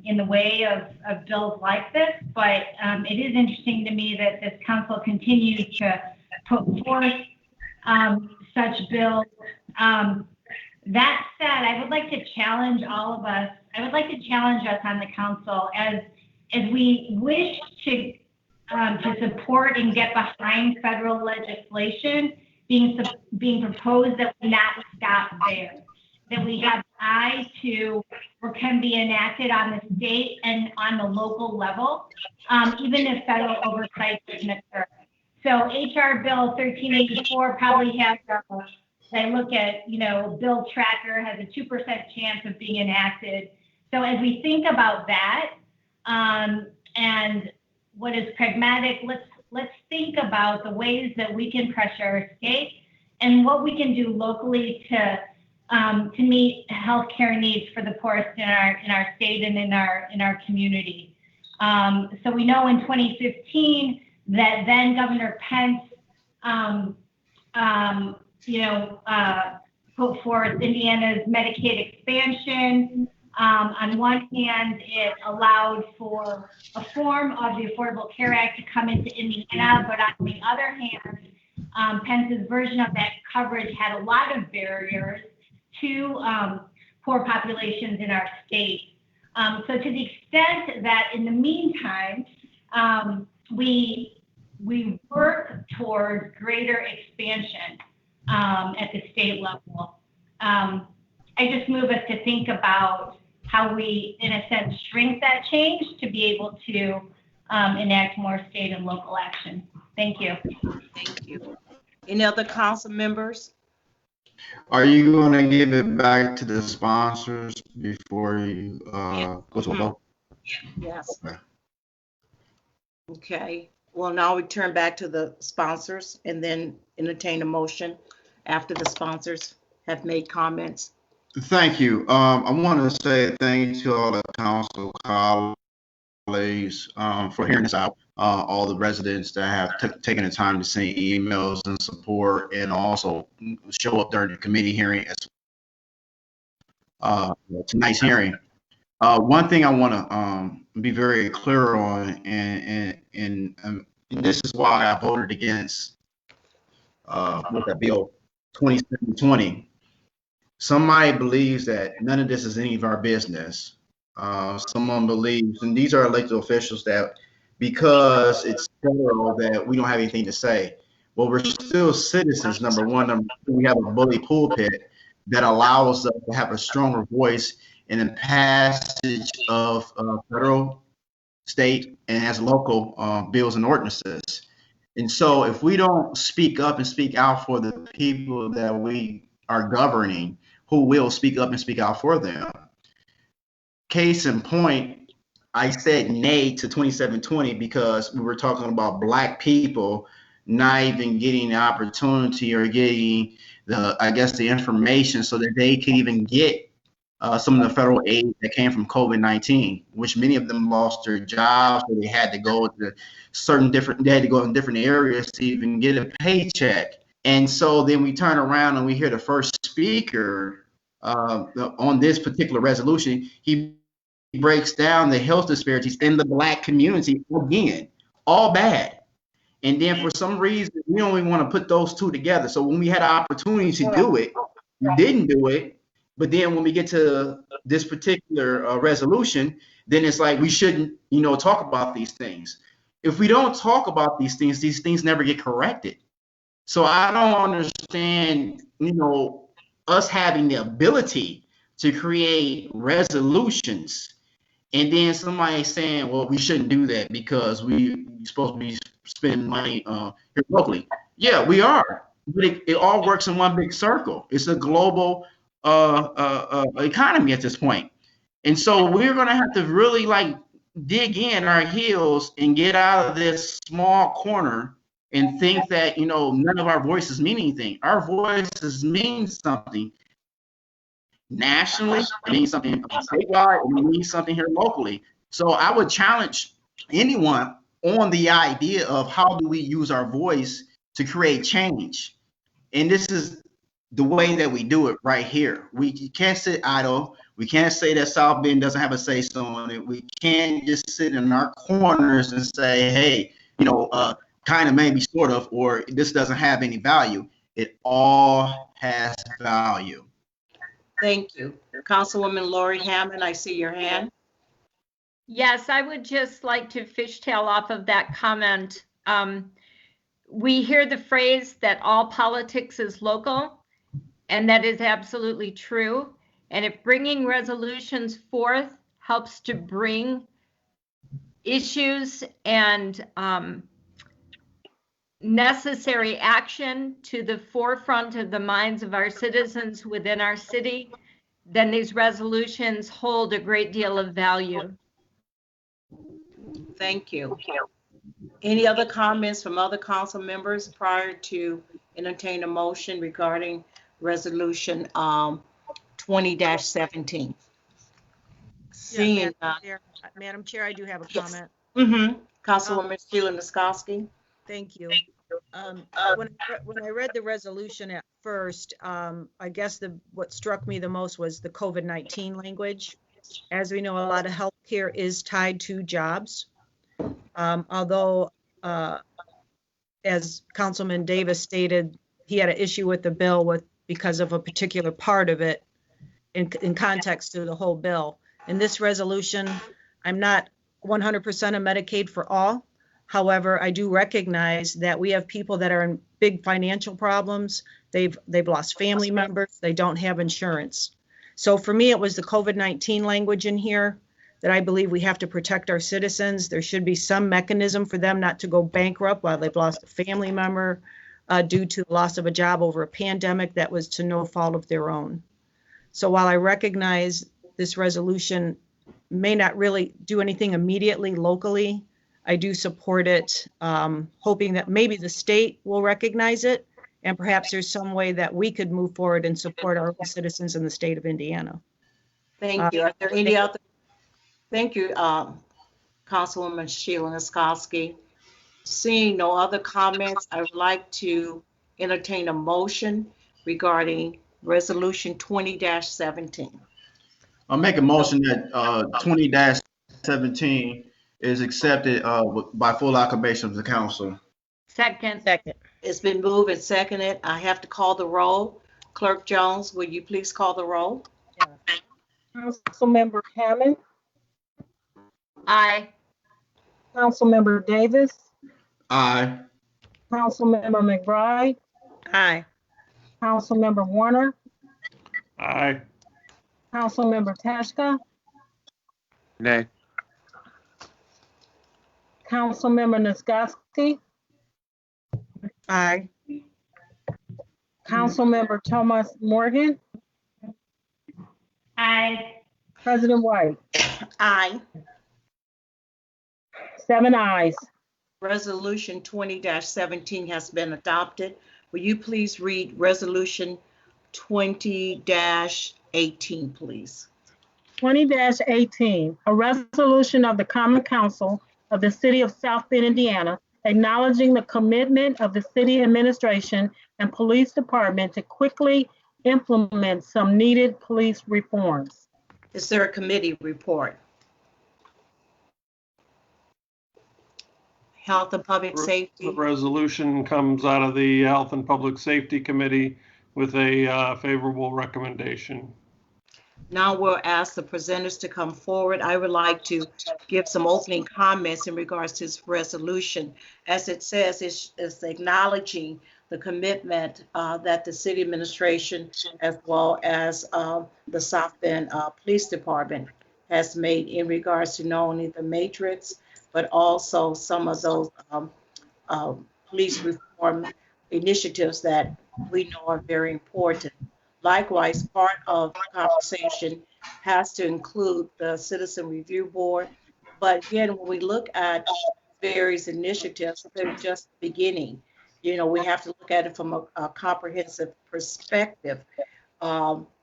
in the way of bills like this, but it is interesting to me that this council continues to put forth such bills. That said, I would like to challenge all of us. I would like to challenge us on the council as we wish to support and get behind federal legislation being proposed, that we not stop there. that we have eyes to or can be enacted on the state and on the local level, even if federal oversight doesn't occur. So HR Bill 1384 probably has, I look at, Bill Tracker has a 2% chance of being enacted. So as we think about that, and what is pragmatic, let's think about the ways that we can pressure our state and what we can do locally to meet healthcare needs for the poorest in our state and in our community. So we know in 2015 that then Governor Pence, put forth Indiana's Medicaid expansion. On one hand, it allowed for a form of the Affordable Care Act to come into Indiana, but on the other hand, Pence's version of that coverage had a lot of barriers to poor populations in our state. So to the extent that in the meantime, we work toward greater expansion at the state level, I just move us to think about how we, in a sense, shrink that change to be able to enact more state and local action. Thank you. Thank you. Any other council members? Are you going to give it back to the sponsors before you go to a vote? Yes. Okay. Okay. Well, now we turn back to the sponsors and then entertain a motion after the sponsors have made comments. Thank you. I want to say thank you to all the council colleagues for hearing us out. All the residents that have taken the time to send emails and support and also show up during the committee hearing. Tonight's hearing. One thing I want to be very clear on, and this is why I voted against with that bill 2720. Somebody believes that none of this is any of our business. Someone believes, and these are elected officials, that because it's federal that we don't have anything to say. Well, we're still citizens, number one. Number two, we have a bully pulpit that allows us to have a stronger voice in the passage of federal, state, and as local bills and ordinances. And so if we don't speak up and speak out for the people that we are governing, who will speak up and speak out for them? Case in point, I said nay to 2720 because we were talking about Black people not even getting the opportunity or getting the information so that they can even get some of the federal aid that came from COVID-19, which many of them lost their jobs, or they had to go to they had to go in different areas to even get a paycheck. And so then we turn around and we hear the first speaker on this particular resolution. He breaks down the health disparities in the Black community again, all bad. And then for some reason, we only want to put those two together. So when we had an opportunity to do it, we didn't do it. But then when we get to this particular resolution, then it's like we shouldn't, talk about these things. If we don't talk about these things never get corrected. So I don't understand, us having the ability to create resolutions and then somebody saying, well, we shouldn't do that because we're supposed to be spending money here locally. Yeah, we are. But it all works in one big circle. It's a global economy at this point. And so we're going to have to really dig in our heels and get out of this small corner and think that, none of our voices mean anything. Our voices mean something nationally, it means something statewide, and it means something here locally. So I would challenge anyone on the idea of how do we use our voice to create change. And this is the way that we do it right here. We can't sit idle. We can't say that South Bend doesn't have a say so on it. We can't just sit in our corners and say, hey, kind of, maybe, sort of, or this doesn't have any value. It all has value. Thank you. Councilwoman Lori Hammond, I see your hand. Yes, I would just like to fishtail off of that comment. We hear the phrase that all politics is local, and that is absolutely true. And if bringing resolutions forth helps to bring issues and necessary action to the forefront of the minds of our citizens within our city, then these resolutions hold a great deal of value. Thank you. Any other comments from other council members prior to entertain a motion regarding resolution 20-17? Seeing Madam Chair, I do have a comment. Councilwoman Sheila Niskoski. Thank you. When I read the resolution at first, I guess what struck me the most was the COVID-19 language. As we know, a lot of healthcare is tied to jobs. Although, as Councilman Davis stated, he had an issue with the bill because of a particular part of it in context to the whole bill. In this resolution, I'm not 100% of Medicaid for all. However, I do recognize that we have people that are in big financial problems. They've lost family members. They don't have insurance. So for me, it was the COVID-19 language in here that I believe we have to protect our citizens. There should be some mechanism for them not to go bankrupt while they've lost a family member due to the loss of a job over a pandemic that was to no fault of their own. So while I recognize this resolution may not really do anything immediately locally, I do support it, hoping that maybe the state will recognize it, and perhaps there's some way that we could move forward and support our own citizens in the state of Indiana. Thank you. Are there any other? Thank you, Councilwoman Sheila Niskoski. Seeing no other comments, I would like to entertain a motion regarding resolution 20-17. I'll make a motion that 20-17 is accepted by full acclamation of the council. Second. It's been moved and seconded. I have to call the roll. Clerk Jones, will you please call the roll? Councilmember Hammond. Aye. Councilmember Davis. Aye. Councilmember McBride. Aye. Councilmember Warner. Aye. Councilmember Tashka. Nay. Councilmember Niskoski. Aye. Councilmember Thomas Morgan. Aye. President White. Aye. 7 ayes. Resolution 20-17 has been adopted. Will you please read resolution 20-18, please? 20-18, a resolution of the Common Council of the City of South Bend, Indiana, acknowledging the commitment of the city administration and police department to quickly implement some needed police reforms. Is there a committee report? Health and Public Safety. The resolution comes out of the Health and Public Safety Committee with a favorable recommendation. Now we'll ask the presenters to come forward. I would like to give some opening comments in regards to this resolution. As it says, it's acknowledging the commitment that the city administration, as well as the South Bend Police Department, has made in regards to not only the matrix, but also some of those police reform initiatives that we know are very important. Likewise, part of the conversation has to include the Citizen Review Board. But again, when we look at various initiatives, they're just the beginning. You know, we have to look at it from a comprehensive perspective.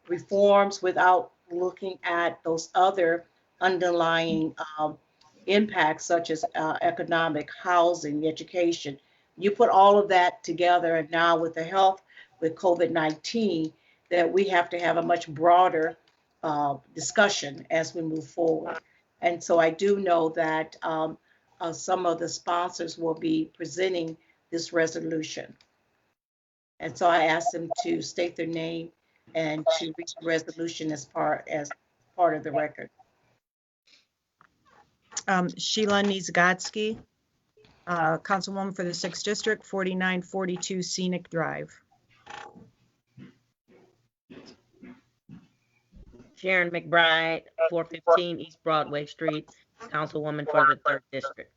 Reforms without looking at those other underlying impacts, such as economic, housing, education. You put all of that together, and now with the health, with COVID-19, that we have to have a much broader discussion as we move forward. And so I do know that some of the sponsors will be presenting this resolution. And so I asked them to state their name and to read the resolution as part of the record. Sheila Niezgodsky, Councilwoman for the 6th District, 4942 Scenic Drive. Sharon McBride, 415 East Broadway Street, Councilwoman for the 3rd District.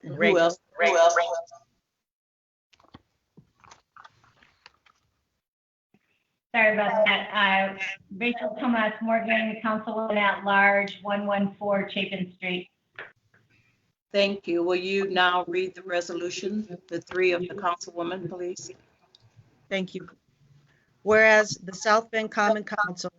And who else? Sorry about that. Rachel Thomas Morgan, Councilwoman at Large, 114 Chapin Street. Thank you. Will you now read the resolution, the three of the councilwomen, please? Thank you. Whereas the South Bend Common Council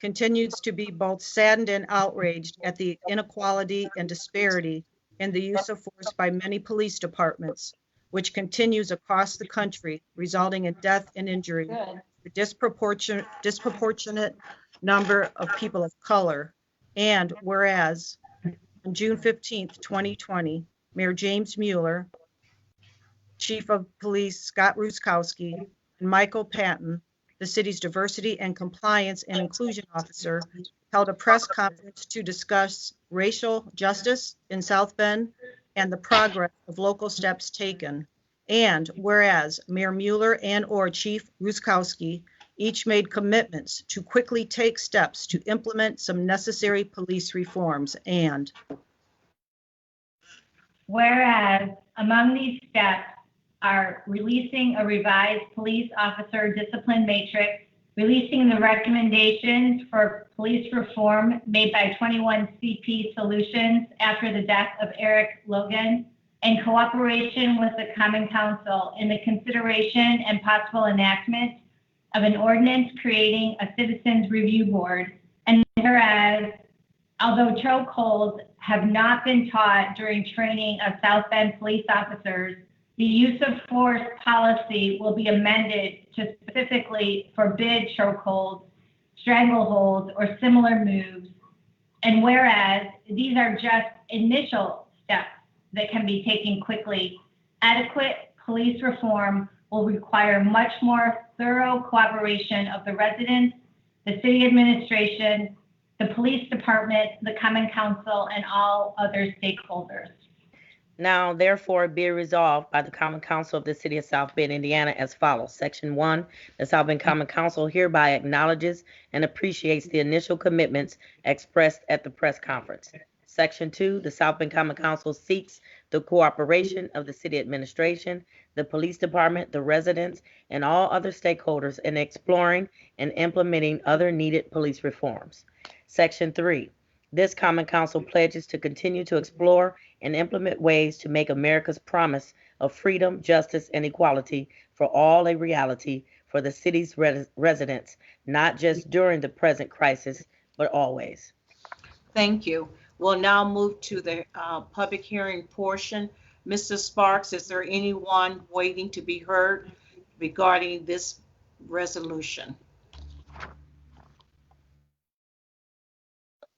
continues to be both saddened and outraged at the inequality and disparity in the use of force by many police departments, which continues across the country, resulting in death and injury, the disproportionate number of people of color. And whereas on June 15th, 2020, Mayor James Mueller, Chief of Police Scott Ruskowski, and Michael Patton, the city's Diversity and Compliance and Inclusion Officer, held a press conference to discuss racial justice in South Bend and the progress of local steps taken. And whereas Mayor Mueller and/or Chief Ruskowski each made commitments to quickly take steps to implement some necessary police reforms. And whereas among these steps are releasing a revised police officer discipline matrix, releasing the recommendations for police reform made by 21 CP Solutions after the death of Eric Logan, and cooperation with the Common Council in the consideration and possible enactment of an ordinance creating a citizens review board. And whereas, although chokeholds have not been taught during training of South Bend police officers, the use of force policy will be amended to specifically forbid chokeholds, strangleholds, or similar moves. And whereas these are just initial steps that can be taken quickly, adequate police reform will require much more thorough cooperation of the residents, the city administration, the police department, the Common Council, and all other stakeholders. Now, therefore, be resolved by the Common Council of the City of South Bend, Indiana, as follows. Section 1, the South Bend Common Council hereby acknowledges and appreciates the initial commitments expressed at the press conference. Section 2, the South Bend Common Council seeks the cooperation of the city administration, the police department, the residents, and all other stakeholders in exploring and implementing other needed police reforms. Section 3, this Common Council pledges to continue to explore and implement ways to make America's promise of freedom, justice, and equality for all a reality for the city's residents, not just during the present crisis, but always. Thank you. We'll now move to the public hearing portion. Mr. Sparks, is there anyone waiting to be heard regarding this resolution?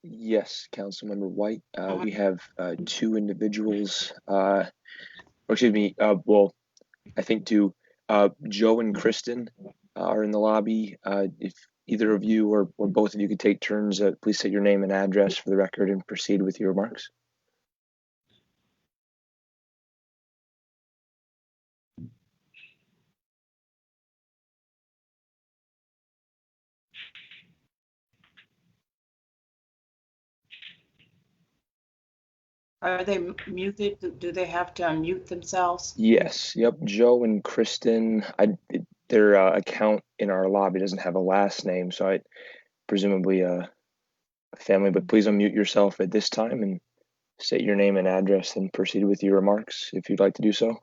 Yes, Councilmember White. We have two individuals, or excuse me, well, I think two, Joe and Kristen are in the lobby. If either of you or both of you could take turns, please state your name and address for the record and proceed with your remarks. Are they muted? Do they have to unmute themselves? Yes, yep, Joe and Kristen, their account in our lobby doesn't have a last name, so I presumably a family, but please unmute yourself at this time and state your name and address and proceed with your remarks if you'd like to do so.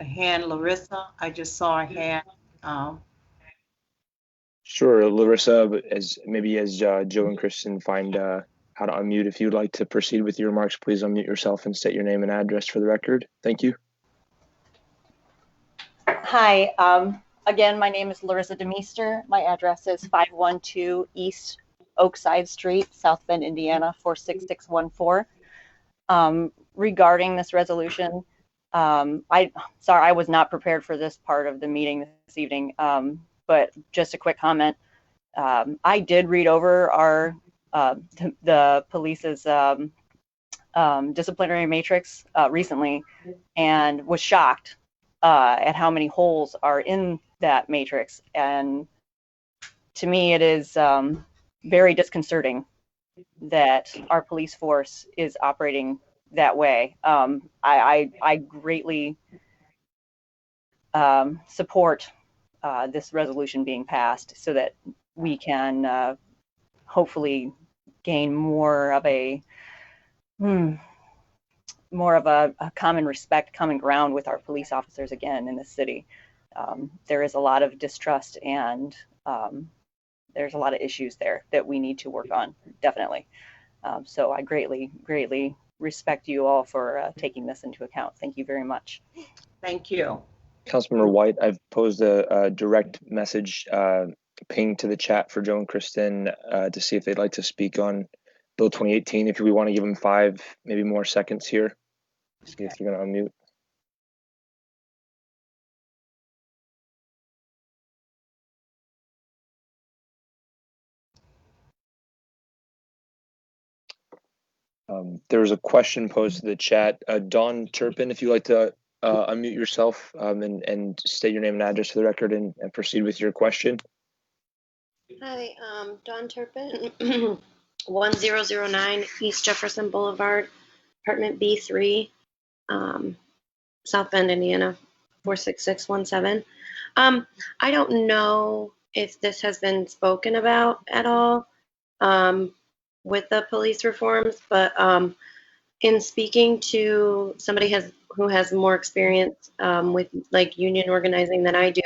A hand, Larissa. I just saw a hand. Sure, Larissa, as Joe and Kristen find how to unmute, if you'd like to proceed with your remarks, please unmute yourself and state your name and address for the record. Thank you. Hi, again, my name is Larissa DeMeester. My address is 512 East Oakside Street, South Bend, Indiana, 46614. Regarding this resolution, I was not prepared for this part of the meeting this evening, but just a quick comment. I did read over our the police's disciplinary matrix recently, and was shocked at how many holes are in that matrix. And to me, it is very disconcerting that our police force is operating that way. I greatly support this resolution being passed so that we can hopefully gain more of a common respect, common ground with our police officers again in the city. There is a lot of distrust, and there's a lot of issues there that we need to work on, definitely. So I greatly respect you all for taking this into account. Thank you very much. Thank you. Councilmember White, I've posed a direct message ping to the chat for Joe and Kristen to see if they'd like to speak on Bill 2018. If we want to give them 5, maybe more seconds here. See if they're going to unmute. There was a question posed to the chat. Dawn Turpin, if you'd like to unmute yourself and state your name and address for the record and proceed with your question. Hi, Dawn Turpin, 1009 East Jefferson Boulevard, apartment B3, South Bend, Indiana, 46617. I don't know if this has been spoken about at all with the police reforms, but in speaking to somebody who has more experience with like union organizing than I do,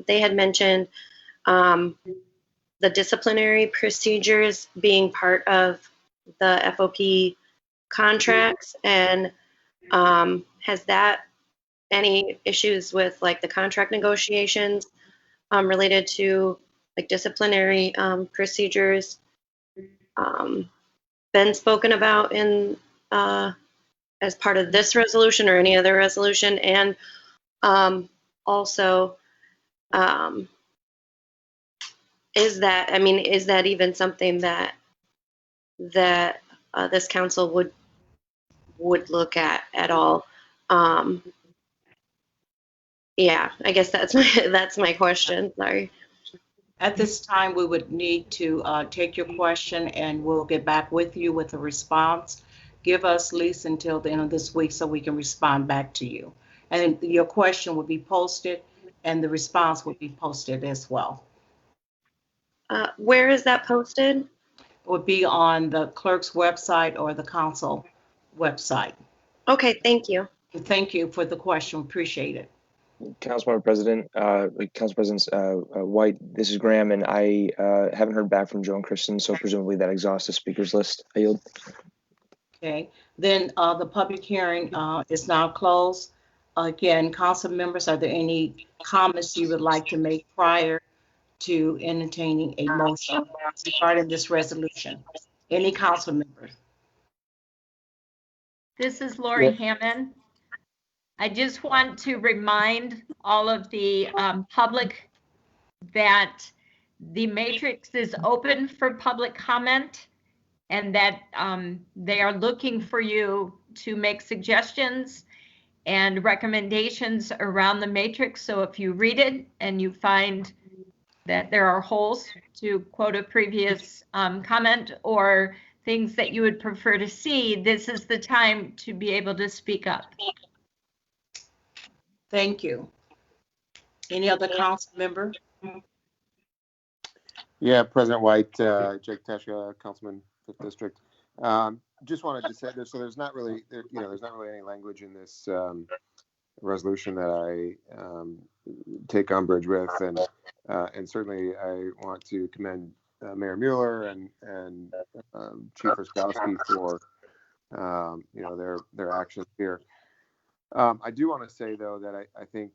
they had mentioned the disciplinary procedures being part of the FOP contracts, and has that any issues with like the contract negotiations related to like disciplinary procedures been spoken about in as part of this resolution or any other resolution? And also, is that even something that this council would look at all? Yeah, I guess that's my question. Sorry. At this time, we would need to take your question, and we'll get back with you with a response. Give us at least until the end of this week so we can respond back to you. And your question will be posted, and the response will be posted as well. Where is that posted? It would be on the clerk's website or the council website. Okay, thank you. Thank you for the question. Appreciate it. Council President White, this is Graham, and I haven't heard back from Joe and Kristen, so presumably that exhausts the speakers list. I yield. Okay, then the public hearing is now closed. Again, council members, are there any comments you would like to make prior to entertaining a motion regarding this resolution? Any council members? This is Lori Hammond. I just want to remind all of the public that the matrix is open for public comment, and that they are looking for you to make suggestions and recommendations around the matrix. So if you read it and you find that there are holes, to quote a previous comment, or things that you would prefer to see, this is the time to be able to speak up. Thank you. Any other council member? Yeah, President White, Jake Tesha, Councilman, 5th District. Just wanted to say this. So there's not really, there's not really any language in this resolution that I take umbrage with, and certainly I want to commend Mayor Mueller and Chief Roskowski for their actions here. I do want to say though that I think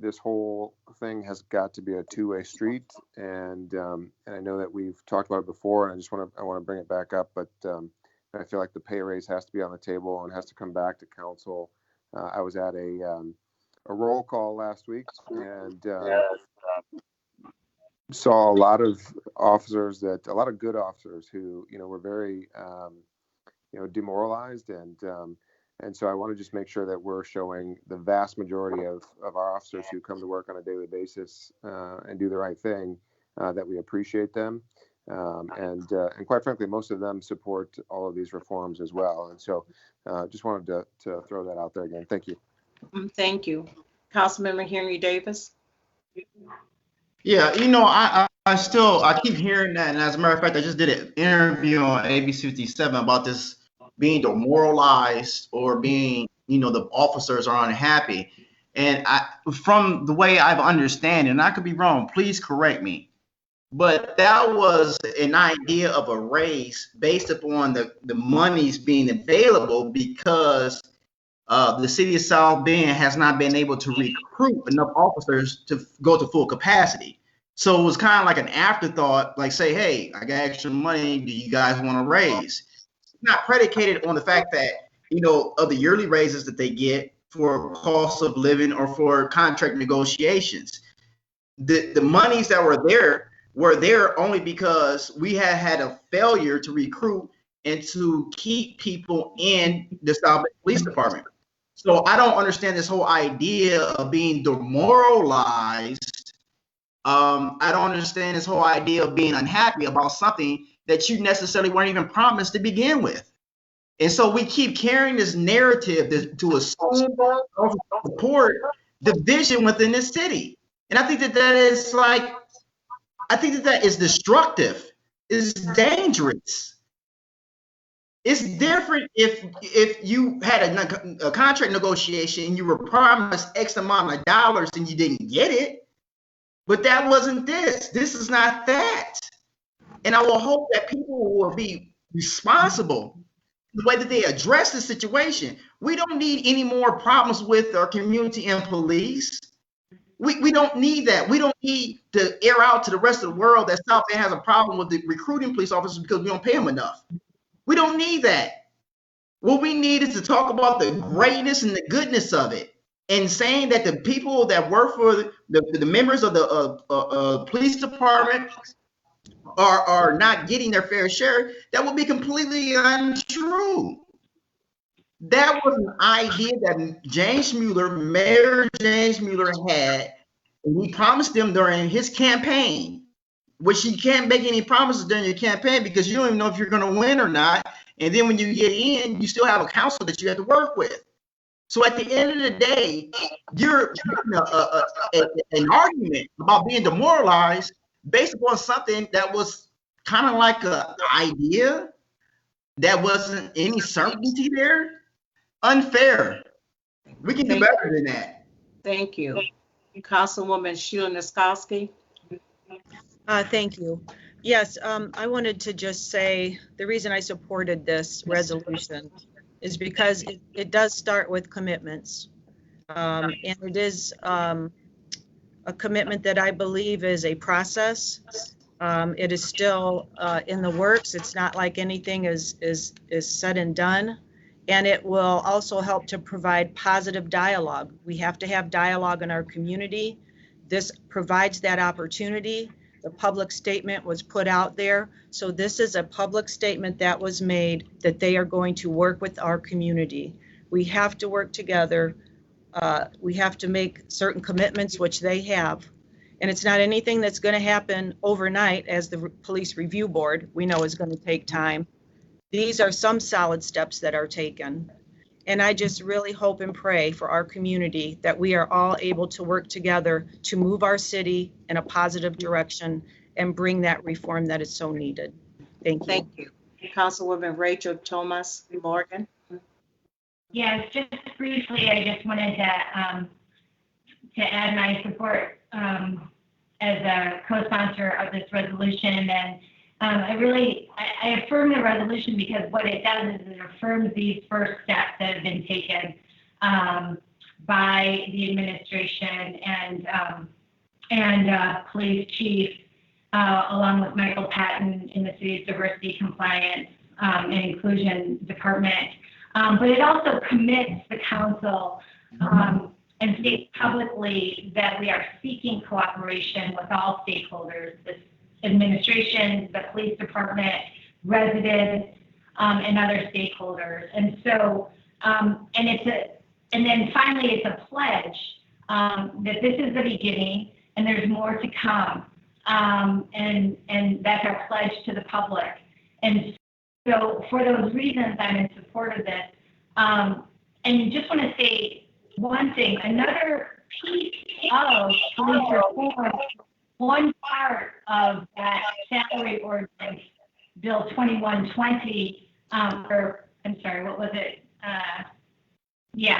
this whole thing has got to be a two-way street, and I know that we've talked about it before, and I want to bring it back up, but I feel like the pay raise has to be on the table and has to come back to council. I was at a roll call last week, and saw a lot of officers a lot of good officers who, were very, demoralized. And so I want to just make sure that we're showing the vast majority of our officers who come to work on a daily basis and do the right thing, that we appreciate them. And quite frankly, most of them support all of these reforms as well. And so just wanted to throw that out there again. Thank you. Thank you. Councilmember Henry Davis. Yeah, I keep hearing that, and as a matter of fact, I just did an interview on ABC 57 about this being demoralized or being, the officers are unhappy. And from the way I've understand, and I could be wrong, please correct me, but that was an idea of a raise based upon the monies being available because the city of South Bend has not been able to recruit enough officers to go to full capacity. So it was kind of like an afterthought, like say, hey, I got extra money, do you guys want to raise? It's not predicated on the fact that, of the yearly raises that they get for cost of living or for contract negotiations. The monies that were there only because we had a failure to recruit and to keep people in the South Bend Police Department. So I don't understand this whole idea of being demoralized. I don't understand this whole idea of being unhappy about something that you necessarily weren't even promised to begin with. And so we keep carrying this narrative to assume or support division within the city. And I think that is destructive. It's dangerous. It's different if you had a contract negotiation and you were promised X amount of dollars and you didn't get it. But that wasn't this. This is not that. And I will hope that people will be responsible the way that they address the situation. We don't need any more problems with our community and police. We don't need that. We don't need to air out to the rest of the world that South Bend has a problem with the recruiting police officers because we don't pay them enough. We don't need that. What we need is to talk about the greatness and the goodness of it, and saying that the people that work for the members of the police department are not getting their fair share. That would be completely untrue. That was an idea that Mayor James Mueller had, and he promised them during his campaign, which you can't make any promises during your campaign because you don't even know if you're going to win or not. And then when you get in, you still have a council that you have to work with. So at the end of the day, you're an argument about being demoralized based upon something that was kind of like an idea that wasn't any certainty there. Unfair. We can do better than that. Thank you. Councilwoman Sheila Niskoski. Thank you. Yes, I wanted to just say the reason I supported this resolution is because it does start with commitments. And it is a commitment that I believe is a process. It is still in the works. It's not like anything is said and done. And it will also help to provide positive dialogue. We have to have dialogue in our community. This provides that opportunity. The public statement was put out there. So this is a public statement that was made that they are going to work with our community. We have to work together. We have to make certain commitments, which they have. And it's not anything that's going to happen overnight, as the Police Review Board we know is going to take time. These are some solid steps that are taken. And I just really hope and pray for our community that we are all able to work together to move our city in a positive direction and bring that reform that is so needed. Thank you. Thank you. Councilwoman Rachel Thomas Morgan. Yes, just briefly, I just wanted to add my support as a co-sponsor of this resolution. And I affirm the resolution because what it does is it affirms these first steps that have been taken by the administration and police chief, along with Michael Patton in the city's diversity, compliance, and inclusion department. But it also commits the council and state publicly that we are seeking cooperation with all stakeholders, the administration, the police department, residents, and other stakeholders. And so, and then finally, it's a pledge that this is the beginning and there's more to come. And that's our pledge to the public. And so for those reasons, I'm in support of this. And just want to say one thing, another piece of police reform, one part of that salary ordinance, Bill 2120, or I'm sorry, what was it? Bill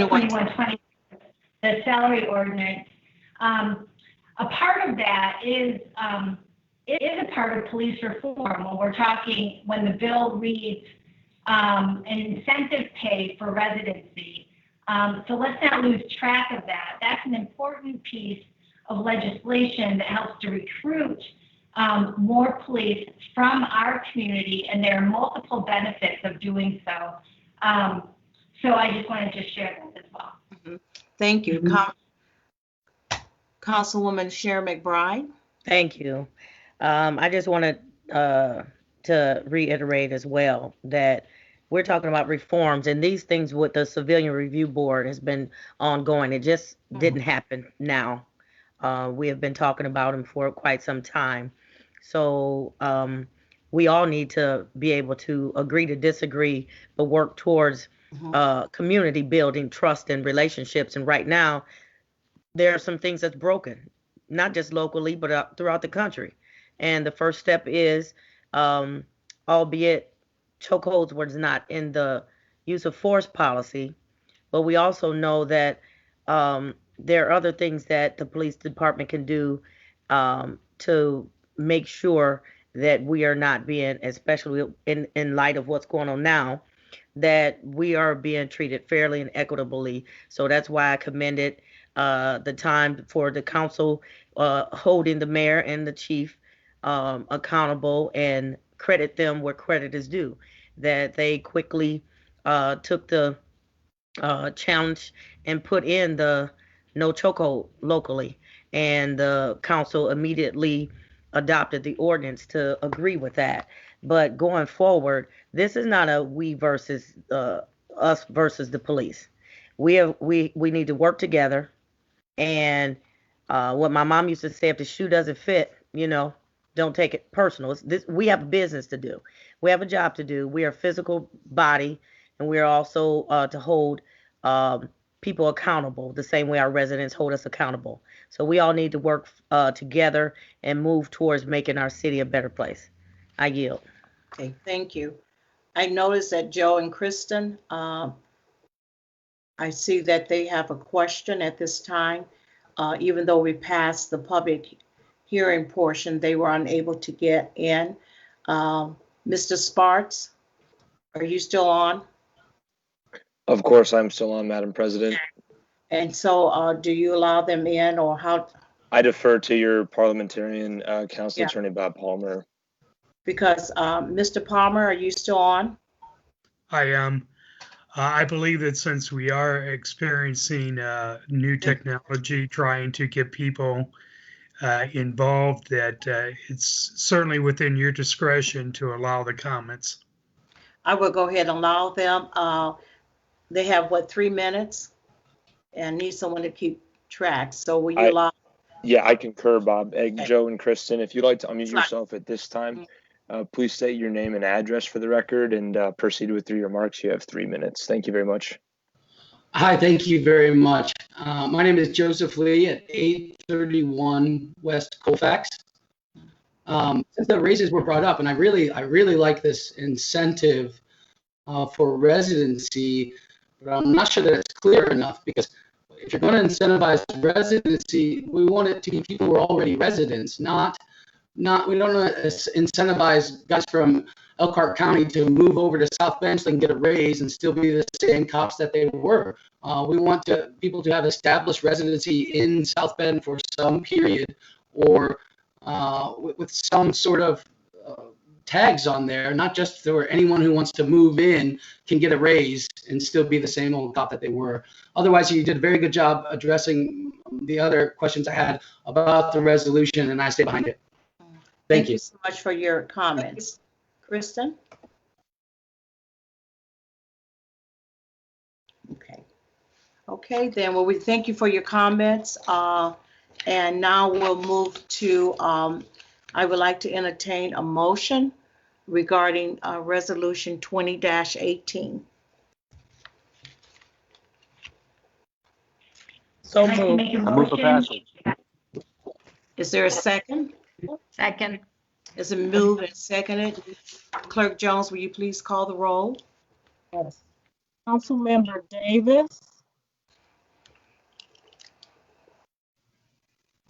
2120, the salary ordinance. A part of that is it is a part of police reform when we're talking, when the bill reads an incentive pay for residency. So let's not lose track of that. That's an important piece of legislation that helps to recruit more police from our community, and there are multiple benefits of doing so. So I just wanted to share that as well. Mm-hmm. Thank you. Councilwoman Sharon McBride. Thank you. I just wanted to reiterate as well that we're talking about reforms, and these things with the Civilian Review Board has been ongoing. It just didn't happen now. We have been talking about them for quite some time. So we all need to be able to agree to disagree, but work towards community building, trust, and relationships. And right now, there are some things that's broken, not just locally, but throughout the country. And the first step is, albeit chokeholds was not in the use of force policy, but we also know that there are other things that the police department can do to make sure that we are not being, especially in light of what's going on now, that we are being treated fairly and equitably. So that's why I commended the time for the council holding the mayor and the chief accountable, and credit them where credit is due, that they quickly took the challenge and put in the no chokehold locally, and the council immediately adopted the ordinance to agree with that. But going forward, this is not a we versus us versus the police. We need to work together. And what my mom used to say, if the shoe doesn't fit, don't take it personal. We have business to do. We have a job to do. We are a physical body, and we are also to hold people accountable the same way our residents hold us accountable. So we all need to work together and move towards making our city a better place. I yield. Okay, thank you. I noticed that Joe and Kristen, I see that they have a question at this time. Even though we passed the public hearing portion, they were unable to get in. Mr. Sparks, are you still on? Of course, I'm still on, Madam President. And so do you allow them in, or how? I defer to your parliamentarian council attorney, Bob Palmer. Because Mr. Palmer, are you still on? I am. I believe that since we are experiencing new technology, trying to get people involved, that it's certainly within your discretion to allow the comments. I will go ahead and allow them. They have, 3 minutes? And need someone to keep track. So will you allow? Yeah, I concur, Bob. Joe and Kristen, if you'd like to unmute yourself at this time, please state your name and address for the record and proceed with your remarks. You have 3 minutes. Thank you very much. Hi, thank you very much. My name is Joseph Lee at 831 West Colfax. Since the raises were brought up, and I really like this incentive for residency, but I'm not sure that it's clear enough, because if you're going to incentivize residency, we want it to be people who are already residents, not we don't want to incentivize guys from Elkhart County to move over to South Bend so they can get a raise and still be the same cops that they were. We want people to have established residency in South Bend for some period, or with some sort of tags on there, not just for anyone who wants to move in can get a raise and still be the same old cop that they were. Otherwise, you did a very good job addressing the other questions I had about the resolution, and I stay behind it. Thank you so much for your comments. Kristen? Okay. Okay, then, well, we thank you for your comments. And now we'll move to, I would like to entertain a motion regarding Resolution 20-18. So I'd like to moved. make a I move for motion. passage. Is there a second? Second. Is it moved and seconded? Clerk Jones, will you please call the roll? Yes. Councilmember Davis,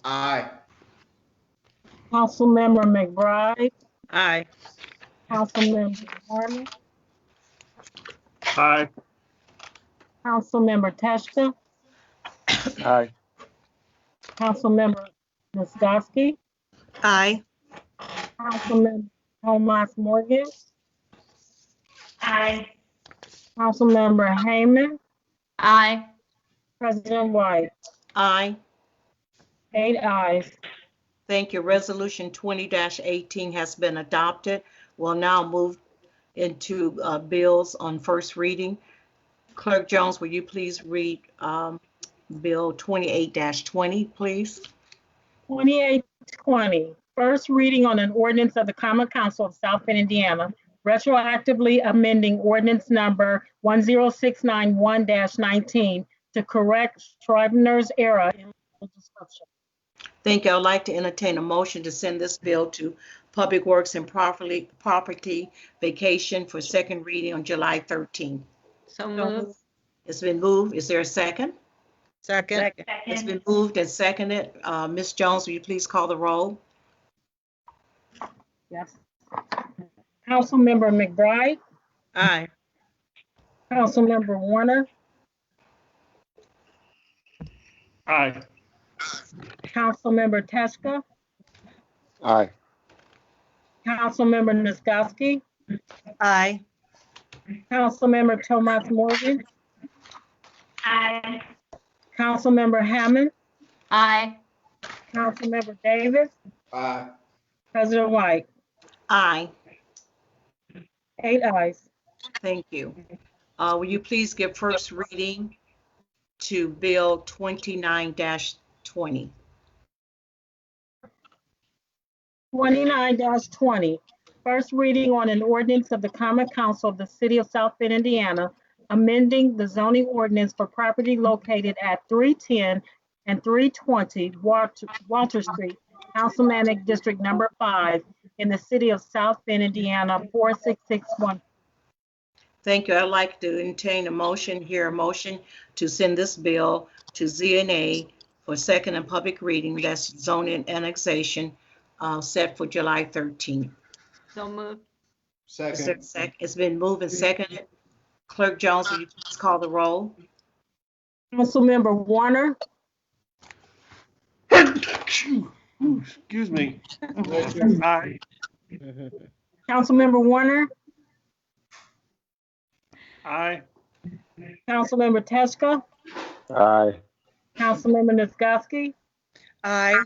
Aye. Councilmember McBride, Aye. Councilmember Harmon, Aye. Councilmember Teschka, Aye. Councilmember Nisgowsky, Aye. Councilmember Tomas Morgan, Aye. Councilmember Heyman, Aye. President White. Aye. 8 ayes. Thank you. Resolution 20-18 has been adopted. We'll now move into bills on first reading. Clerk Jones, will you please read Bill 28-20, please? 2820, first reading on an ordinance of the Common Council of South Bend, Indiana, retroactively amending ordinance number 10691-19 to correct Scrivener's error in the description. Thank you. I'd like to entertain a motion to send this bill to Public Works and Property Vacation for second reading on July 13th. So moved. It's been moved. Is there a second? Second. It's been moved and seconded. Ms. Jones, will you please call the roll? Yes. Councilmember McBride, Aye. Councilmember Warner, Aye. Councilmember Teschka, Aye. Councilmember Nisgowsky, Aye. Councilmember Tomas Morgan, Aye. Councilmember Hammond, Aye. Councilmember Davis, Aye. President White. Aye. 8 ayes. Thank you. Will you please give first reading to Bill 29-20? 29-20, first reading on an ordinance of the Common Council of the City of South Bend, Indiana, amending the zoning ordinance for property located at 310 and 320 Walter Street, Councilmanic District Number 5, in the City of South Bend, Indiana, 46614. Thank you. I'd like to entertain a motion to send this bill to ZNA for second and public reading. That's zoning annexation set for July 13th. So moved. Second. It's been moved and seconded. Clerk Jones, will you please call the roll? Councilmember Warner, Excuse me. Aye. Councilmember Warner, Aye. Councilmember Teschka, Aye. Councilmember Nisgowsky, Aye.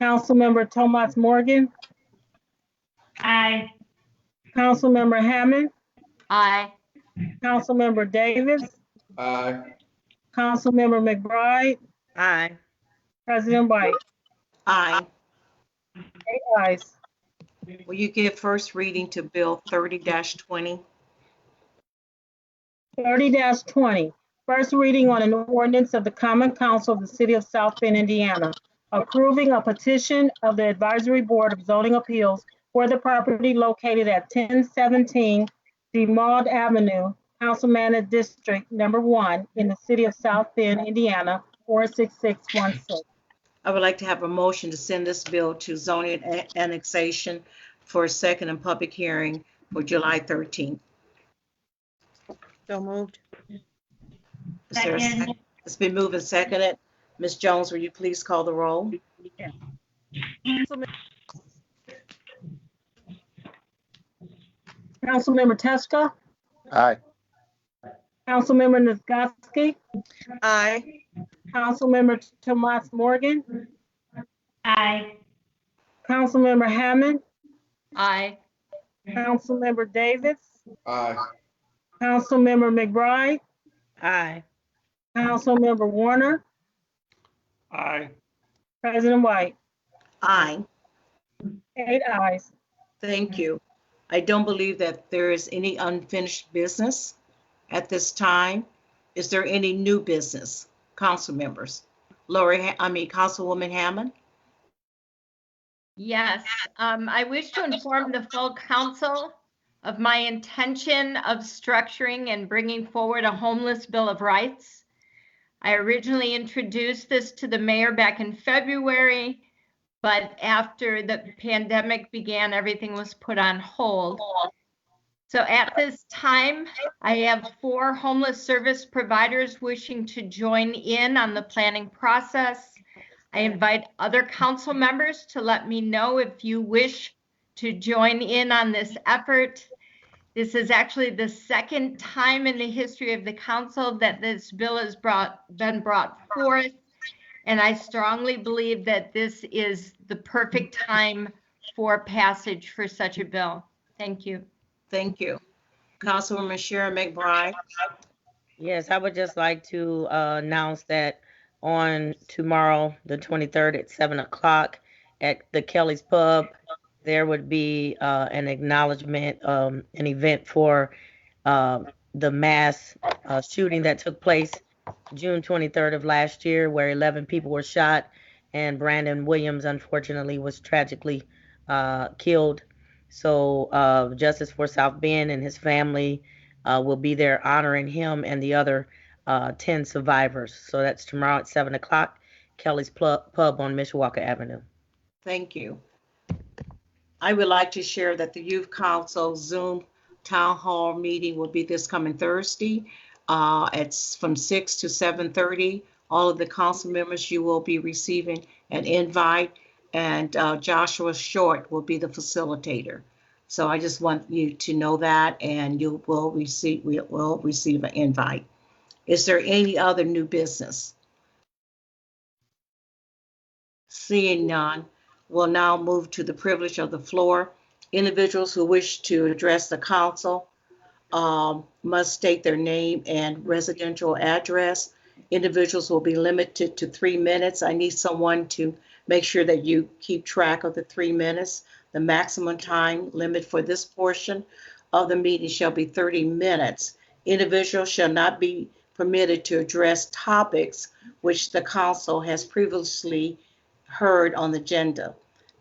Councilmember Tomas Morgan, Aye. Councilmember Hammond, Aye. Councilmember Davis, Aye. Councilmember McBride, Aye. President White. Aye. 8 ayes. Will you give first reading to Bill 30-20? 30-20, first reading on an ordinance of the Common Council of the City of South Bend, Indiana, approving a petition of the Advisory Board of Zoning Appeals for the property located at 1017 DeMaud Avenue, Councilmanic District Number 1, in the City of South Bend, Indiana, 46616. I would like to have a motion to send this bill to zoning annexation for a second and public hearing for July 13th. So moved. Is there a second? It's been moved and seconded. Ms. Jones, will you please call the roll? Councilmember Teska, Aye. Councilmember Nisgowsky, Aye. Councilmember Tomas Morgan, Aye. Councilmember Hammond, Aye. Councilmember Davis, Aye. Councilmember McBride, Aye. Councilmember Warner, Aye. President White. Aye. 8 ayes. Thank you. I don't believe that there is any unfinished business at this time. Is there any new business, council members? Councilwoman Hammond? Yes, I wish to inform the full council of my intention of structuring and bringing forward a homeless Bill of Rights. I originally introduced this to the mayor back in February, but after the pandemic began, everything was put on hold. So at this time, I have 4 homeless service providers wishing to join in on the planning process. I invite other council members to let me know if you wish to join in on this effort. This is actually the second time in the history of the council that this bill has been brought forth. And I strongly believe that this is the perfect time for passage for such a bill. Thank you. Thank you. Councilwoman Sharon McBride? Yes, I would just like to announce that on tomorrow, the 23rd at 7 o'clock at the Kelly's Pub, there would be an acknowledgement, an event for the mass shooting that took place June 23rd of last year, where 11 people were shot and Brandon Williams, unfortunately, was tragically killed. So Justice for South Bend and his family will be there honoring him and the other 10 survivors. So that's tomorrow at 7 o'clock, Kelly's Pub on Mishawaka Avenue. Thank you. I would like to share that the Youth Council Zoom Town Hall meeting will be this coming Thursday. It's from 6 to 7:30. All of the council members, you will be receiving an invite, and Joshua Short will be the facilitator. So I just want you to know that, and we will receive an invite. Is there any other new business? Seeing none, we'll now move to the privilege of the floor. Individuals who wish to address the council must state their name and residential address. Individuals will be limited to 3 minutes. I need someone to make sure that you keep track of the 3 minutes. The maximum time limit for this portion of the meeting shall be 30 minutes. Individuals shall not be permitted to address topics which the council has previously heard on the agenda.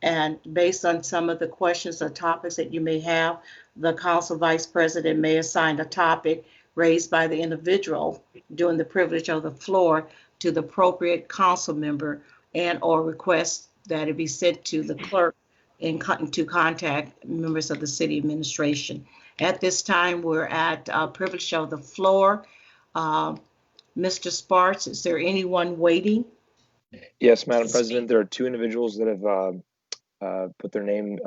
And based on some of the questions or topics that you may have, the council vice president may assign a topic raised by the individual during the privilege of the floor to the appropriate council member, and or request that it be sent to the clerk to contact members of the city administration. At this time, we're at privilege of the floor. Mr. Sparks, is there anyone waiting? Yes, Madam President, there are 2 individuals that have put their name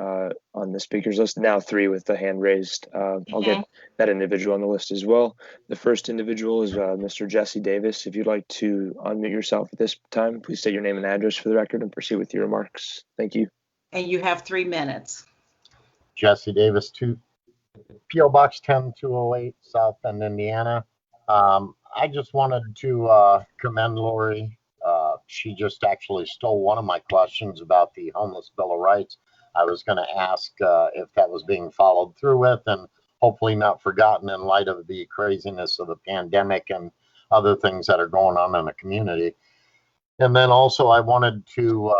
on the speaker's list. Now 3 with the hand raised. I'll get that individual on the list as well. The first individual is Mr. Jesse Davis. If you'd like to unmute yourself at this time, please state your name and address for the record and proceed with your remarks. Thank you. And you have 3 minutes. Jesse Davis, P.O. Box 10208, South Bend, Indiana. I just wanted to commend Lori. She just actually stole one of my questions about the homeless Bill of Rights. I was going to ask if that was being followed through with and hopefully not forgotten in light of the craziness of the pandemic and other things that are going on in the community. And then also I wanted to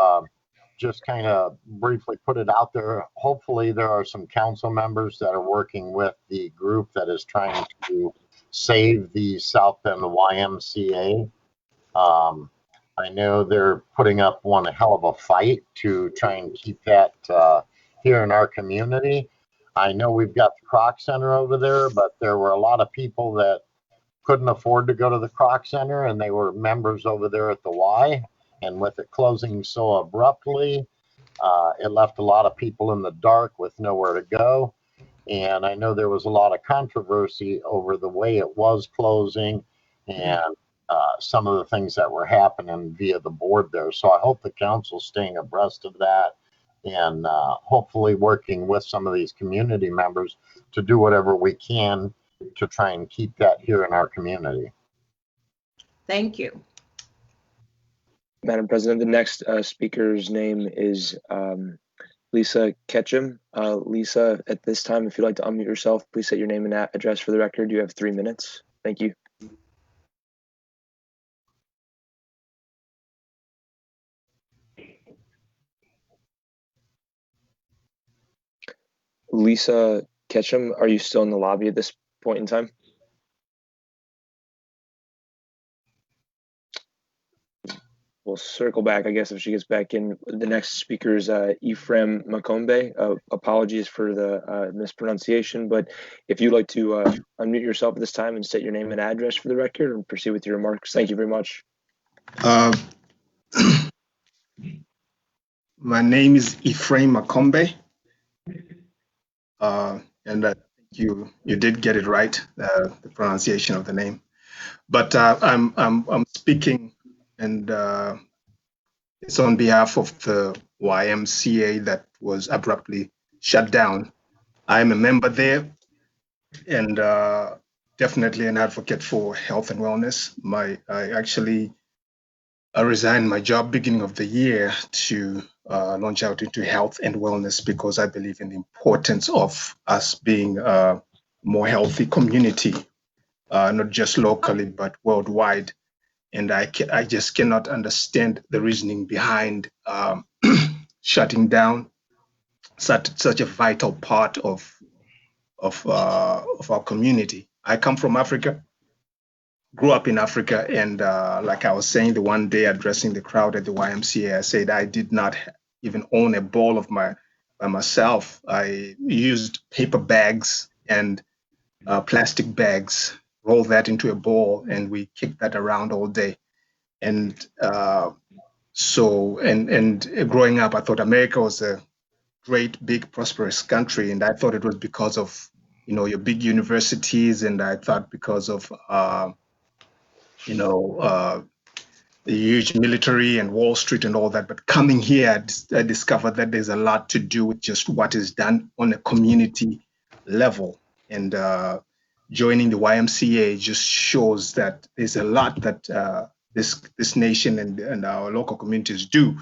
just kind of briefly put it out there. Hopefully there are some council members that are working with the group that is trying to save the South Bend YMCA. I know they're putting up one hell of a fight to try and keep that here in our community. I know we've got the Croc Center over there, but there were a lot of people that couldn't afford to go to the Croc Center, and they were members over there at the Y. And with it closing so abruptly, it left a lot of people in the dark with nowhere to go. And I know there was a lot of controversy over the way it was closing and some of the things that were happening via the board there. So I hope the council's staying abreast of that and hopefully working with some of these community members to do whatever we can to try and keep that here in our community. Thank you. Madam President, the next speaker's name is Lisa Ketchum. Lisa, at this time, if you'd like to unmute yourself, please set your name and address for the record. You have 3 minutes. Thank you. Lisa Ketchum, are you still in the lobby at this point in time? We'll circle back, I guess, if she gets back in. The next speaker is Ephraim Makombe. Apologies for the mispronunciation, but if you'd like to unmute yourself at this time and state your name and address for the record and proceed with your remarks. Thank you very much. My name is Ephraim Makombe, and I think you did get it right, the pronunciation of the name. But I'm speaking, and it's on behalf of the YMCA that was abruptly shut down. I'm a member there, and definitely an advocate for health and wellness. I actually resigned my job beginning of the year to launch out into health and wellness because I believe in the importance of us being a more healthy community, not just locally, but worldwide. And I just cannot understand the reasoning behind shutting down such a vital part of our community. I come from Africa, grew up in Africa, and like I was saying the one day addressing the crowd at the YMCA, I said I did not even own a ball by myself. I used paper bags and plastic bags, rolled that into a ball, and we kicked that around all day. And growing up, I thought America was a great, big, prosperous country, and I thought it was because of your big universities, and I thought because of the huge military and Wall Street and all that. But coming here, I discovered that there's a lot to do with just what is done on a community level. And joining the YMCA just shows that there's a lot that this nation and our local communities do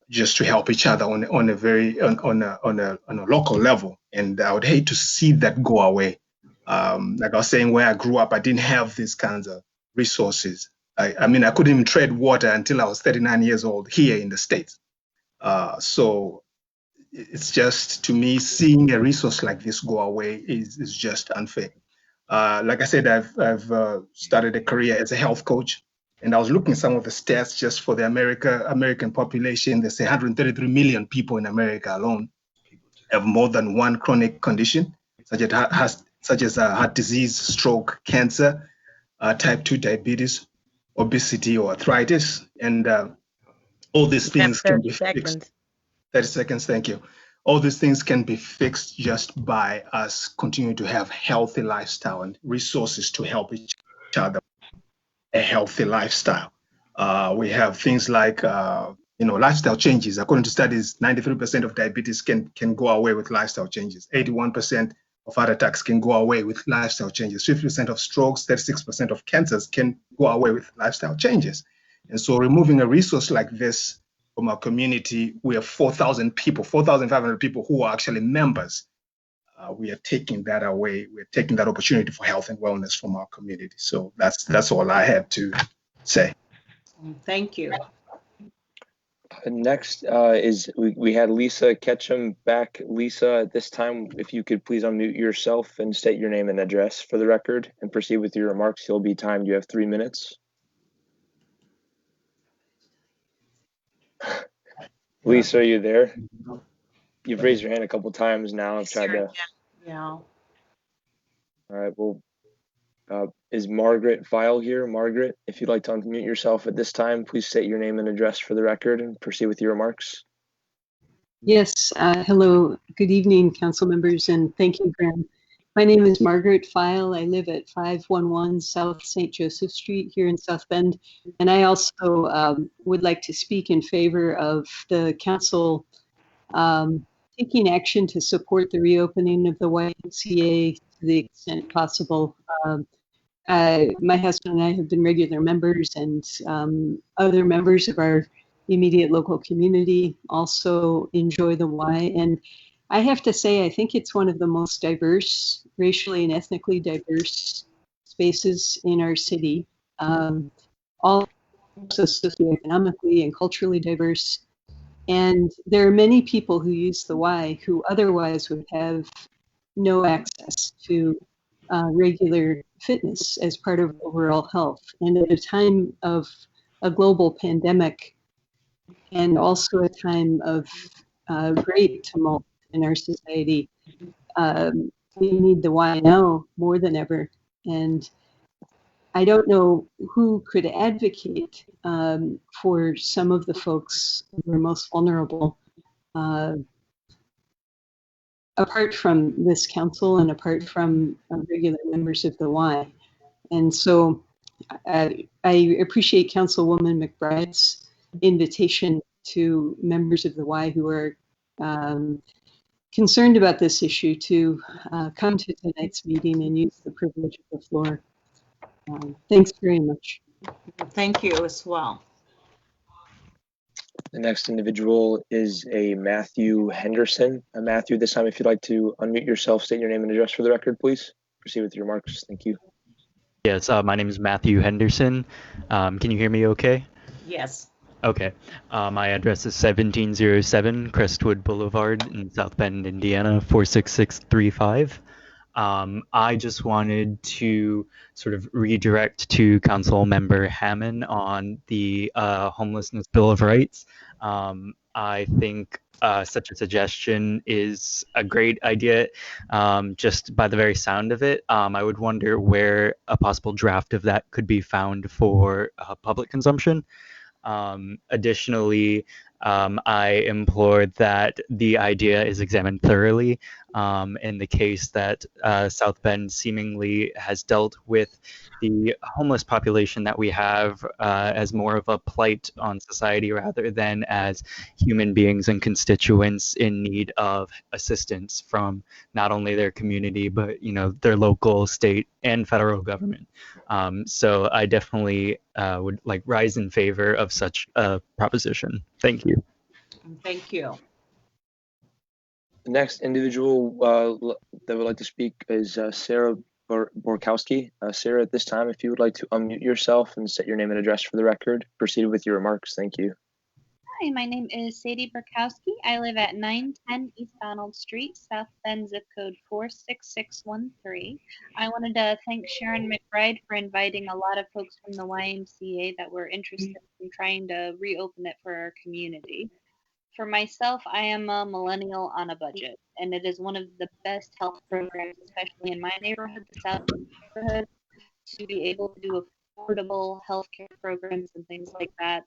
just to help each other on a local level. And I would hate to see that go away. Like I was saying, where I grew up, I didn't have these kinds of resources. I mean, I couldn't even tread water until I was 39 years old here in the States. So it's just, to me, seeing a resource like this go away is just unfair. Like I said, I've started a career as a health coach, and I was looking at some of the stats just for the American population. There's 133 million people in America alone have more than one chronic condition, such as heart disease, stroke, cancer, type 2 diabetes, obesity, or arthritis. And all these things can be fixed. 30 seconds, thank you. All these things can be fixed just by us continuing to have healthy lifestyle and resources to help each other a healthy lifestyle. We have things like lifestyle changes. According to studies, 93% of diabetes can go away with lifestyle changes. 81% of heart attacks can go away with lifestyle changes. 50% of strokes, 36% of cancers can go away with lifestyle changes. And so removing a resource like this from our community, we have 4,000 people, 4,500 people who are actually members. We are taking that away. We're taking that opportunity for health and wellness from our community. So that's all I had to say. Thank you. Next is we had Lisa Ketchum back. Lisa, at this time, if you could please unmute yourself and state your name and address for the record and proceed with your remarks. You'll be timed. You have 3 minutes. Lisa, are you there? You've raised your hand a couple times now. I've tried to. Yeah. All right. Well, is Margaret File here? Margaret, if you'd like to unmute yourself at this time, please state your name and address for the record and proceed with your remarks. Yes, hello, good evening, council members, and thank you, Graham. My name is Margaret File. I live at 511 South St. Joseph Street here in South Bend, and I also would like to speak in favor of the council taking action to support the reopening of the YMCA to the extent possible. My husband and I have been regular members, and other members of our immediate local community also enjoy the Y. And I have to say, I think it's one of the most diverse, racially and ethnically diverse spaces in our city. Also socioeconomically and culturally diverse. And there are many people who use the Y who otherwise would have no access to regular fitness as part of overall health. And at a time of a global pandemic, and also a time of great tumult in our society, we need the Y now more than ever. And I don't know who could advocate for some of the folks who are most vulnerable, apart from this council and apart from regular members of the Y. And so I appreciate Councilwoman McBride's invitation to members of the Y who are concerned about this issue to come to tonight's meeting and use the privilege of the floor. Thanks very much. Thank you as well. The next individual is a Matthew Henderson. Matthew, this time, if you'd like to unmute yourself, state your name and address for the record, please. Proceed with your remarks. Thank you. Yes, my name is Matthew Henderson. Can you hear me okay? Yes. Okay. My address is 1707 Crestwood Boulevard in South Bend, Indiana, 46635. I just wanted to sort of redirect to Council Member Hammond on the Homelessness Bill of Rights. I think such a suggestion is a great idea just by the very sound of it. I would wonder where a possible draft of that could be found for public consumption. Additionally, I implore that the idea is examined thoroughly in the case that South Bend seemingly has dealt with the homeless population that we have as more of a plight on society rather than as human beings and constituents in need of assistance from not only their community but their local, state, and federal government. So I definitely would rise in favor of such a proposition. Thank you. Thank you. The next individual that would like to speak is Sarah Borkowski. Sarah, at this time, if you would like to unmute yourself and set your name and address for the record, proceed with your remarks. Thank you. Hi, my name is Sadie Burkowski. I live at 910 East Donald Street, South Bend, zip code 46613. I wanted to thank Sharon McBride for inviting a lot of folks from the YMCA that were interested in trying to reopen it for our community. For myself, I am a millennial on a budget, and it is one of the best health programs, especially in my neighborhood, the South neighborhood, to be able to do affordable healthcare programs and things like that.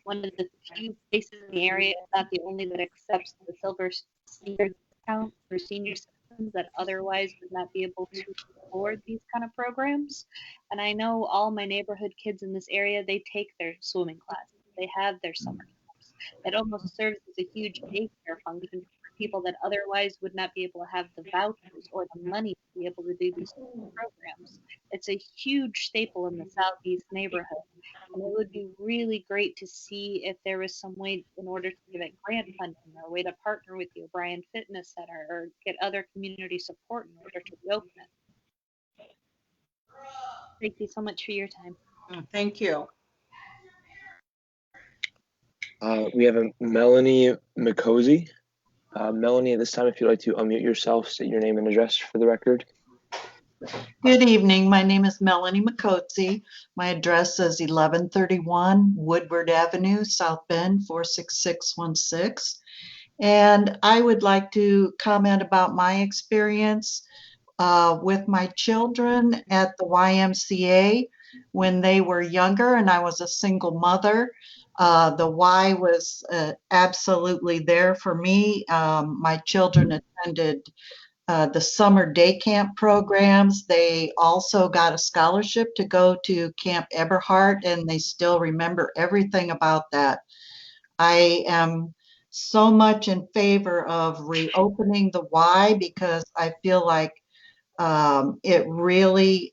One of the few places in the area, if not the only, that accepts the silver senior discount for senior citizens that otherwise would not be able to afford these kind of programs. And I know all my neighborhood kids in this area, they take their swimming classes. They have their summer camps. It almost serves as a huge daycare function for people that otherwise would not be able to have the vouchers or the money to be able to do these programs. It's a huge staple in the Southeast neighborhood. And it would be really great to see if there was some way in order to give it grant funding or a way to partner with the O'Brien Fitness Center or get other community support in order to reopen it. Thank you so much for your time. Thank you. We have a Melanie McCosey. Melanie, at this time, if you'd like to unmute yourself, state your name and address for the record. Good evening. My name is Melanie McCosey. My address is 1131 Woodward Avenue, South Bend, 46616. And I would like to comment about my experience with my children at the YMCA when they were younger and I was a single mother. The why was absolutely there for me. My children attended the summer day camp programs. They also got a scholarship to go to Camp Eberhard, and they still remember everything about that. I am so much in favor of reopening the Y because I feel like it really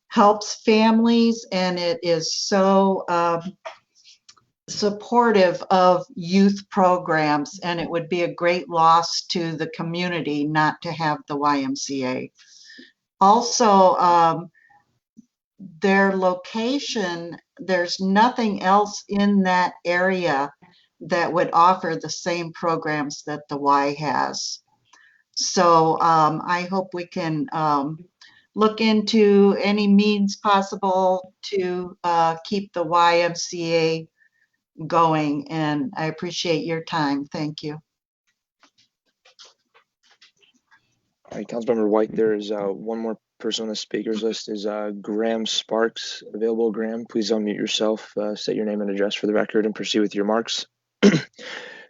helps families, and it is so supportive of youth programs, and it would be a great loss to the community not to have the YMCA. Also, their location, there's nothing else in that area that would offer the same programs that the Y has. So I hope we can look into any means possible to keep the YMCA going, and I appreciate your time. Thank you. All right, Councilmember White, there is one more person on the speakers list is Graham Sparks. Available, Graham, please unmute yourself, state your name and address for the record, and proceed with your remarks.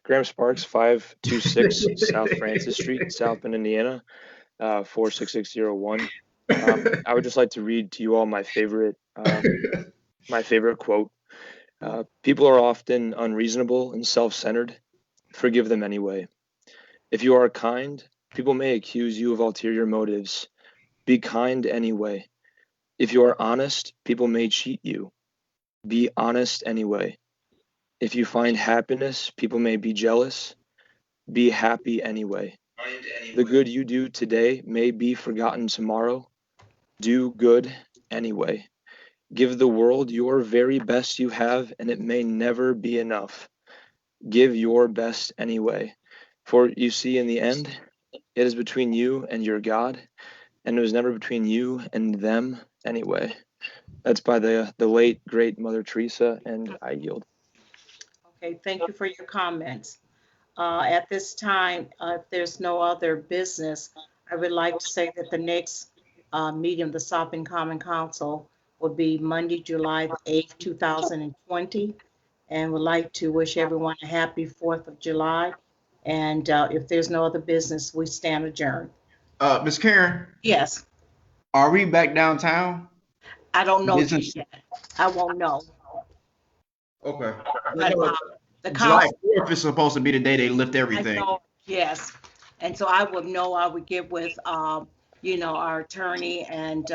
Graham Sparks, 526 South Francis Street, South Bend, Indiana, 46601. I would just like to read to you all my favorite quote. People are often unreasonable and self-centered. Forgive them anyway. If you are kind, people may accuse you of ulterior motives. Be kind anyway. If you are honest, people may cheat you. Be honest anyway. If you find happiness, people may be jealous. Be happy anyway. The good you do today may be forgotten tomorrow. Do good anyway. Give the world your very best you have, and it may never be enough. Give your best anyway. For you see, in the end, it is between you and your God, and it was never between you and them anyway. That's by the late, great Mother Teresa, and I yield. Okay, thank you for your comments. At this time, if there's no other business, I would like to say that the next meeting of the South Bend Common Council will be Monday, July the 8th, 2020. And would like to wish everyone a happy 4th of July. And if there's no other business, we stand adjourned. Ms. Karen, Yes, are we back downtown? I don't know Business- yet. I won't know. Okay. But the July council, 4th is supposed to be the day they lift I everything. know, yes. And so I would know, I would get with, our attorney and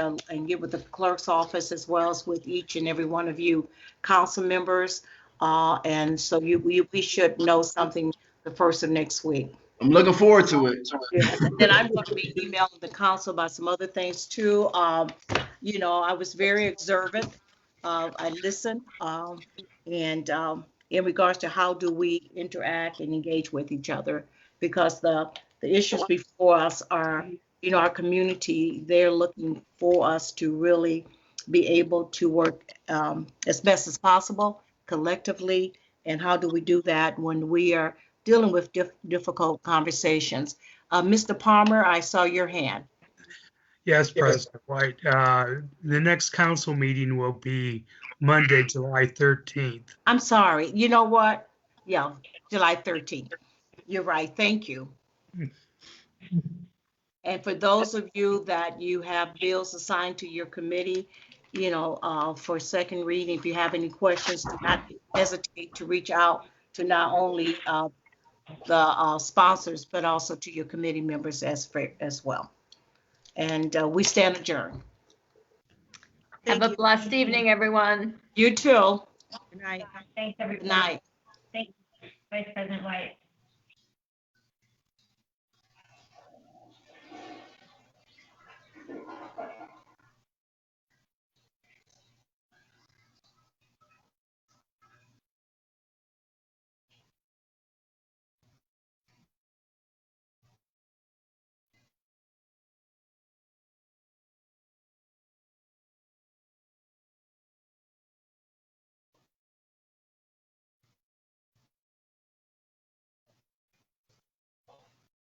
get with the clerk's office as well as with each and every one of you council members. And so we should know something the first of next week. I'm looking forward to it. Yes, and then I'm going to be emailing the council about some other things too. I was very observant. I listened, and in regards to how do we interact and engage with each other, because the issues before us are, our community, they're looking for us to really be able to work as best as possible collectively. And how do we do that when we are dealing with difficult conversations? Mr. Palmer, I saw your hand. Yes, President White. The next council meeting will be Monday, July 13th. I'm sorry. You know what? Yeah, July 13th. You're right. Thank you. And for those of you that you have bills assigned to your committee, for second reading, if you have any questions, do not hesitate to reach out to not only the sponsors, but also to your committee members as well. And we stand adjourned. Have a blessed evening, everyone. You too. Good night. Thanks, everybody. Good night. Thanks, Vice President White.